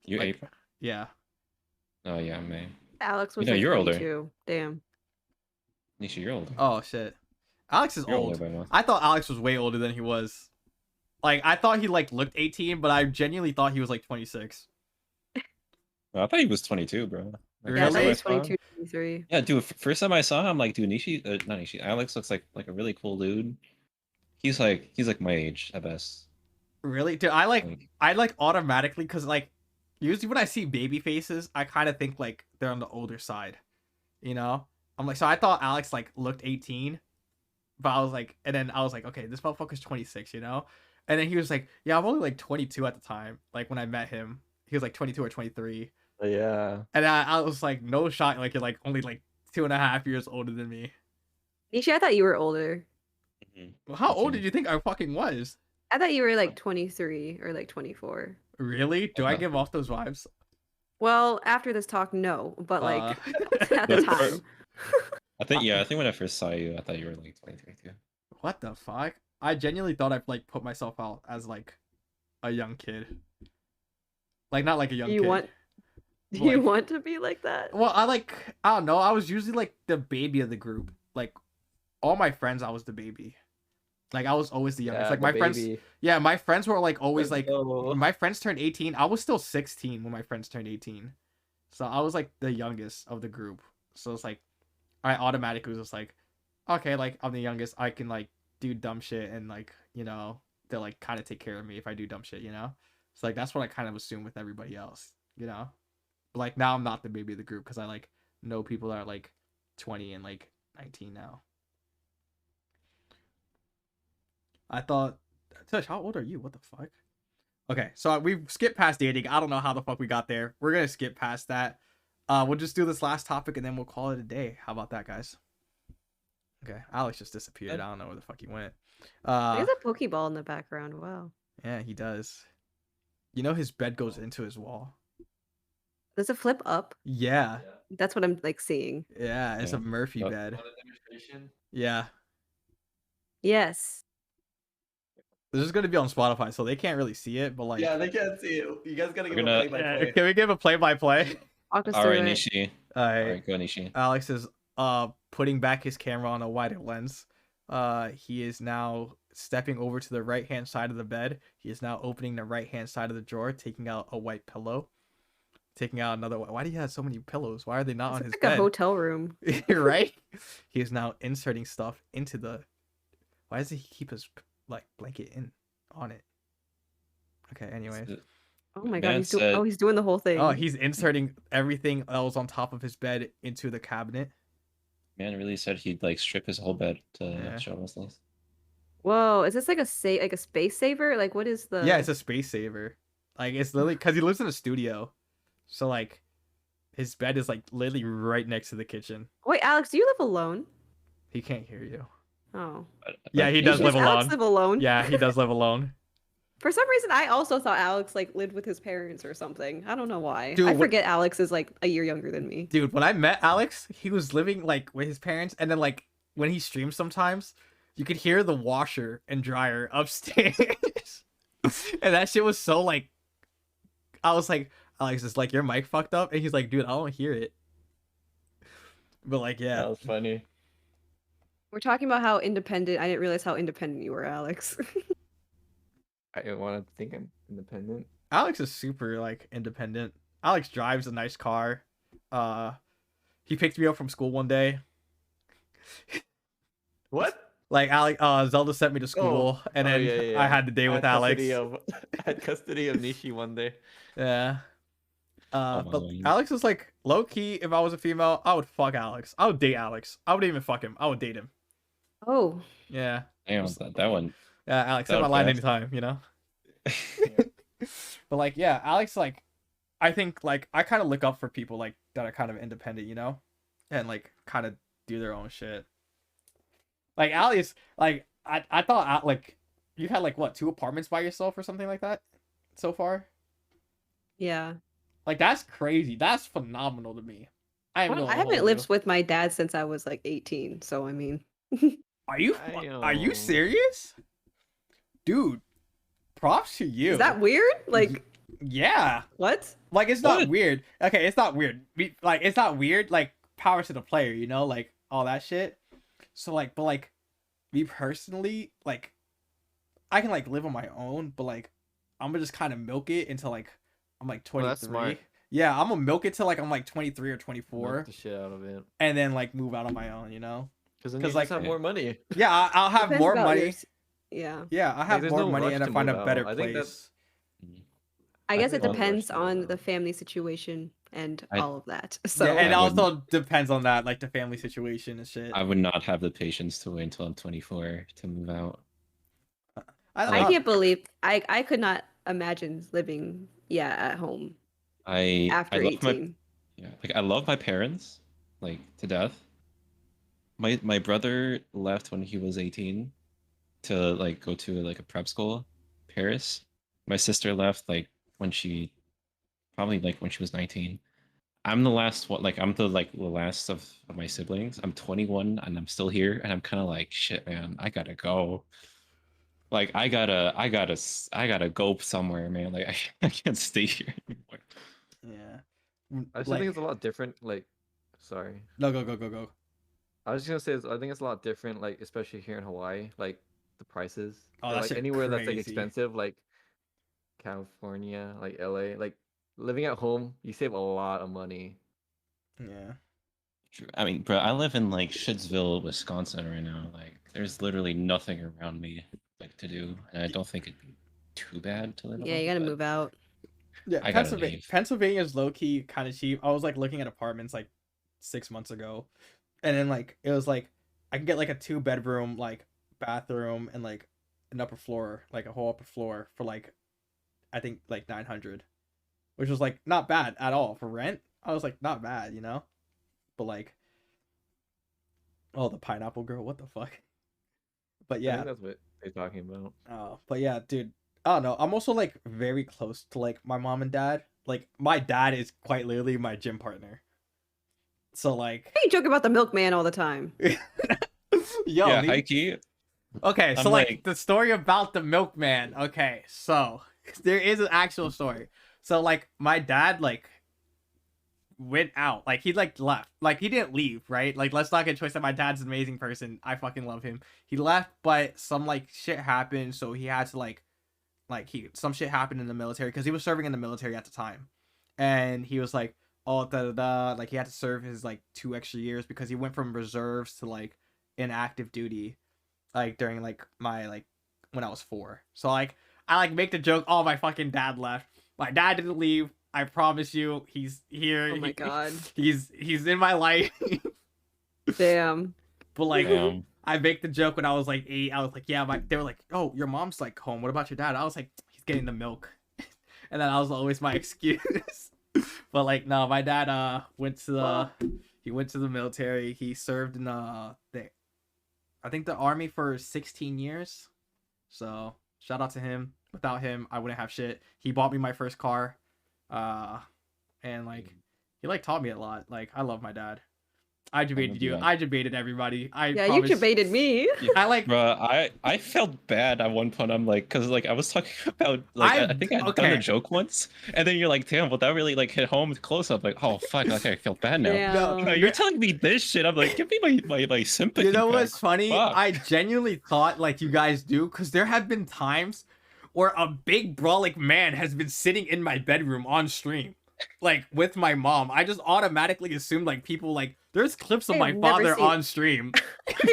You like, April? Yeah. Oh yeah, May. Alex was you're 22. Older. Damn. Nisha, you're older. Oh shit. Alex is old. I thought Alex was way older than he was. Like, I thought he, like, looked 18, but I genuinely thought he was, like, 26. Well, I thought he was 22, bro. Really? Yeah, I thought he was 22, 23. Yeah, dude, first time I saw him, I'm like, dude, not Nishi, Alex looks like a really cool dude. He's like my age, at best. Really? Dude, I like automatically, because, like, usually when I see baby faces, I kind of think, like, they're on the older side. You know? I'm like, so I thought Alex, like, looked 18. But I was like, and then I was like, okay, this motherfucker's 26, you know? And then he was like, yeah, I'm only like 22 at the time. Like when I met him, he was like 22 or 23. Yeah. And I was like, no shot. Like, you're like only like 2.5 years older than me. Nishi, I thought you were older. Well, how old did you think I fucking was? I thought you were like 23 or like 24. Really? Do I give off those vibes? Well, after this talk, no. But like at the time. I think when I first saw you, I thought you were like 23 too. What the fuck? I genuinely thought I'd like put myself out as like a young kid. Like not like a young kid. Do you want to be like that? Well, I don't know. I was usually like the baby of the group. Like all my friends, I was the baby. Like I was always the youngest. Yeah, Like the my friends, baby. yeah, my friends were like always Let's like go. when my friends turned 18. I was still 16 when my friends turned 18. So I was like the youngest of the group. So it's like I automatically was just like, okay, like I'm the youngest. I can like do dumb shit and like, you know, they'll like kind of take care of me if I do dumb shit, you know? So like that's what I kind of assume with everybody else, you know? But like now I'm not the baby of the group because I like know people that are like 20 and like 19 now. I thought, Tush, how old are you? What the fuck? Okay, so we've skipped past dating. I don't know how the fuck we got there. We're gonna skip past that. We'll just do this last topic and then we'll call it a day. How about that, guys? Okay, Alex just disappeared. I don't know where the fuck he went. There's a Pokeball in the background. Wow. Yeah, he does. You know his bed goes into his wall. Does it flip up? Yeah, That's what I'm like seeing. yeah, it's a Yeah. Murphy Yep. bed. On the demonstration. Yeah, Yes. this is gonna be on Spotify, so they can't really see it. But like, Yeah, they can't see it. You guys gotta We're give gonna- a play by yeah, play. can we give a play-by-play? Walk us All through right, it. Nishi. All All right. right, go Nishi. Alex is putting back his camera on a wider lens. He is now stepping over to the right hand side of the bed. He is now opening the right hand side of the drawer, taking out a white pillow, taking out another. Why do you have so many pillows? Why are they not It's on his like bed? a hotel room. Right? He is now inserting stuff into the. Why does he keep his like blanket in on it? Okay. Anyways. Oh my Man god, said- he's doing the whole thing. Oh, he's inserting everything that was on top of his bed into the cabinet. Man really said he'd like strip his whole bed to Yeah. show us this. Whoa, is this like a space saver? Like what is the Yeah, it's a space saver. Like it's literally because he lives in a studio, so like his bed is like literally right next to the kitchen. Wait, Alex, do you live alone? He can't hear you. Oh. Yeah, he But does live Does Alex alone. live alone? Yeah, he does live alone. For some reason, I also thought Alex like lived with his parents or something. I don't know why. Dude, I what- forget Alex is like a year younger than me. Dude, when I met Alex, he was living like with his parents, and then like when he streams sometimes, you could hear the washer and dryer upstairs. And that shit was so like I was like, Alex, is like your mic fucked up? And he's like, dude, I don't hear it. But like, yeah. That was funny. We're talking about how independent. I didn't realize how independent you were, Alex. I want to think I'm independent. Alex is super like independent. Alex drives a nice car. He picked me up from school one day. What? Like Alex, Zelda sent me to school, and then I had the day with Alex. I had custody of Nishi one day. Yeah. Oh my But God. Alex was like low key. If I was a female, I would fuck Alex. I would date Alex. I wouldn't even fuck him. I would date him. Oh, Yeah. Damn, that one. Yeah, Alex, That hit my would line pass. anytime. You know. But like, yeah, Alex, like, I think like I kind of look up for people like that are kind of independent, you know, and like kind of do their own shit. Like Alex, like I thought like you had like what 2 apartments by yourself or something like that so far. yeah. Like that's crazy. That's phenomenal to me. I Well, I haven't lived with my dad since I was like 18, so I mean, Are you I, serious, dude? Props to you. is that weird? Like, Yeah. what? Like it's not What? weird. Okay, it's not weird. Like it's not weird. Like power to the player, you know, like all that shit. So like, but like, me personally, like, I can like live on my own, but like, I'm gonna just kind of milk it until like I'm like Well, 23. that's smart. Yeah, I'm gonna milk it till like I'm like 23 or 24, Milk the shit out of it. and then like move out on my own. You know? Because then 'Cause, you like- just have more money. Yeah, I'll have Depends more about money. Yeah. Yeah, I have there's more no money rush and I to find a move better out. I think place. I guess it think one depends person would on know. the family situation and I- all of that. So Yeah, and it I also depends on that, like the family situation and shit. I would not have the patience to wait until I'm 24 to move out. I don't I know. can't believe I could not imagine living at home I after love 18. I love my parents like to death. My brother left when he was 18 to like go to like a prep school, Paris. My sister left like when she probably like when she was 19. I'm the last one, like I'm the last of my siblings. I'm 21 and I'm still here and I'm kind of like shit, man. I gotta go. Like I gotta go somewhere, man. Like I can't stay here anymore. Yeah. I just Like- think it's a lot different. Like, sorry. No, go. I was just gonna say, I think it's a lot different. Like, especially here in Hawaii. Like, the prices. Oh, So, that like shit anywhere that's like crazy. expensive, like California, like LA, like living at home, you save a lot of money. Yeah. True. I mean, bro, I live in like Shittsville, Wisconsin right now. Like, there's literally nothing around me like to do, and I don't think it'd be too bad to live Yeah, alone, you gotta but move out. Yeah, I gotta leave. Pennsylvania's low key kind of cheap. I was like looking at apartments like 6 months ago, and then like it was like I can get like a 2 bedroom like bathroom and like an upper floor, like a whole upper floor for like I think like 900, which was like not bad at all for rent. I was like not bad, you know, but like oh the pineapple girl, what the fuck? But I yeah, think that's what they're talking about. but yeah, dude. I don't know. I'm also like very close to like my mom and dad. Like my dad is quite literally my gym partner. So like, Hey, you joke about the milkman all the time. yo, Yeah, leave- Heike. okay. So I'm like like- the story about the milkman. Okay, so there is an actual story. So like my dad like went out, like he like left, like he didn't leave, right? Like let's not get twisted. My dad's an amazing person. I fucking love him. He left, but some like shit happened, so he had to like he some shit happened in the military because he was serving in the military at the time, and he was like oh da da da, like he had to serve his like 2 extra years because he went from reserves to like inactive duty, like during like my like when I was 4. So like I like make the joke, oh my fucking dad left. My dad didn't leave. I promise you, he's here. Oh my god. He's in my life. Damn. But like Damn. I make the joke when I was like 8. I was like, yeah, they were like, oh, your mom's like home. What about your dad? I was like, he's getting the milk. And then that was always my excuse. But like, no, my dad went to the military. He served in I think the army for 16 years. So shout out to him. Without him, I wouldn't have shit. He bought me my first car. And like he like taught me a lot. Like I love my dad. I debated you. I debated everybody. Yeah, you debated me. I like, bro, I felt bad at one point. I'm like, cause like I was talking about like I think I'd done a joke once, and then you're like, damn, well that really like hit home close up. Like, oh fuck, okay, I feel bad now. Damn. No, you're telling me this shit. I'm like, give me my sympathy. you know back. what's funny? Fuck. I genuinely thought like you guys do, because there have been times where a big brolic man has been sitting in my bedroom on stream, like with my mom. I just automatically assumed like people like there's clips of I my have never father seen- on stream.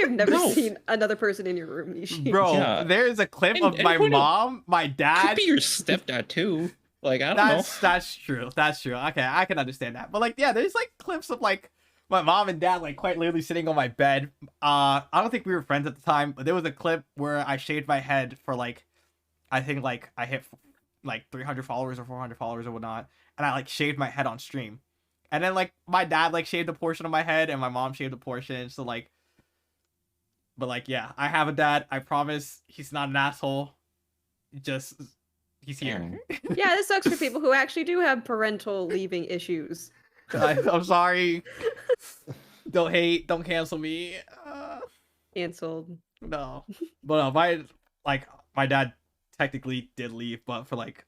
I've never No. seen another person in your room, Nishi. Bro, Yeah. there's a clip And- of and my who knows? mom, my Could dad. be your stepdad too. Like I don't know. That's true. That's true. Okay, I can understand that. But like, yeah, there's like clips of like my mom and dad like quite literally sitting on my bed. I don't think we were friends at the time, but there was a clip where I shaved my head for like, I think like I hit like 300 followers or 400 followers or whatnot, and I like shaved my head on stream. And then like my dad like shaved a portion of my head and my mom shaved a portion. So like, but like, yeah, I have a dad. I promise he's not an asshole. Just he's here. Yeah, this sucks for people who actually do have parental leaving issues. I'm sorry. Don't hate. Don't cancel me. Canceled. No. But my dad technically did leave, but for like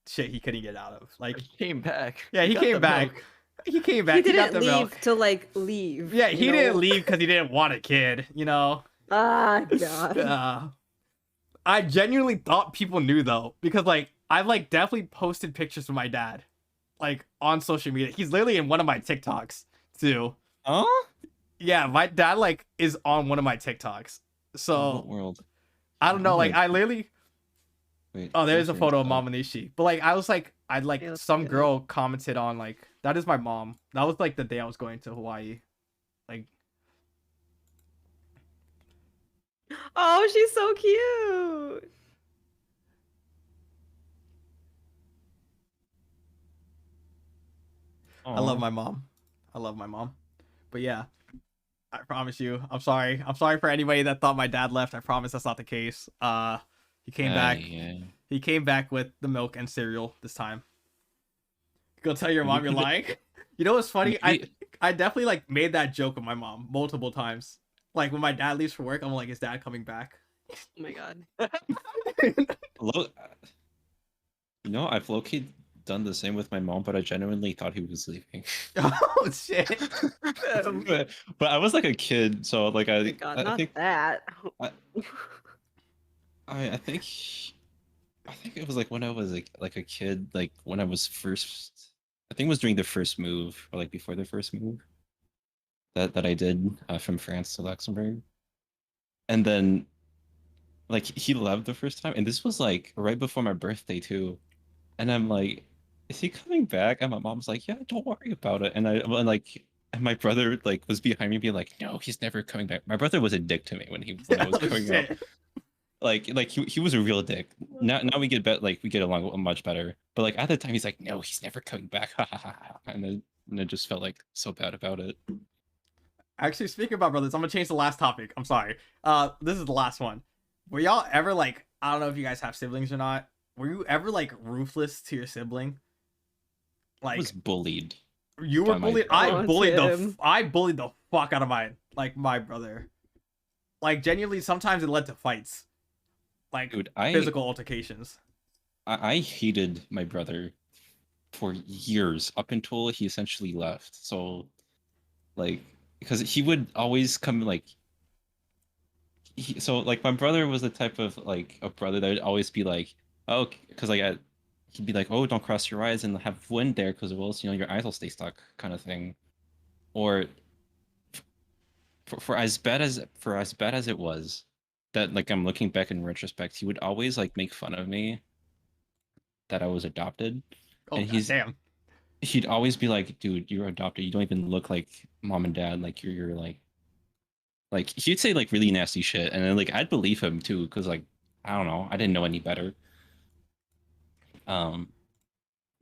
shit he couldn't get out of. Like, He came back. yeah, he got came the back. milk. He came back. He He got didn't the leave milk. to like leave. Yeah, he you didn't know? leave because he didn't want a kid. You know. Ah, God. I genuinely thought people knew though, because like I've like definitely posted pictures of my dad, like on social media. He's literally in one of my TikToks too. Huh? Yeah, my dad like is on one of my TikToks. What So world? I don't know, like I literally. Wait, Oh, there's a where's photo of that? Mama Nishi. But like I was like I'd like Yeah, let's some get it. girl commented on like that is my mom. That was like the day I was going to Hawaii. Like Oh, she's so cute. I love Aw. my mom. I love my mom. But yeah, I promise you. I'm sorry. I'm sorry for anybody that thought my dad left. I promise that's not the case. He came back. Yeah. He came back with the milk and cereal this time. Go tell your mom you're lying. You know what's funny? I definitely like made that joke with my mom multiple times. Like when my dad leaves for work, I'm like, is dad coming back? Oh my God. You know, I've low-key done the same with my mom, but I genuinely thought he was leaving. Oh shit. but I was like a kid, so like Oh my God, I not think that. I- I think it was like when I was like a kid, like when I was first. I think it was during the first move, or like before the first move that I did from France to Luxembourg, and then like he left the first time, and this was like right before my birthday too, and I'm like, is he coming back? And my mom's like, yeah, don't worry about it, and and my brother like was behind me being like, no, he's never coming back. My brother was a dick to me when I was Oh growing up. shit. Like he was a real dick. Now we get we get along much better. But like at the time he's like, no, he's never coming back. And I just felt like so bad about it. Actually, speaking about brothers, I'm gonna change the last topic. I'm sorry. This is the last one. Were y'all ever like, I don't know if you guys have siblings or not. Were you ever like ruthless to your sibling? I was Like bullied you were by my bullied. Oh, Tim. I bullied the fuck out of my brother. Like genuinely, sometimes it led to fights, like dude. physical altercations. I hated my brother for years up until he essentially left. So like because he would always come like so like my brother was the type of like a brother that would always be like, oh, because he'd be like, oh, don't cross your eyes and have wind there because or else your eyes will stay stuck, kind of thing. Or for as bad as it was, that like I'm looking back in retrospect, he would always like make fun of me that I was adopted, Oh and god damn. he'd always be like, dude, you're adopted. You don't even look like mom and dad. Like you're like he'd say like really nasty shit, and then like I'd believe him too, because like I don't know, I didn't know any better. Um,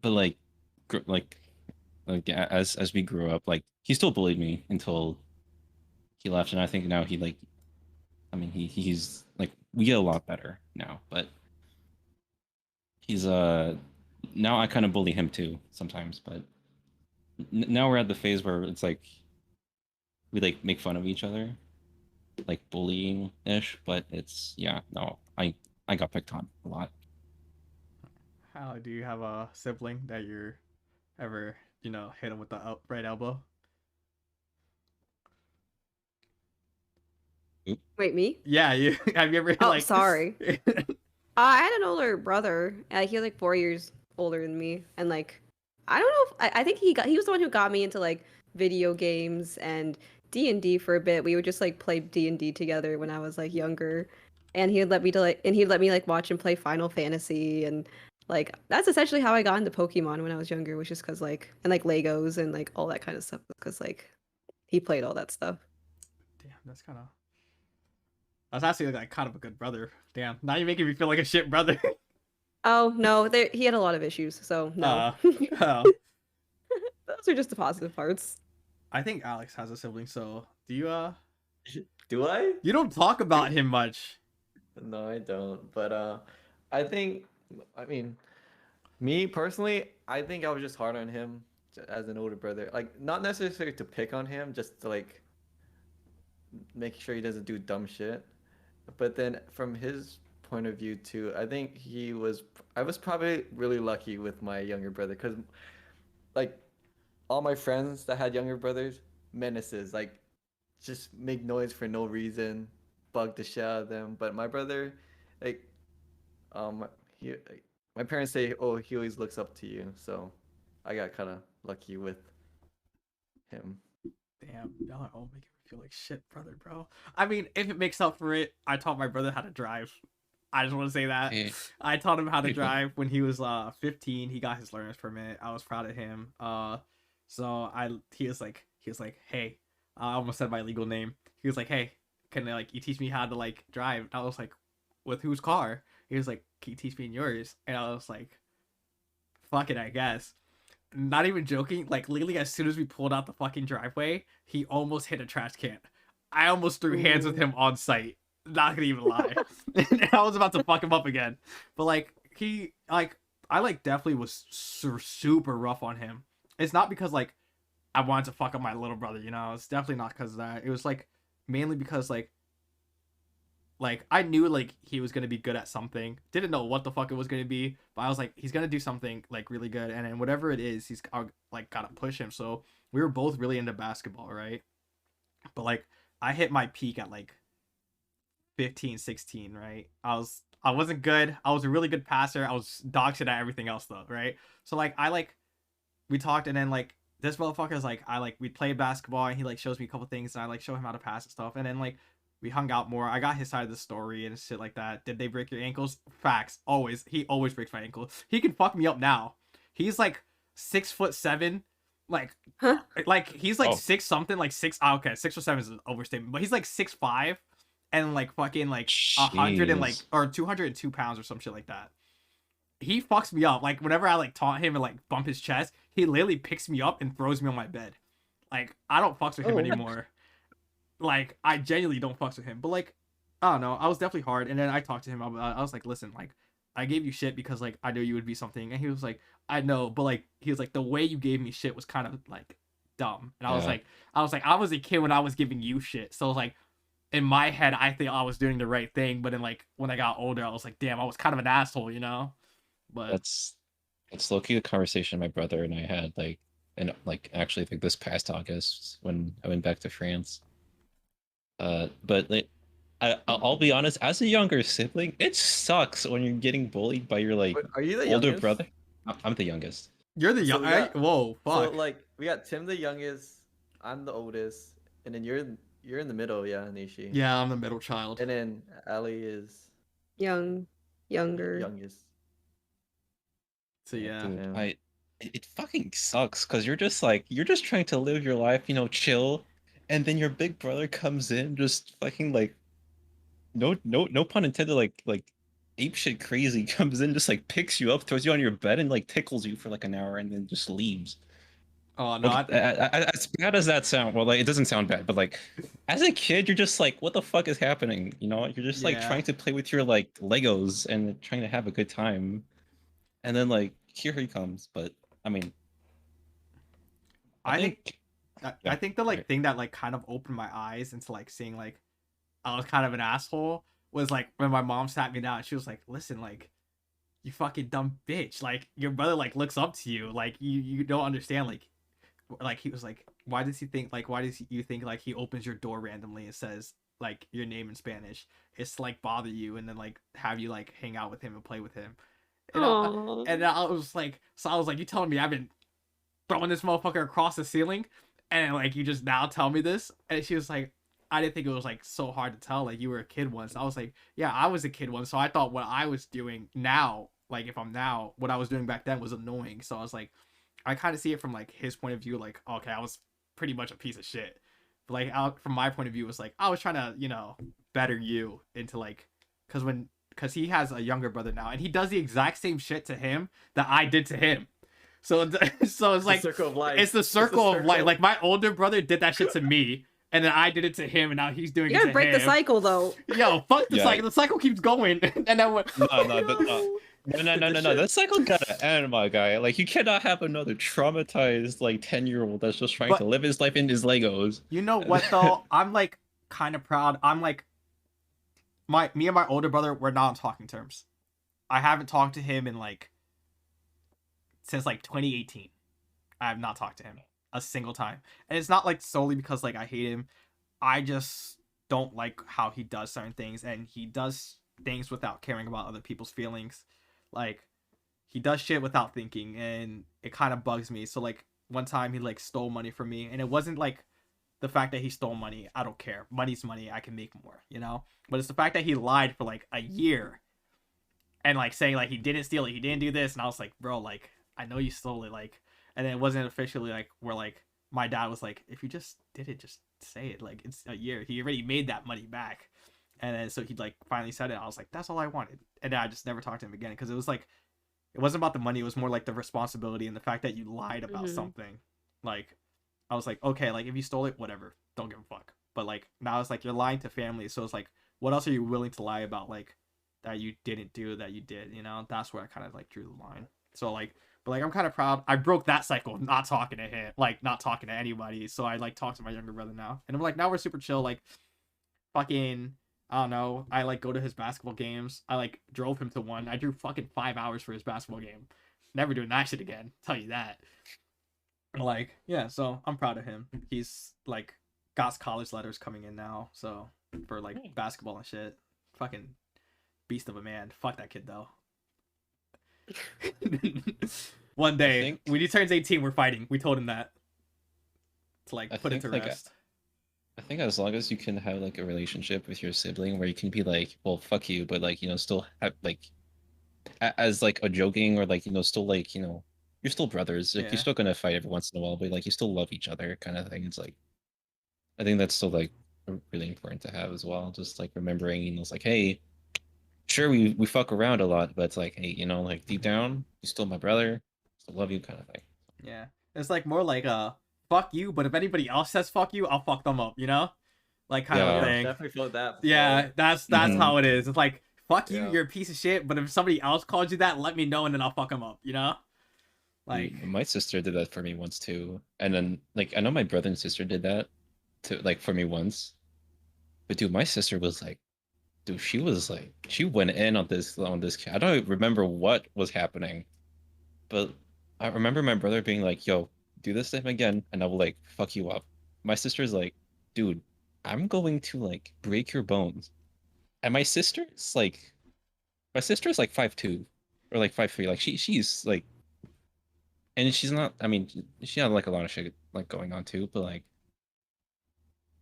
but like as we grew up, like he still bullied me until he left, and I think now he like, I mean he's like we get a lot better now, but he's now I kind of bully him too sometimes, but now we're at the phase where it's like we like make fun of each other, like bullying ish, but it's yeah, no, I got picked on a lot. How do you have a sibling that you're ever, hit him with the right elbow? Oop. Wait, me? Yeah, you have you ever Oh, like sorry. I had an older brother. He was like 4 years older than me, and like I don't know if I think he was the one who got me into like video games and D&D for a bit. We would just like play D&D together when I was like younger, and he'd let me like watch and play Final Fantasy, and like that's essentially how I got into Pokemon when I was younger, was just because like and like Legos and like all that kind of stuff, because like he played all that stuff. Damn, that's actually like kind of a good brother. Damn, now you're making me feel like a shit brother. Oh no, he had a lot of issues, so no. Oh. Those are just the positive parts. I think Alex has a sibling, so do you Do I? you don't talk about him much. No, I don't. But I think, I mean, me personally, I think I was just hard on him as an older brother. Like, not necessarily to pick on him, just to like make sure he doesn't do dumb shit. But then from his point of view too, I think I was probably really lucky with my younger brother because like all my friends that had younger brothers, menaces, like just make noise for no reason, bug the shit out of them. But my brother, like, he, like, my parents say, oh, he always looks up to you. So I got kind of lucky with him. Damn, y'all are all making me feel like shit, brother, bro. I mean, if it makes up for it, I taught my brother how to drive. I just want to say that. Eh, I taught him how to drive when he was 15. He got his learner's permit. I was proud of him. So he was like, hey, I almost said my legal name. He was like, hey, can like you teach me how to like drive? And I was like, with whose car? He was like, can you teach me in yours? And I was like, fuck it, I guess. Not even joking. Like literally, as soon as we pulled out the fucking driveway, he almost hit a trash can. I almost threw hands with him on site. Not gonna even lie. And I was about to fuck him up again. But like I like definitely was super rough on him. It's not because like I wanted to fuck up my little brother, It's definitely not because of that. It was like mainly because like I knew like he was gonna be good at something. Didn't know what the fuck it was gonna be, but I was like, he's gonna do something like really good, and then whatever it is, he's like gotta push him. So we were both really into basketball, right? But like I hit my peak at like 15, 16, right? I I wasn't good. I was a really good passer. I was dog shit at everything else though, right? So like we talked, and then like this motherfucker's like we played basketball, and he like shows me a couple things, and I like show him how to pass and stuff, and then like we hung out more. I got his side of the story and shit like that. Did they break your ankles? Facts. Always. He always breaks my ankle. He can fuck me up now. He's like 6'7", like Huh? like he's like Oh. six something, like six. Okay, 6 or 7 is an overstatement, but he's like 6'5", and like fucking like 100 and like Jeez. or 202 pounds or some shit like that. He fucks me up. Like whenever I like taunt him and like bump his chest, he literally picks me up and throws me on my bed. Like I don't fucks with him Oh. anymore. Like I genuinely don't fucks with him. But like I don't know. I was definitely hard. And then I talked to him about. I was like, listen, like I gave you shit because like I knew you would be something. And he was like, I know, but like he was like the way you gave me shit was kind of like dumb. And I was Yeah. like, I was a kid when I was giving you shit. So like in my head, I think I was doing the right thing. But then like when I got older, I was like, damn, I was kind of an asshole, you know. But That's low-key a conversation my brother and I had, like, and like actually I think this past August when I went back to France. But like, I'll be honest, as a younger sibling, it sucks when you're getting bullied by your like Wait, are you the older youngest? brother. I'm the youngest. you're the So young. we got- Whoa, So fuck. like we got Tim the youngest, I'm the oldest, and then you're in the middle, yeah, Nishi. Yeah, I'm the middle child. And then Ali is Younger. youngest. So yeah. Dude, Yeah. it fucking sucks because you're just trying to live your life, you know, chill, and then your big brother comes in just fucking like no pun intended, like ape shit crazy, comes in, just like picks you up, throws you on your bed, and like tickles you for like an hour, and then just leaves. Oh no, Like, as bad as that sound, well, like it doesn't sound bad, but like as a kid, you're just like, what the fuck is happening? You know, you're just like Yeah. trying to play with your like Legos and trying to have a good time, and then like here he comes. But I mean, I think yeah, I think the like right. thing that like kind of opened my eyes into like seeing like I was kind of an asshole was like when my mom sat me down. She was like, "Listen, like you fucking dumb bitch. Like your brother like looks up to you. Like you don't understand. Like he was like, why does he think like why does you think like he opens your door randomly and says like your name in Spanish? It's to, like bother you and then like have you like hang out with him and play with him." Aw. And I was like, so I was like, you telling me I've been throwing this motherfucker across the ceiling, and like you just now tell me this? And she was like, I didn't think it was like so hard to tell. Like you were a kid once. I was like, yeah, I was a kid once. So I thought what I was doing now, like if I'm now, what I was doing back then was annoying. So I was like, I kind of see it from like his point of view. Like, okay, I was pretty much a piece of shit. But like out from my point of view, it was like I was trying to better you into like because he has a younger brother now, and he does the exact same shit to him that I did to him. So so it's like the circle of life. it's the circle of life. Like my older brother did that shit to me, and then I did it to him, and now he's doing You it gotta to break him. the cycle though. Yo, fuck the Yeah. cycle. The cycle keeps going, and then what? No, No. that cycle gotta end, my guy. Like you cannot have another traumatized like 10-year-old that's just trying But- to live his life in his Legos. You know what though? I'm like kind of proud. I'm like me and my older brother, we're not on talking terms. I haven't talked to him in like since like 2018. I have not talked to him a single time. And it's not like solely because like I hate him. I just don't like how he does certain things, and he does things without caring about other people's feelings. Like he does shit without thinking, and it kind of bugs me. So like one time he like stole money from me, and it wasn't like the fact that he stole money. I don't care. Money's money. I can make more, you know? But it's the fact that he lied for like a year and like saying like he didn't steal it, he didn't do this, and I was like, bro, like I know you stole it, like, and then it wasn't officially like where like my dad was like, if you just did it, just say it, like it's a year, he already made that money back. And then so he like finally said it. I was like, that's all I wanted. And then I just never talked to him again because it was like it wasn't about the money, it was more like the responsibility and the fact that you lied about Mhm. something. Like I was like, okay, like if you stole it, whatever, don't give a fuck. But like now it's like you're lying to family, so it's like what else are you willing to lie about, like that you didn't do that you did, you know? That's where I kind of like drew the line. So like, but like I'm kind of proud I broke that cycle of not talking to him, like not talking to anybody. So I like talk to my younger brother now, and I'm like, now we're super chill. Like fucking I don't know, I like go to his basketball games. I like drove him to one. I drew fucking 5 hours for his basketball game. Never doing that shit again, tell you that. Like yeah, so I'm proud of him. He's like got college letters coming in now, so for like basketball and shit. Fucking beast of a man. Fuck that kid though. One day think- when he turns 18, we're fighting. We told him that to like I put it think, to like, rest. I think as long as you can have like a relationship with your sibling where you can be like, well, fuck you, but like, still have like as like a joking or like, still like, you're still brothers. Like Yeah. you're still gonna fight every once in a while, but like you still love each other kind of thing. It's like I think that's still like really important to have as well. Just like remembering, it's like, hey, sure we fuck around a lot, but it's like, hey, like deep down, you're still my brother, still love you kind of thing. Yeah. It's like more like fuck you, but if anybody else says fuck you, I'll fuck them up, Like kind of Yeah. a thing. Definitely felt that. Yeah, that's Mhm. how it is. It's like fuck you, Yeah. you're a piece of shit, but if somebody else calls you that, let me know and then I'll fuck them up, Like My sister did that for me once too, and then like I know my brother and sister did that to like for me once, but dude, my sister was like, dude, she was like, she went in on this kid. I don't remember what was happening, but I remember my brother being like, "Yo, do this to him again, and I will like fuck you up." My sister's like, "Dude, I'm going to like break your bones," and my sister's like 5'2" or like 5'3", like she's like. And she's not. I mean, she had like a lot of shit like going on too. But like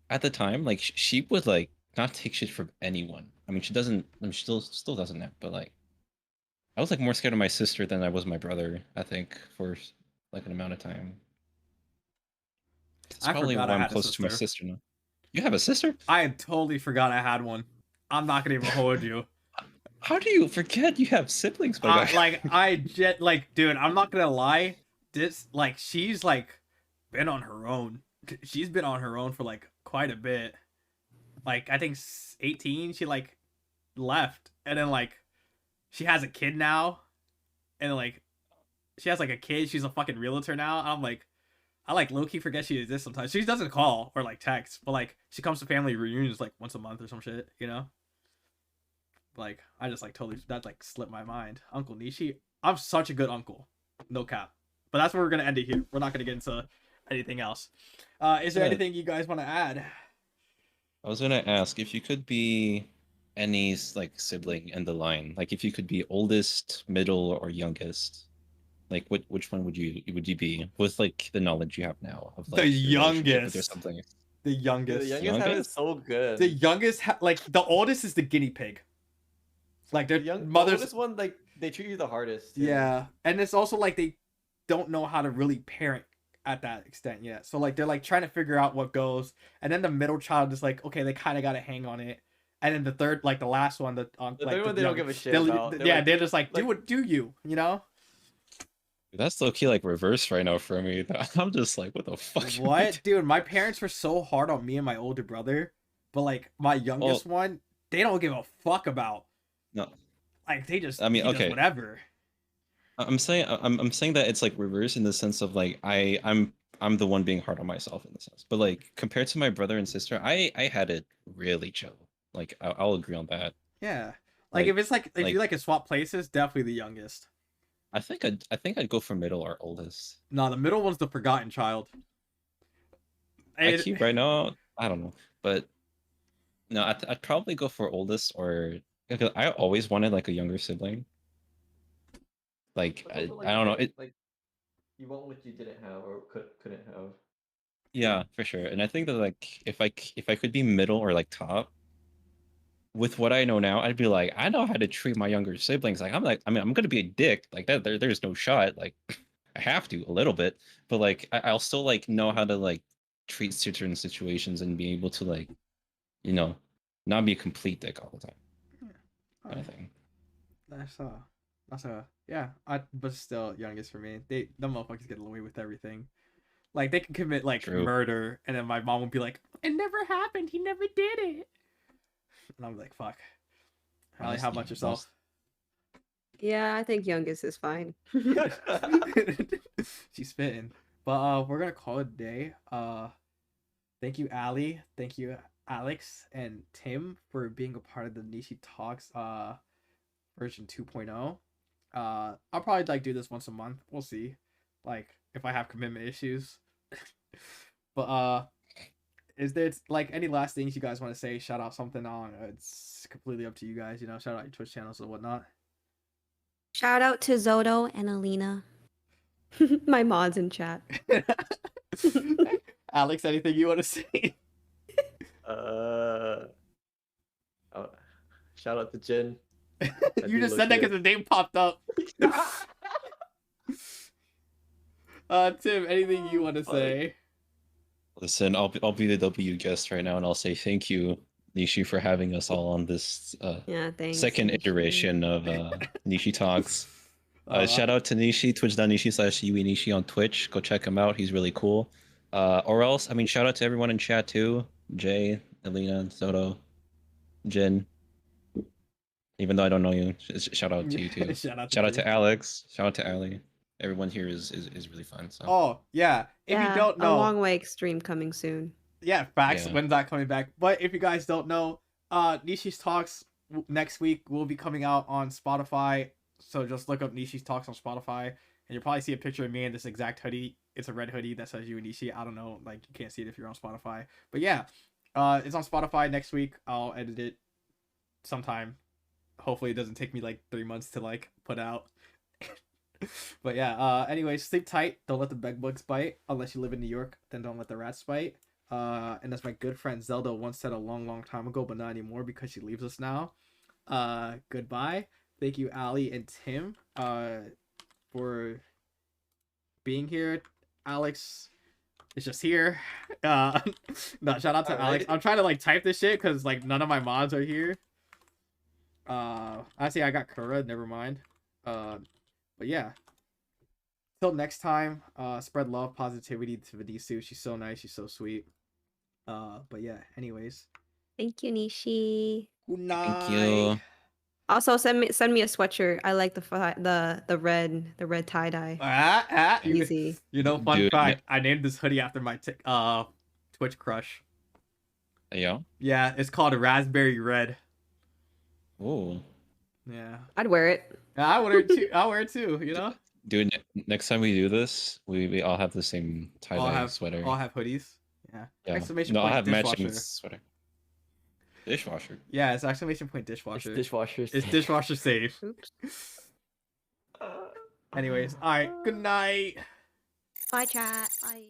at the time, like she would like not take shit from anyone. I mean, she doesn't. I mean, she still doesn't now. But like, I was like more scared of my sister than I was my brother. I think for like an amount of time. That's I probably forgot why I I'm had a close to my sister. sister now. You have a sister? I totally forgot I had one. I'm not gonna even hold you. How do you forget you have siblings, my guy? Dude, I'm not gonna lie. This like she's like been on her own. She's been on her own for like quite a bit. Like I think 18, she like left, and then like she has a kid now, and like she has like a kid. She's a fucking realtor now. I'm like, I like low key forget she exists sometimes. She doesn't call or like text, but like she comes to family reunions like once a month or some shit, Like I just like totally that like slipped my mind. Uncle Nishi, I'm such a good uncle, no cap. But that's where we're gonna end it here. We're not gonna get into anything else. Is there Yeah. anything you guys want to add? I was gonna ask if you could be any like sibling in the line, like if you could be oldest, middle, or youngest, like which one would you be with like the knowledge you have now of The like your relationship with your youngest. sibling? The Dude, youngest. the youngest have it Youngest? so good. The youngest, like the oldest is the guinea pig. Like their the mother's. oldest one, like they treat you the hardest. Too. Yeah, and it's also like they don't know how to really parent at that extent yet. So like they're like trying to figure out what goes, and then the middle child is like, okay, they kind of got to hang on it, and then the third, like the last one, the like third one they don't give a shit they'll- about. They're Yeah, like- they're just like, do like- what do you. That's low key like reverse right now for me. I'm just like, what the fuck? What, dude? My parents were so hard on me and my older brother, but like my youngest one, they don't give a fuck about. No, Like they just, I mean, he does okay. whatever. I'm saying that it's like reverse in the sense of like I'm the one being hard on myself in the sense, but like compared to my brother and sister, I had it really chill. Like I'll agree on that. Yeah, like if it's like if you like can swap places, definitely the youngest. I think I'd go for middle or oldest. No, the middle one's the forgotten child. I keep right now. I don't know, but no, I'd probably go for oldest or because I always wanted like a younger sibling. Like But I also, like, don't know it. Like you want what you didn't have or couldn't have. Yeah, for sure. And I think that like if I could be middle or like top with what I know now, I'd be like, I know how to treat my younger siblings. Like I'm gonna be a dick like that. There's no shot. Like I have to a little bit, but like I'll still like know how to like treat certain situations and be able to like, not be a complete dick all the time. Kind of thing. That's yeah. But still youngest for me. The motherfuckers get away with everything. Like they can commit like True. murder, and then my mom would be like, "It never happened. He never did it." And I'm like, "Fuck." Allie, how about yourself? Yeah, I think youngest is fine. She's spitting. But we're gonna call it a day. Thank you, Allie. Thank you, Alex and Tim, for being a part of the NishiTalks version 2.0. I'll probably like do this once a month. We'll see. Like if I have commitment issues. But is there like any last things you guys want to say? Shout out something on. It's completely up to you guys. You know, shout out your Twitch channels or whatnot. Shout out to Zoto and Alina, my mods in chat. Alex, anything you want to say? Oh, shout out to Jin. You just said that because the name popped up. Tim, anything you want to say? Listen, I'll be the W guest right now, and I'll say thank you, Nishi, for having us all on this Yeah, thanks. second Nishi. iteration of NishiTalks. Shout out to Nishi, twitch.nishi/UENishi on Twitch. Go check him out. He's really cool. Or else, I mean, shout out to everyone in chat too. Jay, Alina, Soto, Jin. Even though I don't know you, shout out to you too. Shout out Shout out to Alex. Shout out to Ali. Everyone here is really fun. So. Oh yeah, if you don't know, AwongWay stream coming soon. Yeah, facts. Yeah. When's that coming back? But if you guys don't know, Nishi's Talks next week will be coming out on Spotify. So just look up Nishi's Talks on Spotify, and you'll probably see a picture of me in this exact hoodie. It's a red hoodie that says you and Nishi. I don't know, like you can't see it if you're on Spotify. But yeah, it's on Spotify next week. I'll edit it sometime. Hopefully, it doesn't take me like 3 months to like put out. But yeah, anyway, sleep tight. Don't let the bed bugs bite. Unless you live in New York, then don't let the rats bite. And as my good friend Zelda once said a long time ago, but not anymore because she leaves us now. Goodbye. Thank you, Ali and Tim, for being here. Alex is just here. No, shout out to Alex. I'm trying to like type this shit because like none of my mods are here. Actually, I got Kura. Never mind. But yeah. Till next time, spread love, positivity to Venisu. She's so nice. She's so sweet. But yeah. Anyways. Thank you, Nishi. Good night. Thank you. Also, send me a sweatshirt. I like the red tie dye. Easy. You know, fun Dude, fact. I named this hoodie after my Twitch crush. Yeah. Yeah, it's called Raspberry Red. Oh. Yeah. I'd wear it. I wear it too. I wear it too. You know. Dude, next time we do this, we all have the same tie-dye sweater. All have hoodies. Yeah. Yeah. Exclamation No, point I'll have dishwasher. matching sweater. Dishwasher. Yeah, it's exclamation point dishwasher. It's dishwasher. It's dishwasher safe. Oops. Anyways, all right. Good night. Bye, chat. Bye.